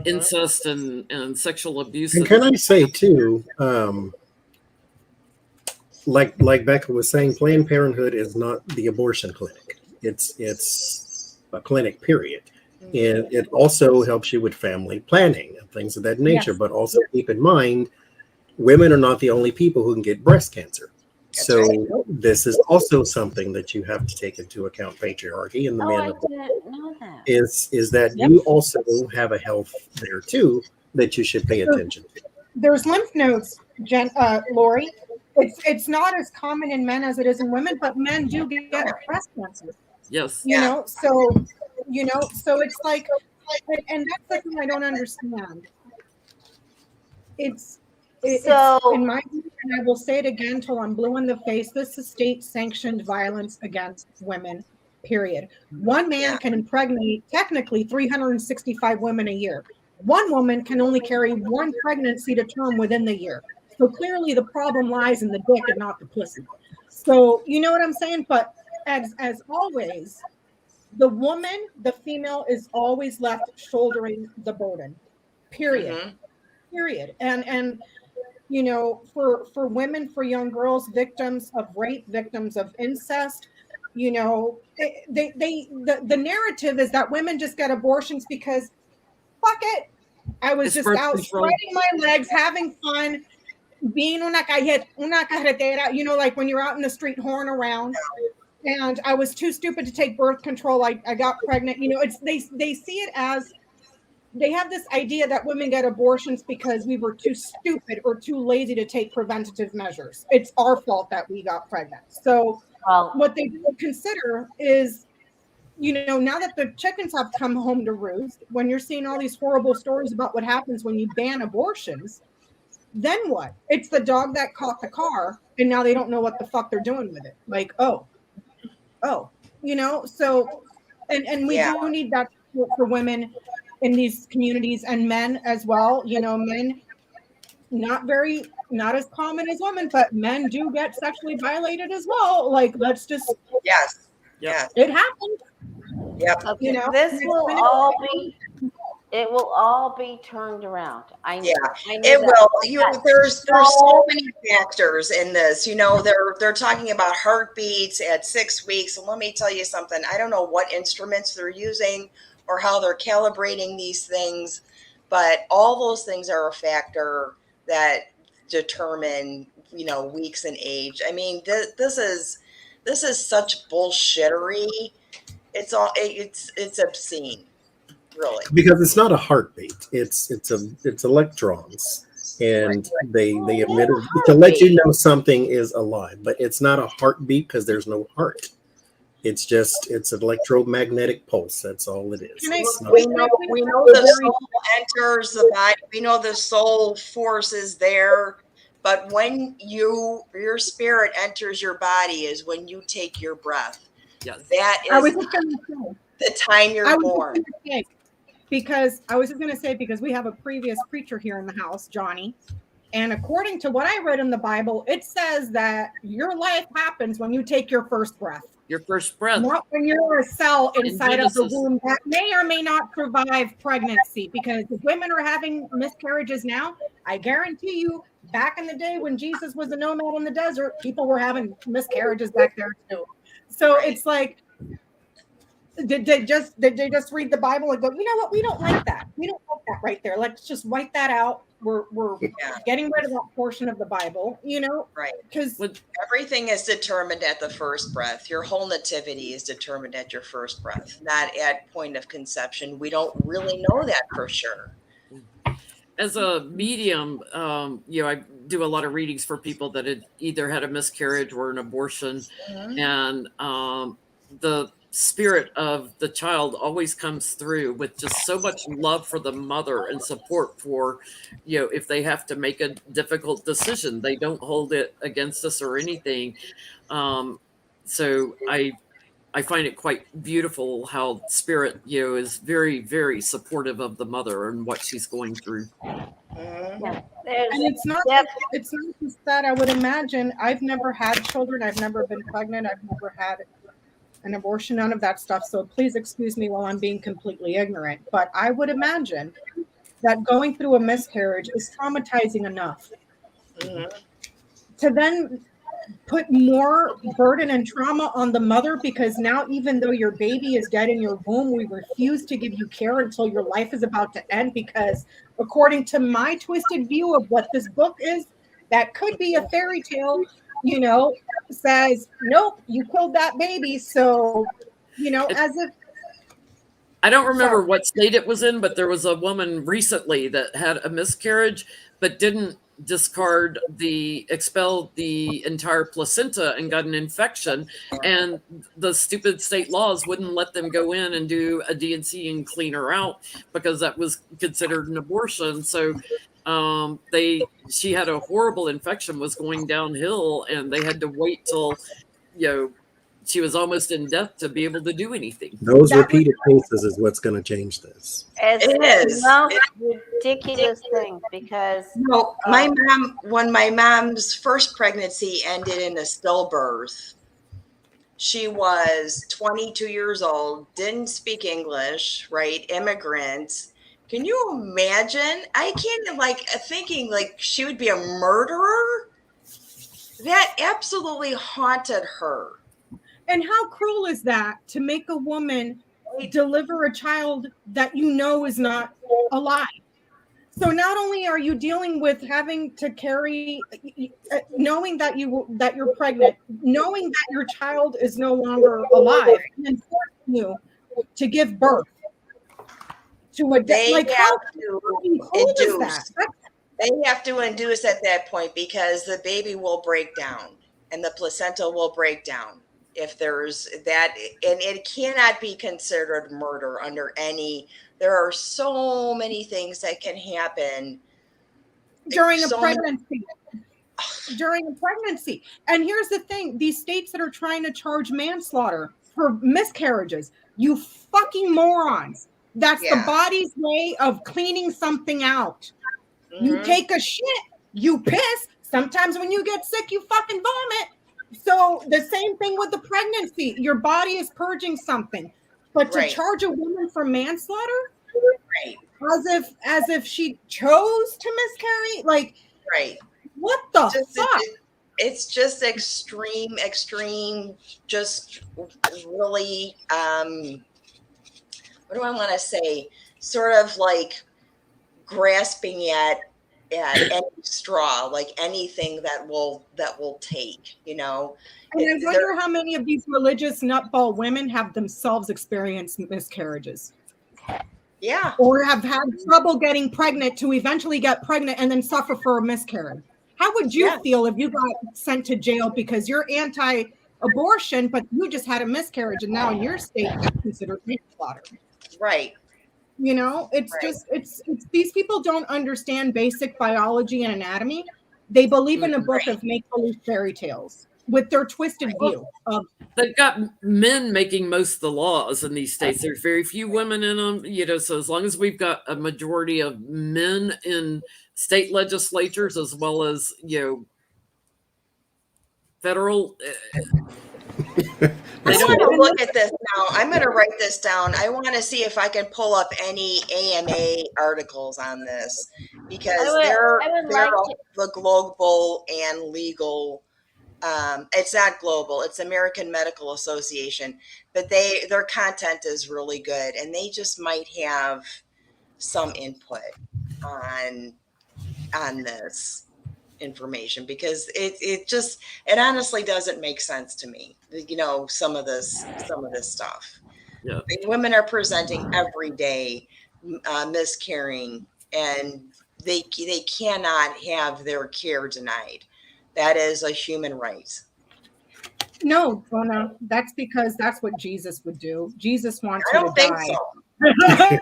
incest and sexual abuse. And can I say too, like Becca was saying, Planned Parenthood is not the abortion clinic. It's a clinic, period. And it also helps you with family planning and things of that nature. Yes. But also keep in mind, women are not the only people who can get breast cancer. That's So right. this is also something that you have to take into account, patriarchy and the Oh, men I of didn't know that. is that Yep. you also have a health there too that you should pay attention to. There's lymph nodes, Lori. It's not as common in men as it is in women, but men do get breast cancer. Yes. So it's like, and that's the thing I don't understand. It's in my view, and I will say it again till I'm blue in the face. This is state-sanctioned violence against women. Period. One man can impregnate technically 365 women a year. One woman can only carry one pregnancy to term within the year. So clearly the problem lies in the dick and not the pussy. So you know what I'm saying? But as always, the woman, the female, is always left shouldering the burden. Period. Mhm. Period. And for women, for young girls, victims of rape, victims of incest, the narrative is that women just get abortions because fuck it. I was It's just birth out control. spreading my legs, having fun, being una carretera, like when you're out in the street whoring around. And I was too stupid to take birth control. I got pregnant. They see it as, they have this idea that women get abortions because we were too stupid or too lazy to take preventative measures. It's our fault that we got pregnant. So what they would consider is, now that the chickens have come home to roost, when you're seeing all these horrible stories about what happens when you ban abortions, then what? It's the dog that caught the car, and now they don't know what the fuck they're doing with it. Like, so, and we do need that for women in these communities and men as well. Men, not as common as women, but men do get sexually violated as well. Like, let's just, Yes. Yep. Yes. it happens. Yep. Okay, This it will all be turned around. I know. Yeah, I know it that. will. There's so many factors in this. They're talking about heartbeats at 6 weeks. And let me tell you something. I don't know what instruments they're using or how they're calibrating these things, but all those things are a factor that determine, weeks and age. I mean, this is such bullshittery. It's obscene. Really. Because it's not a heartbeat. It's electrons. And they emit it to let you know something is alive, but it's not a heartbeat because there's no heart. It's an electromagnetic pulse. That's all it is. We know the soul enters the body. We know the soul force is there, but when your spirit enters your body is when you take your breath. Yes. That I was is just going to say, the time you're born. Because we have a previous preacher here in the house, Johnny. And according to what I read in the Bible, it says that your life happens when you take your first breath. Your first breath. Not when you're a cell inside of the Genesis. womb that may or may not survive pregnancy. Because if women are having miscarriages now, I guarantee you, back in the day when Jesus was a nomad in the desert, people were having miscarriages back there too. So it's like, did they just read the Bible and go, you know what? We don't like that. We don't like that right there. Let's just wipe that out. We're getting rid of that portion of the Bible, you know? Right. Because everything is determined at the first breath. Your whole nativity is determined at your first breath, not at point of conception. We don't really know that for sure. As a medium, I do a lot of readings for people that had either had a miscarriage or an abortion, and the spirit of the child always comes through with just so much love for the mother and support for, if they have to make a difficult decision, they don't hold it against us or anything. So I find it quite beautiful how spirit, is very, very supportive of the mother and what she's going through. And it's not just that. I would imagine, I've never had children, I've never been pregnant, I've never had an abortion, none of that stuff. So please excuse me while I'm being completely ignorant. But I would imagine that going through a miscarriage is traumatizing enough to then put more burden and trauma on the mother, because now, even though your baby is dead in your womb, we refuse to give you care until your life is about to end, because according to my twisted view of what this book is, that could be a fairy tale, says, nope, you killed that baby. So, as if. I don't remember what state it was in, but there was a woman recently that had a miscarriage, but didn't expel the entire placenta and got an infection. And the stupid state laws wouldn't let them go in and do a D&C and clean her out, because that was considered an abortion. So she had a horrible infection, was going downhill, and they had to wait till, she was almost in death to be able to do anything. Those repeated cases is what's going to change this. It is the most ridiculous thing, because when my mom's first pregnancy ended in a stillbirth, she was 22 years old, didn't speak English, right? Immigrant. Can you imagine? I can't, thinking she would be a murderer. That absolutely haunted her. And how cruel is that, to make a woman deliver a child that is not alive? So not only are you dealing with having to carry, knowing that you're pregnant, knowing that your child is no longer alive, and then forcing you to give birth to a They how cruel is that? They have to induce at that point, because the baby will break down and the placenta will break down. If there's that, and it cannot be considered murder under any. There are so many things that can happen during a pregnancy. And here's the thing: these states that are trying to charge manslaughter for miscarriages, you fucking morons. That's the body's way of cleaning something out. You take a shit, you piss. Sometimes when you get sick, you fucking vomit. So the same thing with the pregnancy. Your body is purging something. But to charge a woman for manslaughter, as if she chose to miscarry, what the fuck? It's just extreme, just really, what do I want to say? Sort of grasping at any straw, anything that will take, And I wonder how many of these religious nutball women have themselves experienced miscarriages. Yeah. Or have had trouble getting pregnant to eventually get pregnant and then suffer for a miscarriage. How would you feel if you got sent to jail because you're anti-abortion, but you just had a miscarriage and now in your state that's considered manslaughter? Right. It's these people don't understand basic biology and anatomy. They believe in a book of make-believe fairy tales with their twisted view of. They've got men making most of the laws in these states. There's very few women in them, so as long as we've got a majority of men in state legislatures, as well as, federal, I want to look at this now. I'm going to write this down. I want to see if I can pull up any AMA articles on this, because they're the global and legal. It's not global. It's American Medical Association, but their content is really good, and they just might have some input on this information, because it honestly doesn't make sense to me. Some of this stuff. Yeah. Women are presenting every day, miscarrying, and they cannot have their care denied. That is a human right. No, Bona, that's because that's what Jesus would do. Jesus wants I you don't to think die. so.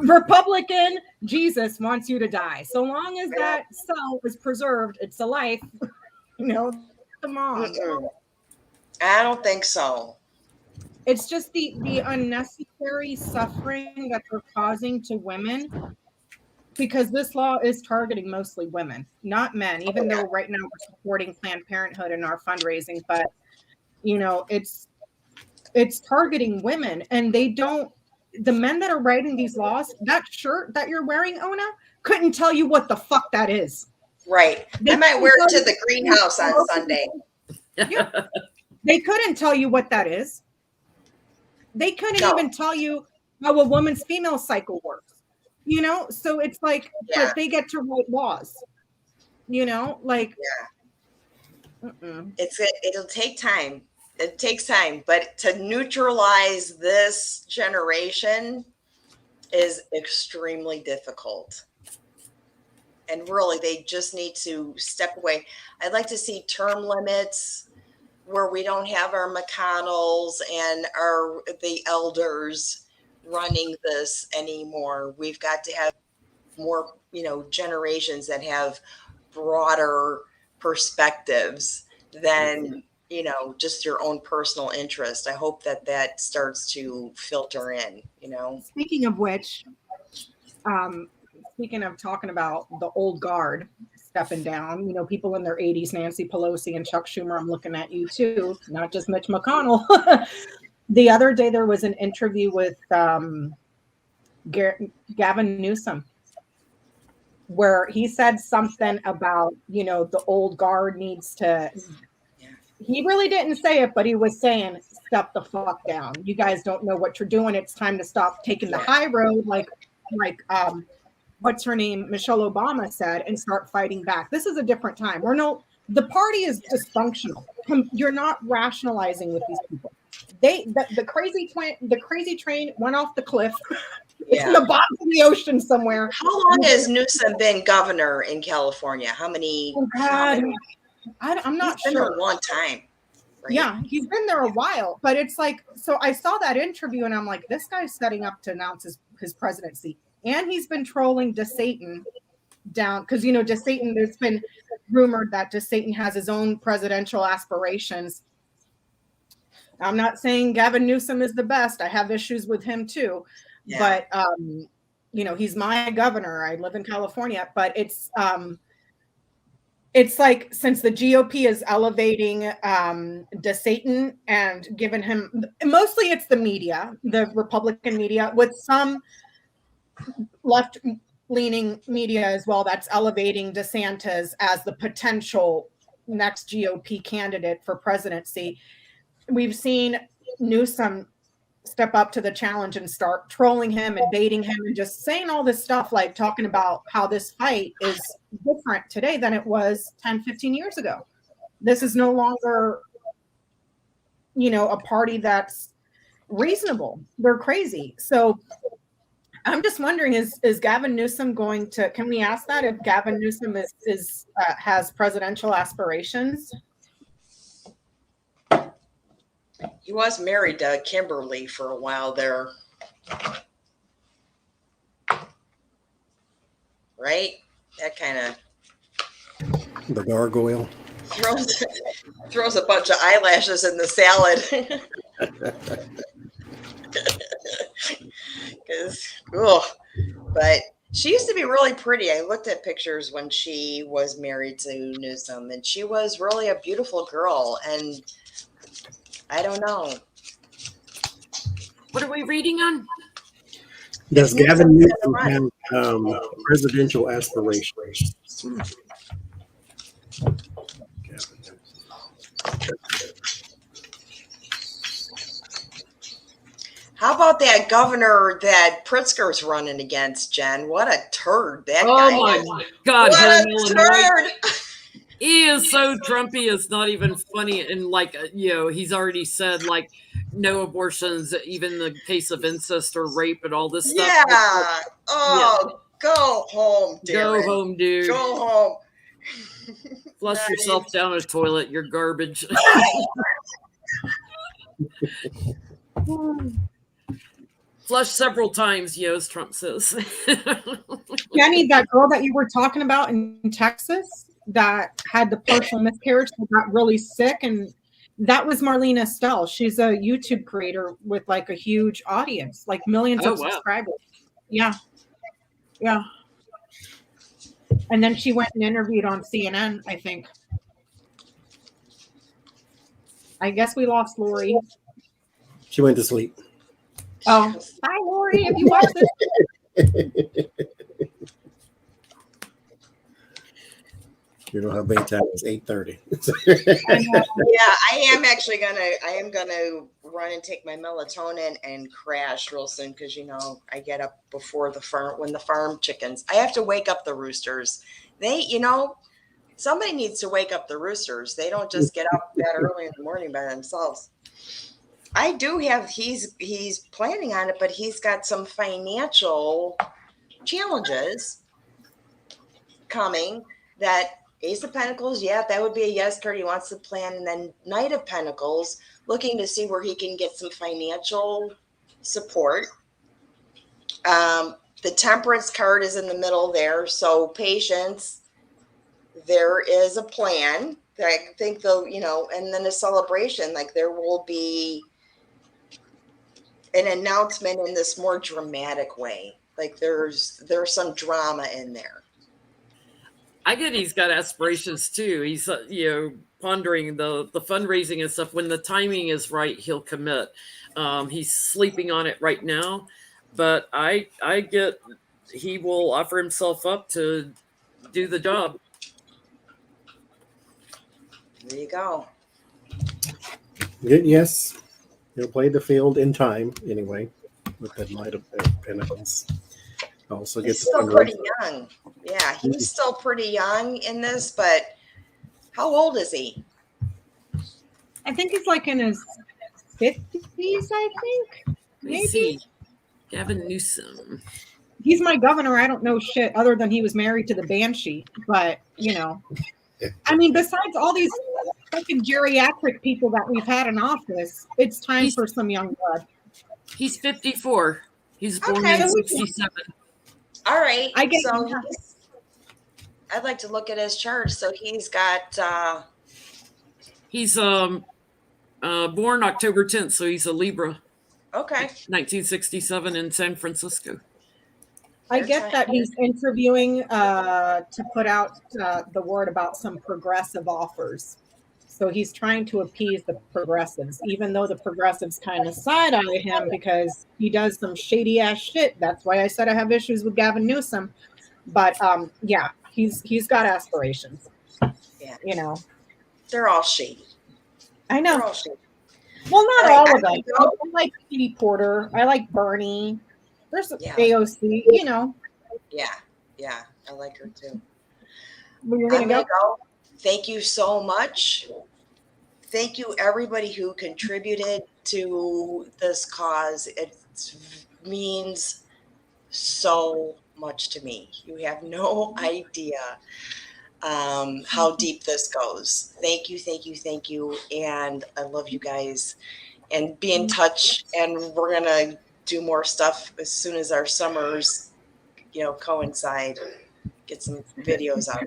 Republican Jesus wants you to die. So long as that cell is preserved, it's a life. Come on. I don't think so. It's just the unnecessary suffering that they're causing to women, because this law is targeting mostly women, not men, even though right now we're supporting Planned Parenthood in our fundraising, but it's targeting women, and the men that are writing these laws, that shirt that you're wearing, Ona, couldn't tell you what the fuck that is. Right. I might wear it to the greenhouse on Sunday. Yeah. They couldn't tell you what that is. They couldn't even tell you how a woman's female cycle works. So it's like, but they get to write laws. It'll take time. It takes time, but to neutralize this generation is extremely difficult. And really, they just need to step away. I'd like to see term limits where we don't have our Mcconnells and the elders running this anymore. We've got to have more, generations that have broader perspectives than just your own personal interest. I hope that starts to filter in. Speaking of which, speaking of talking about the old guard stepping down, people in their 80s, Nancy Pelosi and Chuck Schumer, I'm looking at you too, not just Mitch McConnell. The other day there was an interview with Gavin Newsom, where he said something about, the old guard needs to, he really didn't say it, but he was saying, step the fuck down. You guys don't know what you're doing. It's time to stop taking the high road, like what's her name, Michelle Obama said, and start fighting back. This is a different time. The party is dysfunctional. You're not rationalizing with these people. The crazy train went off the cliff. It's in the bottom of the ocean somewhere. How long has Newsom been governor in California? How many? Oh God, I'm not sure. It's been a long time. Right? Yeah, he's been there a while, but it's like, so I saw that interview and I'm like, this guy's setting up to announce his presidency. And he's been trolling DeSatan down, because, DeSatan, there's been rumored that DeSatan has his own presidential aspirations. I'm not saying Gavin Newsom is the best. I have issues with him too. Yeah. But, he's my governor. I live in California, but it's like, since the GOP is elevating DeSatan and giving him, mostly it's the media, the Republican media, with some left-leaning media as well, that's elevating DeSantis as the potential next GOP candidate for presidency. We've seen Newsom step up to the challenge and start trolling him and baiting him and just saying all this stuff, like talking about how this fight is different today than it was 10, 15 years ago. This is no longer, a party that's reasonable. They're crazy. So I'm just wondering, is Gavin Newsom going to, can we ask that, if Gavin Newsom has presidential aspirations? He was married to Kimberly for a while there. Right? That kind of... The gargoyle. Throws a bunch of eyelashes in the salad. But she used to be really pretty. I looked at pictures when she was married to Newsom, and she was really a beautiful girl. And I don't know. What are we reading on? Does Gavin Newsom have presidential aspirations? How about that governor that Pritzker's running against, Jen? What a turd that Oh guy my is. God, What him, a Illinois. turd! He is so Trumpy. It's not even funny. And like, he's already said like no abortions, even in the case of incest or rape and all this stuff. Yeah. Oh, go home, Go Darren. home, dude. Go home. Flush Nice. yourself down a toilet. You're garbage. Flush several times, as Trump says. Jenny, that girl that you were talking about in Texas that had the partial miscarriage that got really sick, and that was Marlene Estelle. She's a YouTube creator with like a huge audience, like millions of subscribers. Yeah. Yeah. And then she went and interviewed on CNN, I think. I guess we lost Lori. She went to sleep. Oh, hi, Lori. If you watch this. You know how bedtime is 8:30. Yeah, I am gonna run and take my melatonin and crash real soon because I get up before when the farm chickens. I have to wake up the roosters. Somebody needs to wake up the roosters. They don't just get up that early in the morning by themselves. I do have he's planning on it, but he's got some financial challenges coming that Ace of Pentacles, that would be a yes card. He wants to plan. And then Knight of Pentacles, looking to see where he can get some financial support. The Temperance card is in the middle there. So patience. There is a plan. I think and then a celebration. Like there will be an announcement in this more dramatic way. Like there's some drama in there. I get he's got aspirations too. He's pondering the fundraising and stuff. When the timing is right, he'll commit. He's sleeping on it right now, but I get he will offer himself up to do the job. There you go. Good, yes. He'll play the field in time anyway with the Knight of Pentacles. Also He's still pretty young. Yeah, he's still pretty young in this, but how old is he? I think he's like in his 50s, I think. Let's see. Gavin Newsom. He's my governor. I don't know shit other than he was married to the Banshee. But, I mean, besides all these fucking geriatric people that we've had in office, it's time for some young blood. He's 54. He's born in 67. All right. I get so I'd like to look at his chart. So he's got he's born October 10th, so he's a Libra. Okay. 1967 in San Francisco. I get that he's interviewing to put out the word about some progressive offers. So he's trying to appease the progressives, even though the progressives kind of side-eye him because he does some shady-ass shit. That's why I said I have issues with Gavin Newsom. But, he's got aspirations. Yeah. They're all shady. I know. They're all shady. Well, not all of them. I like Katie Porter. I like Bernie. There's AOC, Yeah, I like her too. We're going to go. Thank you so much. Thank you, everybody who contributed to this cause. It means so much to me. You have no idea how deep this goes. Thank you. And I love you guys. And be in touch. And we're going to do more stuff as soon as our summers, coincide. Get some videos out.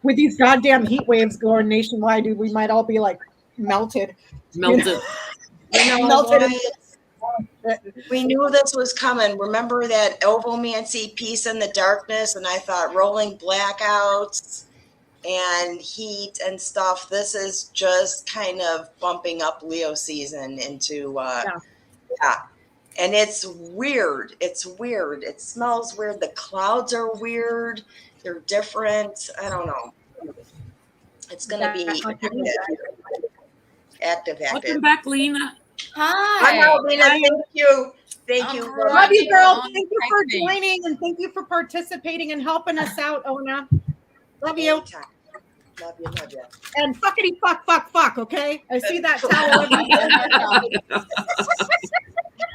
With these goddamn heat waves going nationwide, dude, we might all be like melted. Melted. Melted. We knew this was coming. Remember that Ovomancy, Peace in the Darkness, and I thought rolling blackouts. and heat and stuff. This is just kind of bumping up Leo season into, yeah. And it's weird. It's weird. It smells weird. The clouds are weird. They're different. I don't know. It's going to be active. Welcome back, Lena. Hi. I'm out, Lena. Thank you. Thank you. All right. Love you, girl. On Thank you for technique. joining and thank you for participating and helping us out, Ona. Love you. Anytime. Love you. Love you. And fuckity fuck, okay? I see that towel everywhere.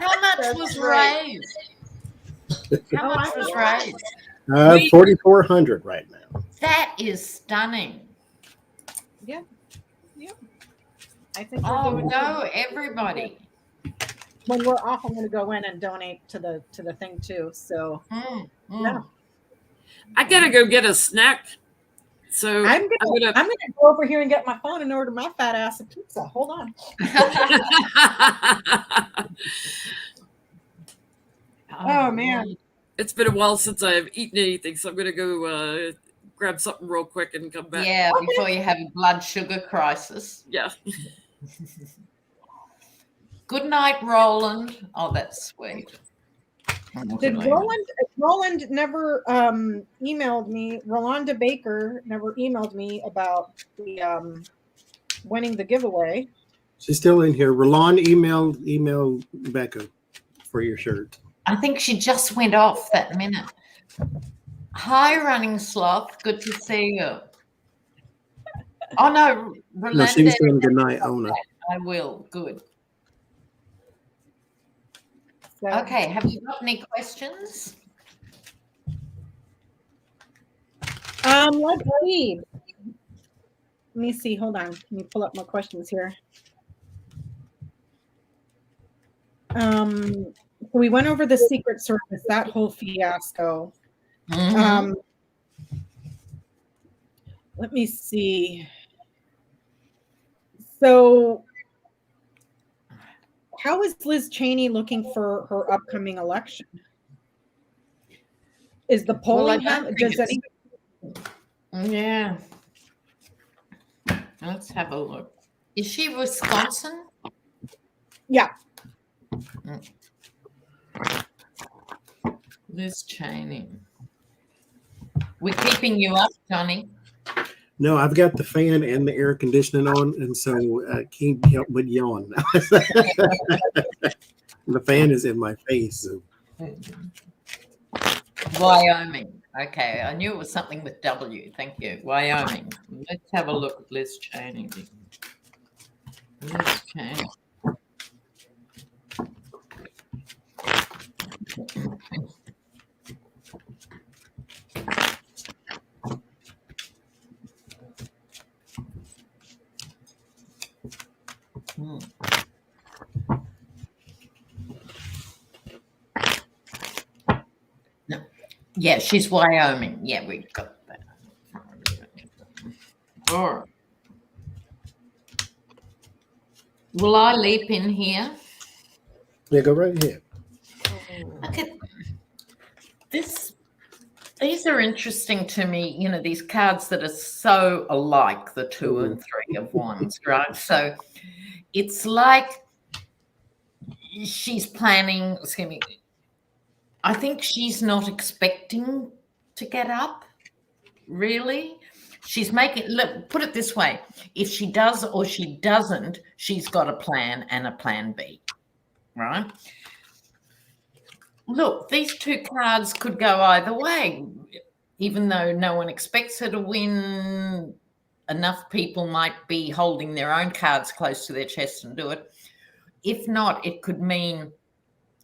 How much That's was right. raised? How much was raised? 4,400 right now. That is stunning. Yeah. I think we're Oh doing no, everybody. when we're off, I'm gonna go in and donate to the thing too. So yeah. I gotta go get a snack. So I'm gonna go over here and get my phone and order my fat ass a pizza. Hold on. Oh man. It's been a while since I've eaten anything, so I'm gonna go grab something real quick and come back. Yeah, before you have a blood sugar crisis. Yeah. Good night, Roland. Oh, that's sweet. Did Roland never emailed me? Rolanda Baker never emailed me about the winning the giveaway. She's still in here. Roland, email Becca for your shirt. I think she just went off that minute. Hi, Running Sloth. Good to see you. Oh, no. No, she was saying good night, Ona. I will. Good. So, Okay. Have you got any questions? let's read. Let me see. Hold on. Let me pull up my questions here. We went over the Secret Service, that whole fiasco. Mhm. Let me see. So, how is Liz Cheney looking for her upcoming election? Is the polling Yeah. Let's have a look. Is she Wisconsin? Yeah. Liz Cheney. We're keeping you up, Johnny. No, I've got the fan and the air conditioning on, and so I can't help but yawn. The fan is in my face. So. Wyoming. Okay, I knew it was something with W. Thank you. Wyoming. Let's have a look at Liz Cheney. Liz Cheney. No. Yeah, she's Wyoming. Yeah, we got that. All right. Will I leap in here? Yeah, go right ahead. Look at this. These are interesting to me, you know, these cards that are so alike, the 2 and 3 of Wands, right? So it's like she's planning, I think she's not expecting to get up, really. She's making, look, put it this way, if she does or she doesn't, she's got a plan and a plan B, right? Look, these 2 cards could go either way. Even though no one expects her to win, enough people might be holding their own cards close to their chest and do it. If not, it could mean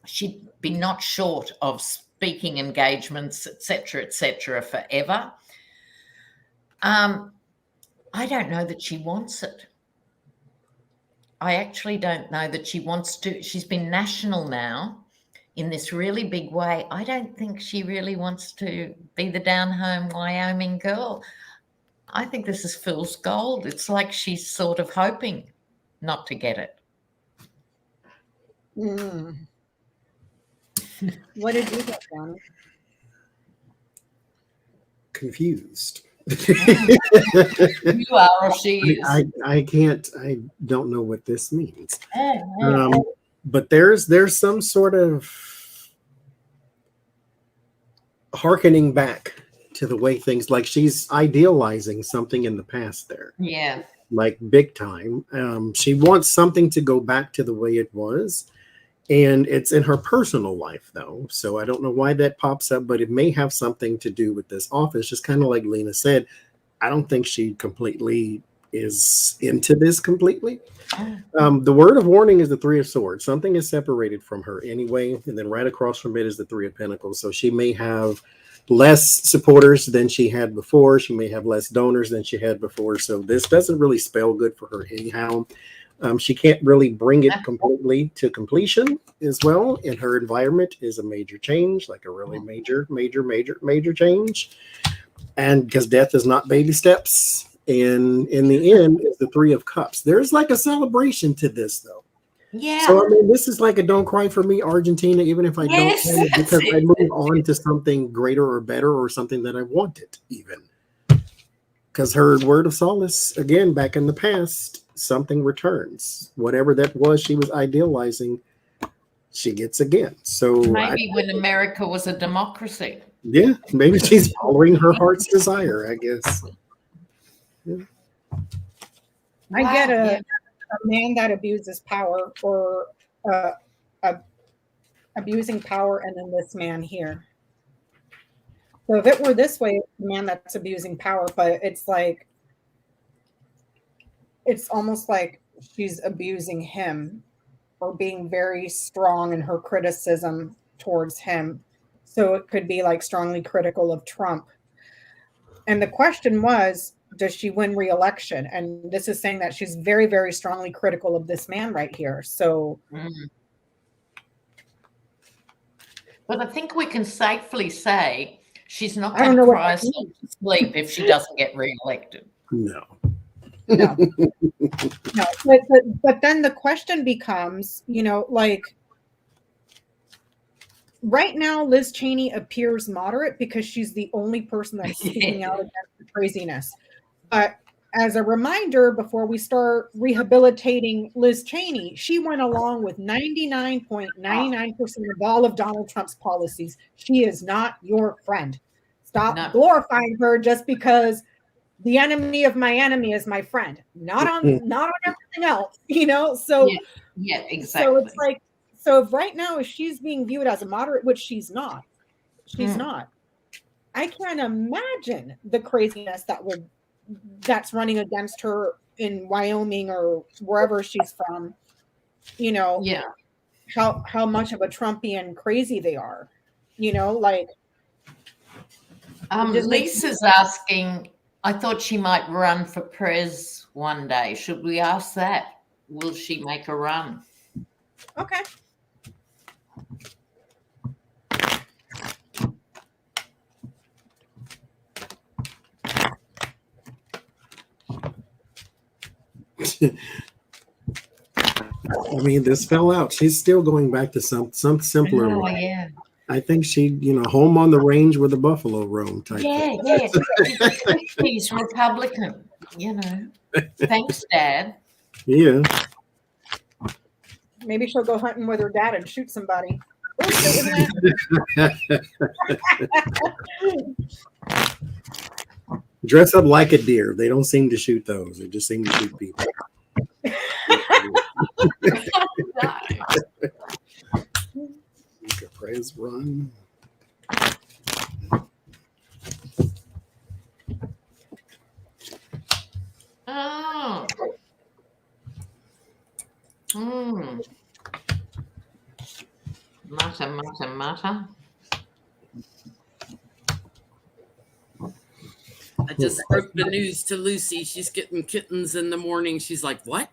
she'd be not short of speaking engagements, etc., forever. I don't know that she wants it. I actually don't know that she wants to. She's been national now in this really big way. I don't think she really wants to be the down-home Wyoming girl. I think this is fool's gold. It's like she's sort of hoping not to get it. What did you get, Johnny? Confused. You are or she is. I can't. I don't know what this means. Mm. But there's some sort of hearkening back to the way things, like she's idealizing something in the past there, Yeah. like big time. She wants something to go back to the way it was, and it's in her personal life though. So I don't know why that pops up, but it may have something to do with this office. Just kind of like Lena said, I don't think she completely is into this completely. The word of warning is the Three of Swords. Something is separated from her anyway, and then right across from it is the Three of Pentacles. So she may have less supporters than she had before. She may have less donors than she had before. So this doesn't really spell good for her anyhow. She can't really bring it completely to completion as well. And her environment is a major change, like a really major change. And because death is not baby steps. And in the end, is the Three of Cups. There's like a celebration to this, though. Yeah. So, I mean, this is like a don't cry for me, Argentina, even if I Yes, don't, that's because it. I move on to something greater or better or something that I wanted, even. Because her word of solace, again, back in the past, something returns. Whatever that was she was idealizing, she gets again. So Maybe when America was a democracy. yeah, maybe she's following her heart's desire, I guess. Yeah. I get Wow, a man that abuses power, or abusing power, and then this man here. So if it were this way, it's the man that's abusing power, but it's like, it's almost like she's abusing him or being very strong in her criticism towards him. So it could be like strongly critical of Trump. And the question was, does she win re-election? And this is saying that she's very, very strongly critical of this man right here. So But I think we can safely say she's not I don't going to know what cry that herself to sleep if she doesn't get re-elected. No. no. No. But then the question becomes, you know, like right now, Liz Cheney appears moderate because she's the only person that's speaking out against the craziness. But as a reminder, before we start rehabilitating Liz Cheney, she went along with 99.99% of all of Donald Trump's policies. She is not your friend. Stop glorifying her just because the enemy of my enemy is my friend. Not on everything else, you know? So yeah, exactly. So it's like, so if right now, if she's being viewed as a moderate, which she's not, I can't imagine the craziness that's running against her in Wyoming or wherever she's from, you know, how much of a Trumpian crazy they are, you know, like. Lisa's asking, I thought she might run for prez one day. Should we ask that? Will she make a run? Okay. I mean, this fell out. She's still going back to some simpler way. Yeah. I think she, home on the range where the buffalo roam type thing. Yeah. He's Republican, Thanks, Dad. Yeah. Maybe she'll go hunting with her dad and shoot somebody. Dress up like a deer. They don't seem to shoot those. They just seem to shoot people. Praise run. Oh. Mutter. I just broke the news to Lucy. She's getting kittens in the morning. She's like, what?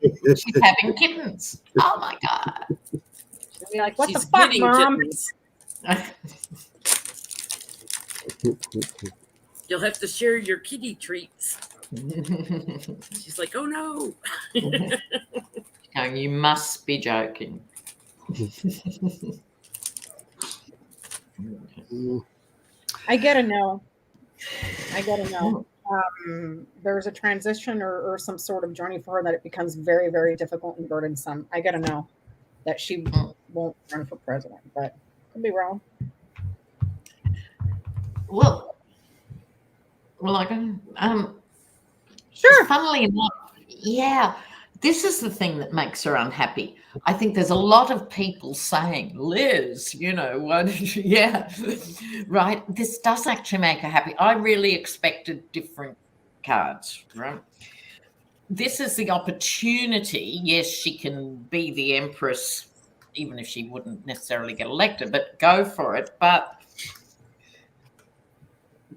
She's having kittens. Oh my God. She'll be like, what She's the fuck, getting Mom? kittens. You'll have to share your kitty treats. She's like, oh no. Oh, you must be joking. I get a no. I gotta know. There's a transition or some sort of journey for her that it becomes very, very difficult and burdensome. I gotta know that she won't run for president, but could be wrong. Well, I can. Sure. Funnily enough, yeah, this is the thing that makes her unhappy. I think there's a lot of people saying, Liz, what? Yeah, right. This does actually make her happy. I really expected different cards, right? This is the opportunity. Yes, she can be the empress, even if she wouldn't necessarily get elected, but go for it. But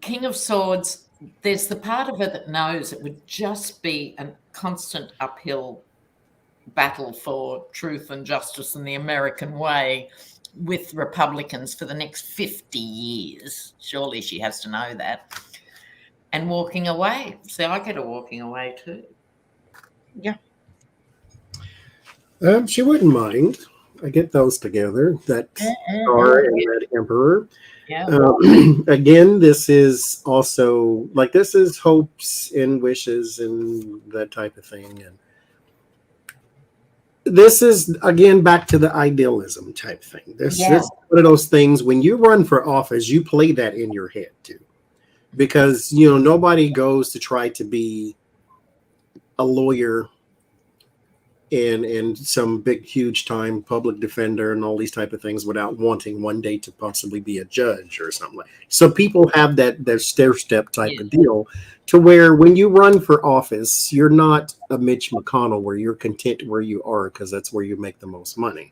King of Swords, there's the part of her that knows it would just be a constant uphill battle for truth and justice in the American way with Republicans for the next 50 years. Surely she has to know that. And walking away. See, I get her walking away too. Yeah. She wouldn't mind. I get those together. That Star and that Emperor. Yeah. Again, this is also this is hopes and wishes and that type of thing. And this is again back to the idealism type thing. This is one of those things when you run for office, you play that in your head too, because nobody goes to try to be a lawyer and some big huge time public defender and all these type of things without wanting one day to possibly be a judge or something like that. So people have that stair step type of deal to where when you run for office, you're not a Mitch McConnell where you're content where you are because that's where you make the most money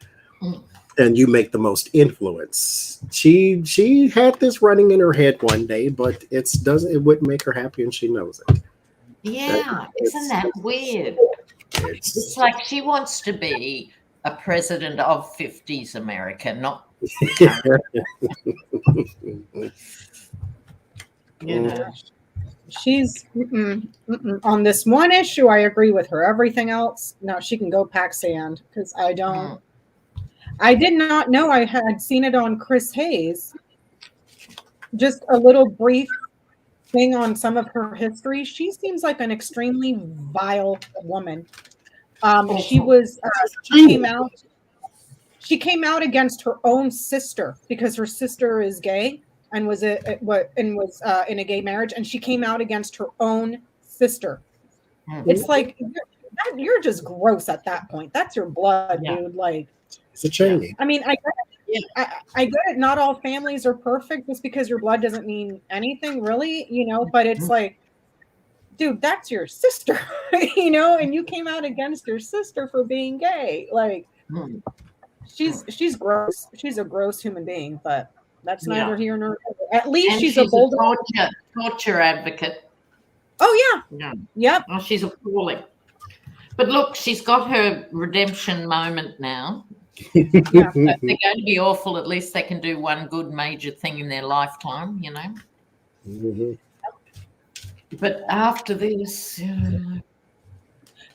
and you make the most influence. She had this running in her head one day, but it wouldn't make her happy and she knows it. Yeah, isn't that weird? It's like she wants to be a president of 50s America, not She's on this one issue. I agree with her. Everything else, no, she can go pack sand because I don't. I did not know I had seen it on Chris Hayes. Just a little brief thing on some of her history. She seems like an extremely vile woman. She came out against her own sister because her sister is gay and was in a gay marriage, and she came out against her own sister. It's like you're just gross at that point. That's your blood, dude. Like it's a chain. I mean, I get it. Not all families are perfect. Just because your blood doesn't mean anything, really, But it's like, dude, that's your sister, and you came out against your sister for being gay. Like, she's gross. She's a gross human being, but that's neither here nor there. At least she's a bold torture advocate. Oh yeah. Yep. Oh, she's appalling. But look, she's got her redemption moment now. They're going to be awful. At least they can do one good major thing in their lifetime, But after this,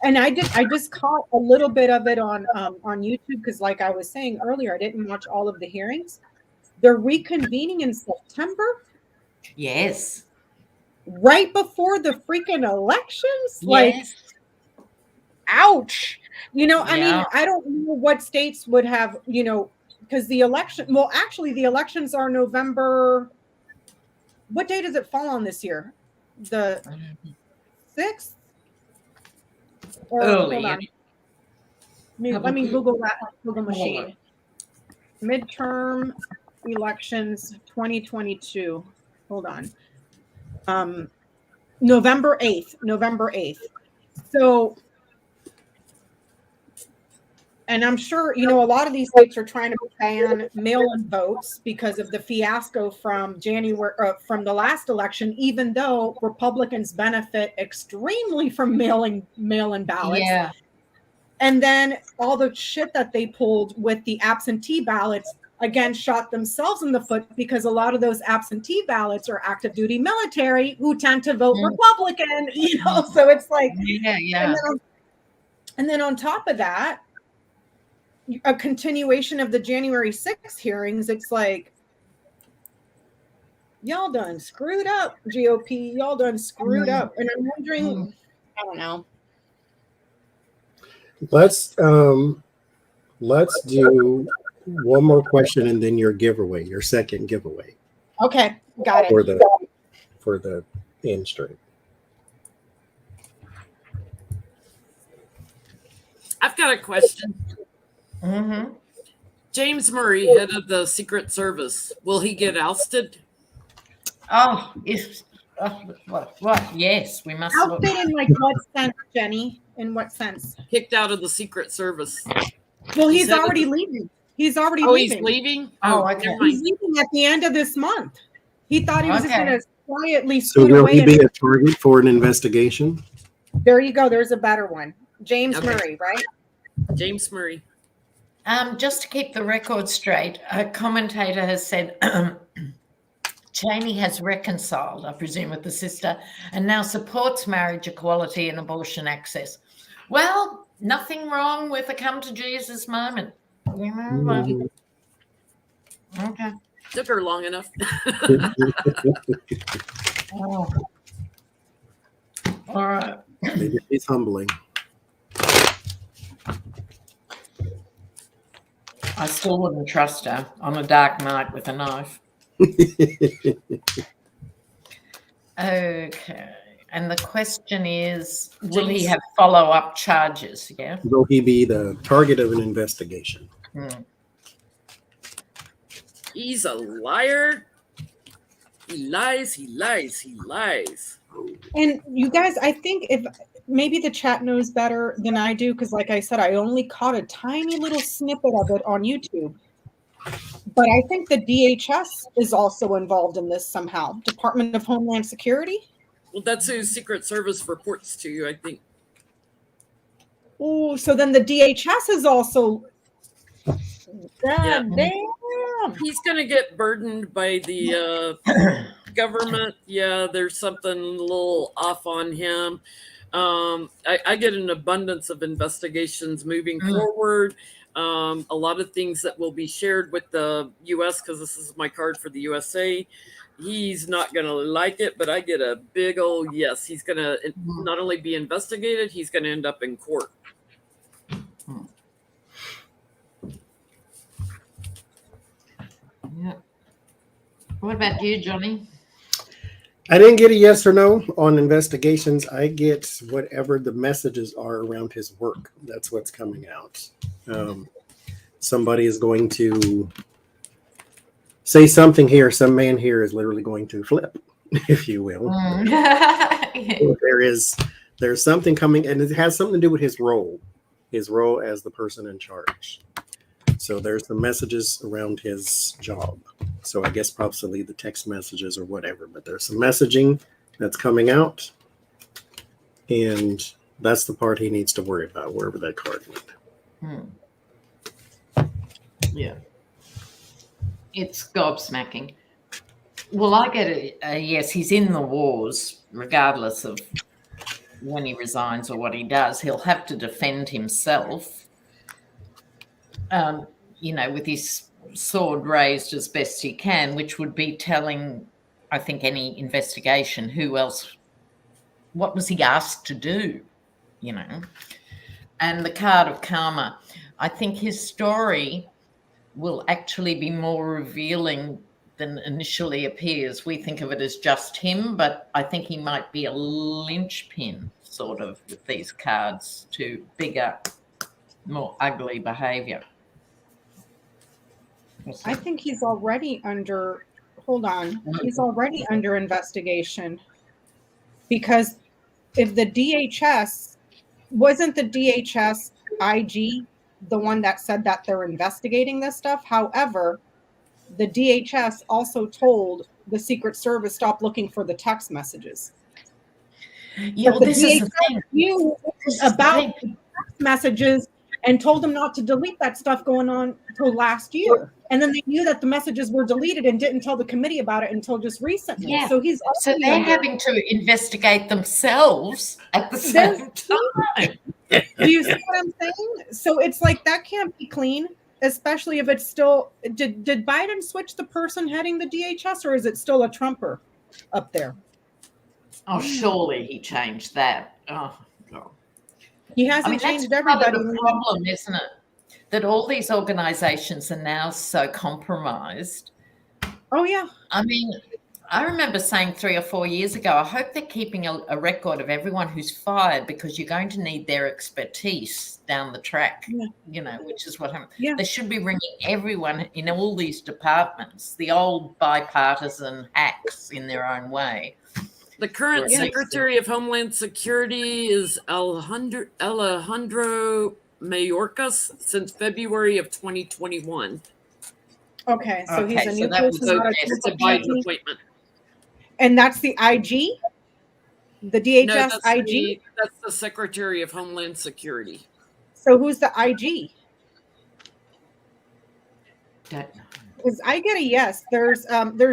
and I just caught a little bit of it on YouTube because, like I was saying earlier, I didn't watch all of the hearings. They're reconvening in September. Yes. Right before the freaking elections. Yes. Like, ouch. I mean, I don't know what states would have, because the election. Well, actually, the elections are November. What day does it fall on this year? The 6th? Early. Let me Google that on Google machine. Midterm elections 2022. Hold on. November 8th. So, and I'm sure, a lot of these states are trying to ban mail-in votes because of the fiasco from January, from the last election, even though Republicans benefit extremely from mail-in ballots. Yeah. And then all the shit that they pulled with the absentee ballots, again, shot themselves in the foot because a lot of those absentee ballots are active duty military who tend to vote Republican, so it's like, yeah. And then on top of that, a continuation of the January 6th hearings. It's like, y'all done screwed up, GOP. Y'all done screwed up. And I'm wondering, I don't know. Let's do one more question and then your giveaway, your second giveaway Okay, got it. for the end straight. I've got a question. Mm-hmm. James Murray, head of the Secret Service, will he get ousted? Oh, if what? Yes, we must look. Outfit in like what sense, Jenny? In what sense? Kicked out of the Secret Service. Well, he's said already that- leaving. He's already Oh, leaving. he's leaving? Oh, Oh, okay. never mind. He's leaving at the end of this month. He thought he was just Okay. going to quietly So scoot will away. he be a target for an investigation? There you go. There's a better one. James Okay. Murray, right? James Murray. Just to keep the record straight, a commentator has said Cheney has reconciled, I presume, with the sister and now supports marriage equality and abortion access. Well, nothing wrong with a come to Jesus moment. You know, okay. Took her long enough. Oh. All right. Maybe he's humbling. I still wouldn't trust her on a dark night with a knife. Okay. And the question is, will he have follow-up charges? Yeah. Will he be the target of an investigation? He's a liar. He lies, he lies, he lies. And you guys, I think if maybe the chat knows better than I do, because like I said, I only caught a tiny little snippet of it on YouTube. But I think the DHS is also involved in this somehow. Department of Homeland Security. Well, that's who Secret Service reports to, I think. Oh, so then the DHS is also. Yeah. God damn. He's going to get burdened by the government. Yeah, there's something a little off on him. I get an abundance of investigations moving forward. A lot of things that will be shared with the U.S. because this is my card for the USA. He's not going to like it, but I get a big old yes. He's going to not only be investigated, he's going to end up in court. Yeah. What about you, Johnny? I didn't get a yes or no on investigations. I get whatever the messages are around his work. That's what's coming out. Somebody is going to say something here. Some man here is literally going to flip, if you will. There's something coming, and it has something to do with his role as the person in charge. So there's some messages around his job. So I guess probably the text messages or whatever, but there's some messaging that's coming out. And that's the part he needs to worry about, wherever that card went. Yeah. It's gobsmacking. Well, I get a yes, he's in the wars, regardless of when he resigns or what he does. He'll have to defend himself, with his sword raised as best he can, which would be telling, I think, any investigation what was he asked to do, And the card of karma, I think his story will actually be more revealing than initially appears. We think of it as just him, but I think he might be a linchpin, sort of, with these cards to bigger, more ugly behavior. I think he's already under. Hold on, he's already under investigation because if the DHS wasn't the DHS IG the one that said that they're investigating this stuff. However, the DHS also told the Secret Service stop looking for the text messages. Yeah, well, this is the thing. Knew about the text messages and told them not to delete that stuff going on until last year. And then they knew that the messages were deleted and didn't tell the committee about it until just recently. Yeah. So they're having to investigate themselves at the same time. Do you see what I'm saying? So it's like that can't be clean. especially if it's still, did Biden switch the person heading the DHS, or is it still a Trumper up there? Oh, surely he changed that. Oh, God. He I hasn't mean, that's changed part of everybody. the problem, isn't it? That all these organizations are now so compromised. Oh, yeah. I mean, I remember saying 3 or 4 years ago, I hope they're keeping a record of everyone who's fired, because you're going to need their expertise down the track, you know, which is what happened. Yeah. They should be bringing everyone in all these departments, the old bipartisan hacks in their own way. The current Secretary of Homeland Security is Alejandro Mayorkas since February of 2021. Okay, so he's Okay, a so new that was person, not a It's a Trump Biden appointee. appointment. And that's the IG? The DHS IG? That's the Secretary of Homeland Security. So who's the IG? Don't know. Because I get a yes. There's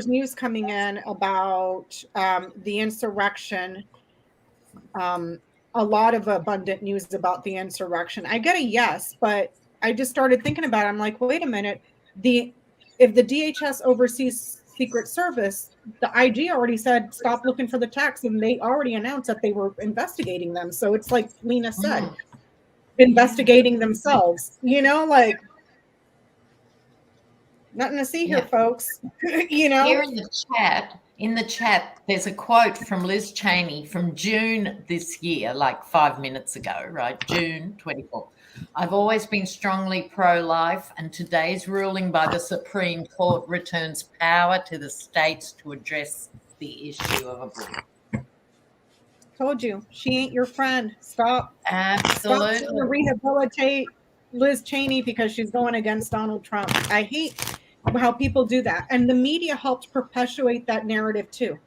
news coming in about the insurrection. A lot of abundant news about the insurrection. I get a yes, but I just started thinking about it. I'm like, wait a minute. If the DHS oversees Secret Service, the IG already said stop looking for the text, and they already announced that they were investigating them. So it's like Lena said, investigating themselves. You know, like. Nothing to see here, folks. You know, Here in the chat, there's a quote from Liz Cheney from June this year, like 5 minutes ago, right? June 24th. I've always been strongly pro-life, and today's ruling by the Supreme Court returns power to the states to address the issue of abortion. told you, she ain't your friend. Stop Absolutely. trying to rehabilitate Liz Cheney because she's going against Donald Trump. I hate how people do that. And the media helps perpetuate that narrative too.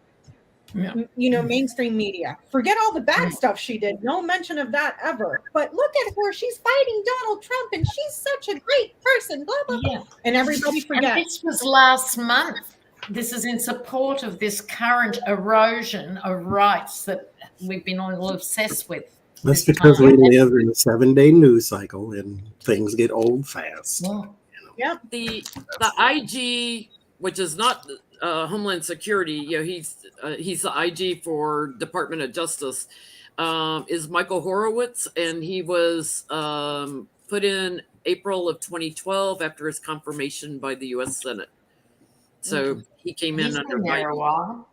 Yeah. You know, mainstream media. Forget all the bad stuff she did. No mention of that ever. But look at her. She's fighting Donald Trump and she's such a great person. Blah, blah, blah. Yeah. And everybody forgets. And this was last month. This is in support of this current erosion of rights that we've been all obsessed with. That's because we live in a 7-day news cycle and things get old fast. Well, Yep. The IG, which is not Homeland Security, you know, he's the IG for Department of Justice, is Michael Horowitz, and he was put in April of 2012 after his confirmation by the U.S. Senate. So he came in he's under been there a Biden. while.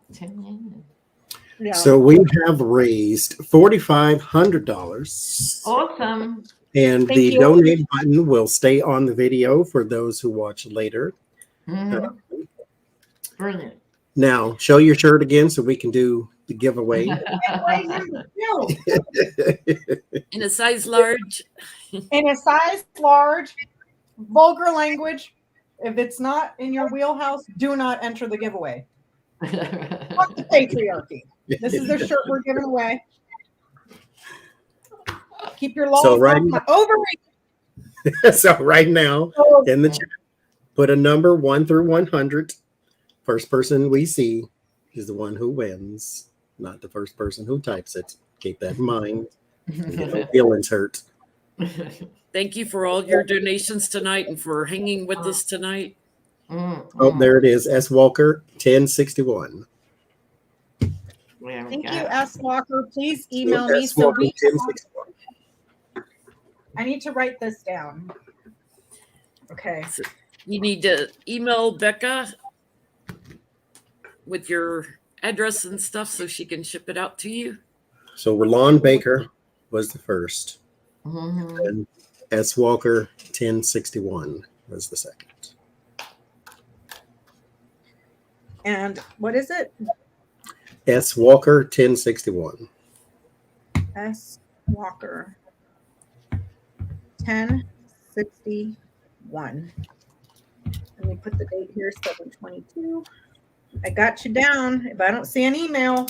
Yeah. So we have raised $4,500. Awesome. And Thank the you. donate button will stay on the video for those who watch later. Mhm. Brilliant. Now, show your shirt again so we can do the giveaway. In a size large. In a size large, vulgar language. If it's not in your wheelhouse, do not enter the giveaway. Fuck the patriarchy. This is the shirt we're giving away. Keep your laws So right ovary. So right now in the chat, put a number 1 through 100. First person we see is the one who wins, not the first person who types it. Keep that in mind. Get no feelings hurt. Thank you for all your donations tonight and for hanging with us tonight. Oh, there it is. S. Walker, 1061. Thank you, S. Walker. Please email me. S. So Walker, we 1061. I need to write this down. Okay. So you need to email Becca with your address and stuff so she can ship it out to you. So Rolon Baker was the first. Mhm. And S. Walker, 1061 was the second. And what is it? S. Walker, 1061. S. Walker. 1061. Let me put the date here, 7/22. I got you down. If I don't see an email,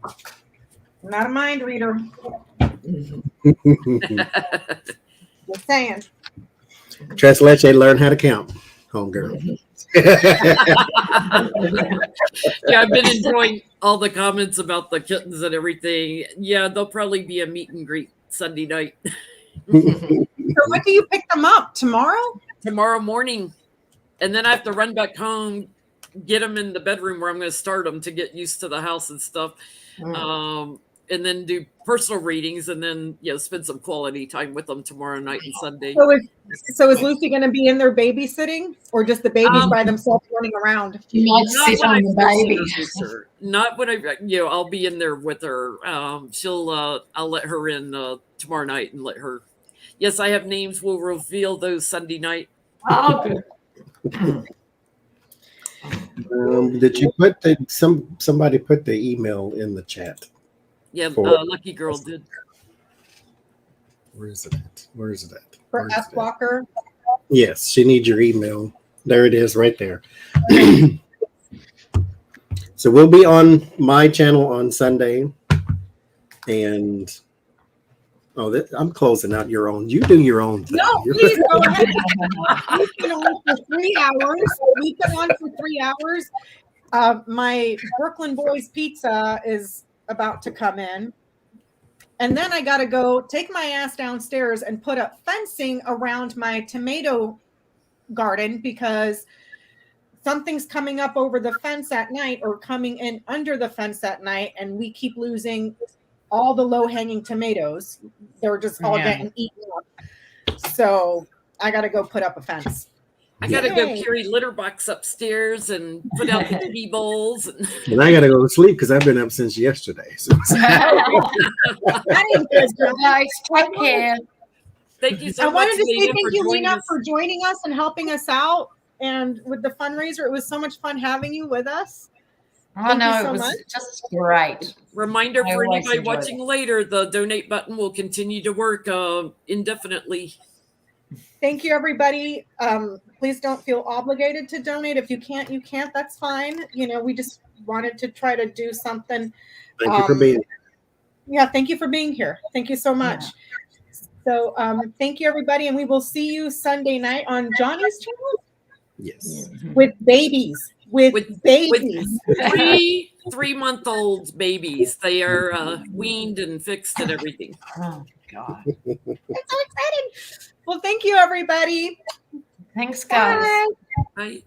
I'm not a mind reader. Just saying. Translate, learn how to count, homegirl. Yeah, I've been enjoying all the comments about the kittens and everything. Yeah, there'll probably be a meet and greet Sunday night. So when do you pick them up? Tomorrow? tomorrow morning, and then I have to run back home, get them in the bedroom where I'm going to start them to get used to the house and stuff. And then do personal readings, and then spend some quality time with them tomorrow night and Sunday. So is Lucy going to be in there babysitting, or just the babies by themselves running around? You might sit on the baby. Not when I'll be in there with her. I'll let her in tomorrow night and let her. Yes, I have names. We'll reveal those Sunday night. Oh, good. Did you put somebody put the email in the chat? Yeah, Lucky Girl did. Where is it at? For F. Walker? Yes, she needs your email. There it is, right there. So we'll be on my channel on Sunday, and I'm closing out your own. You do your own thing. No, please go ahead. We've been on for 3 hours. My Brooklyn Boys Pizza is about to come in. And then I got to go take my ass downstairs and put up fencing around my tomato garden because something's coming up over the fence at night or coming in under the fence at night. And we keep losing all the low-hanging tomatoes. They're just all getting eaten up. So I got to go put up a fence. I got to go carry litter box upstairs and put out the tea bowls. And I got to go to sleep because I've been up since yesterday. So. Guys, take care. Thank you so much. I wanted to say Lena, thank you, Lena, for joining us and helping us out. And with the fundraiser, it was so much fun having you with us. I know, it was just great. Reminder for anybody watching later, the donate button will continue to work indefinitely. Thank you, everybody. Please don't feel obligated to donate. If you can't, you can't. That's fine. We just wanted to try to do something. Thank you for being here. Yeah, thank you for being here. Thank you so much. So thank you, everybody. And we will see you Sunday night on Johnny's channel. Yes. With babies. With babies. With 3-month-old babies. They are weaned and fixed and everything. Oh, God. It's so exciting. Well, thank you, everybody. Thanks, guys. Bye. Bye.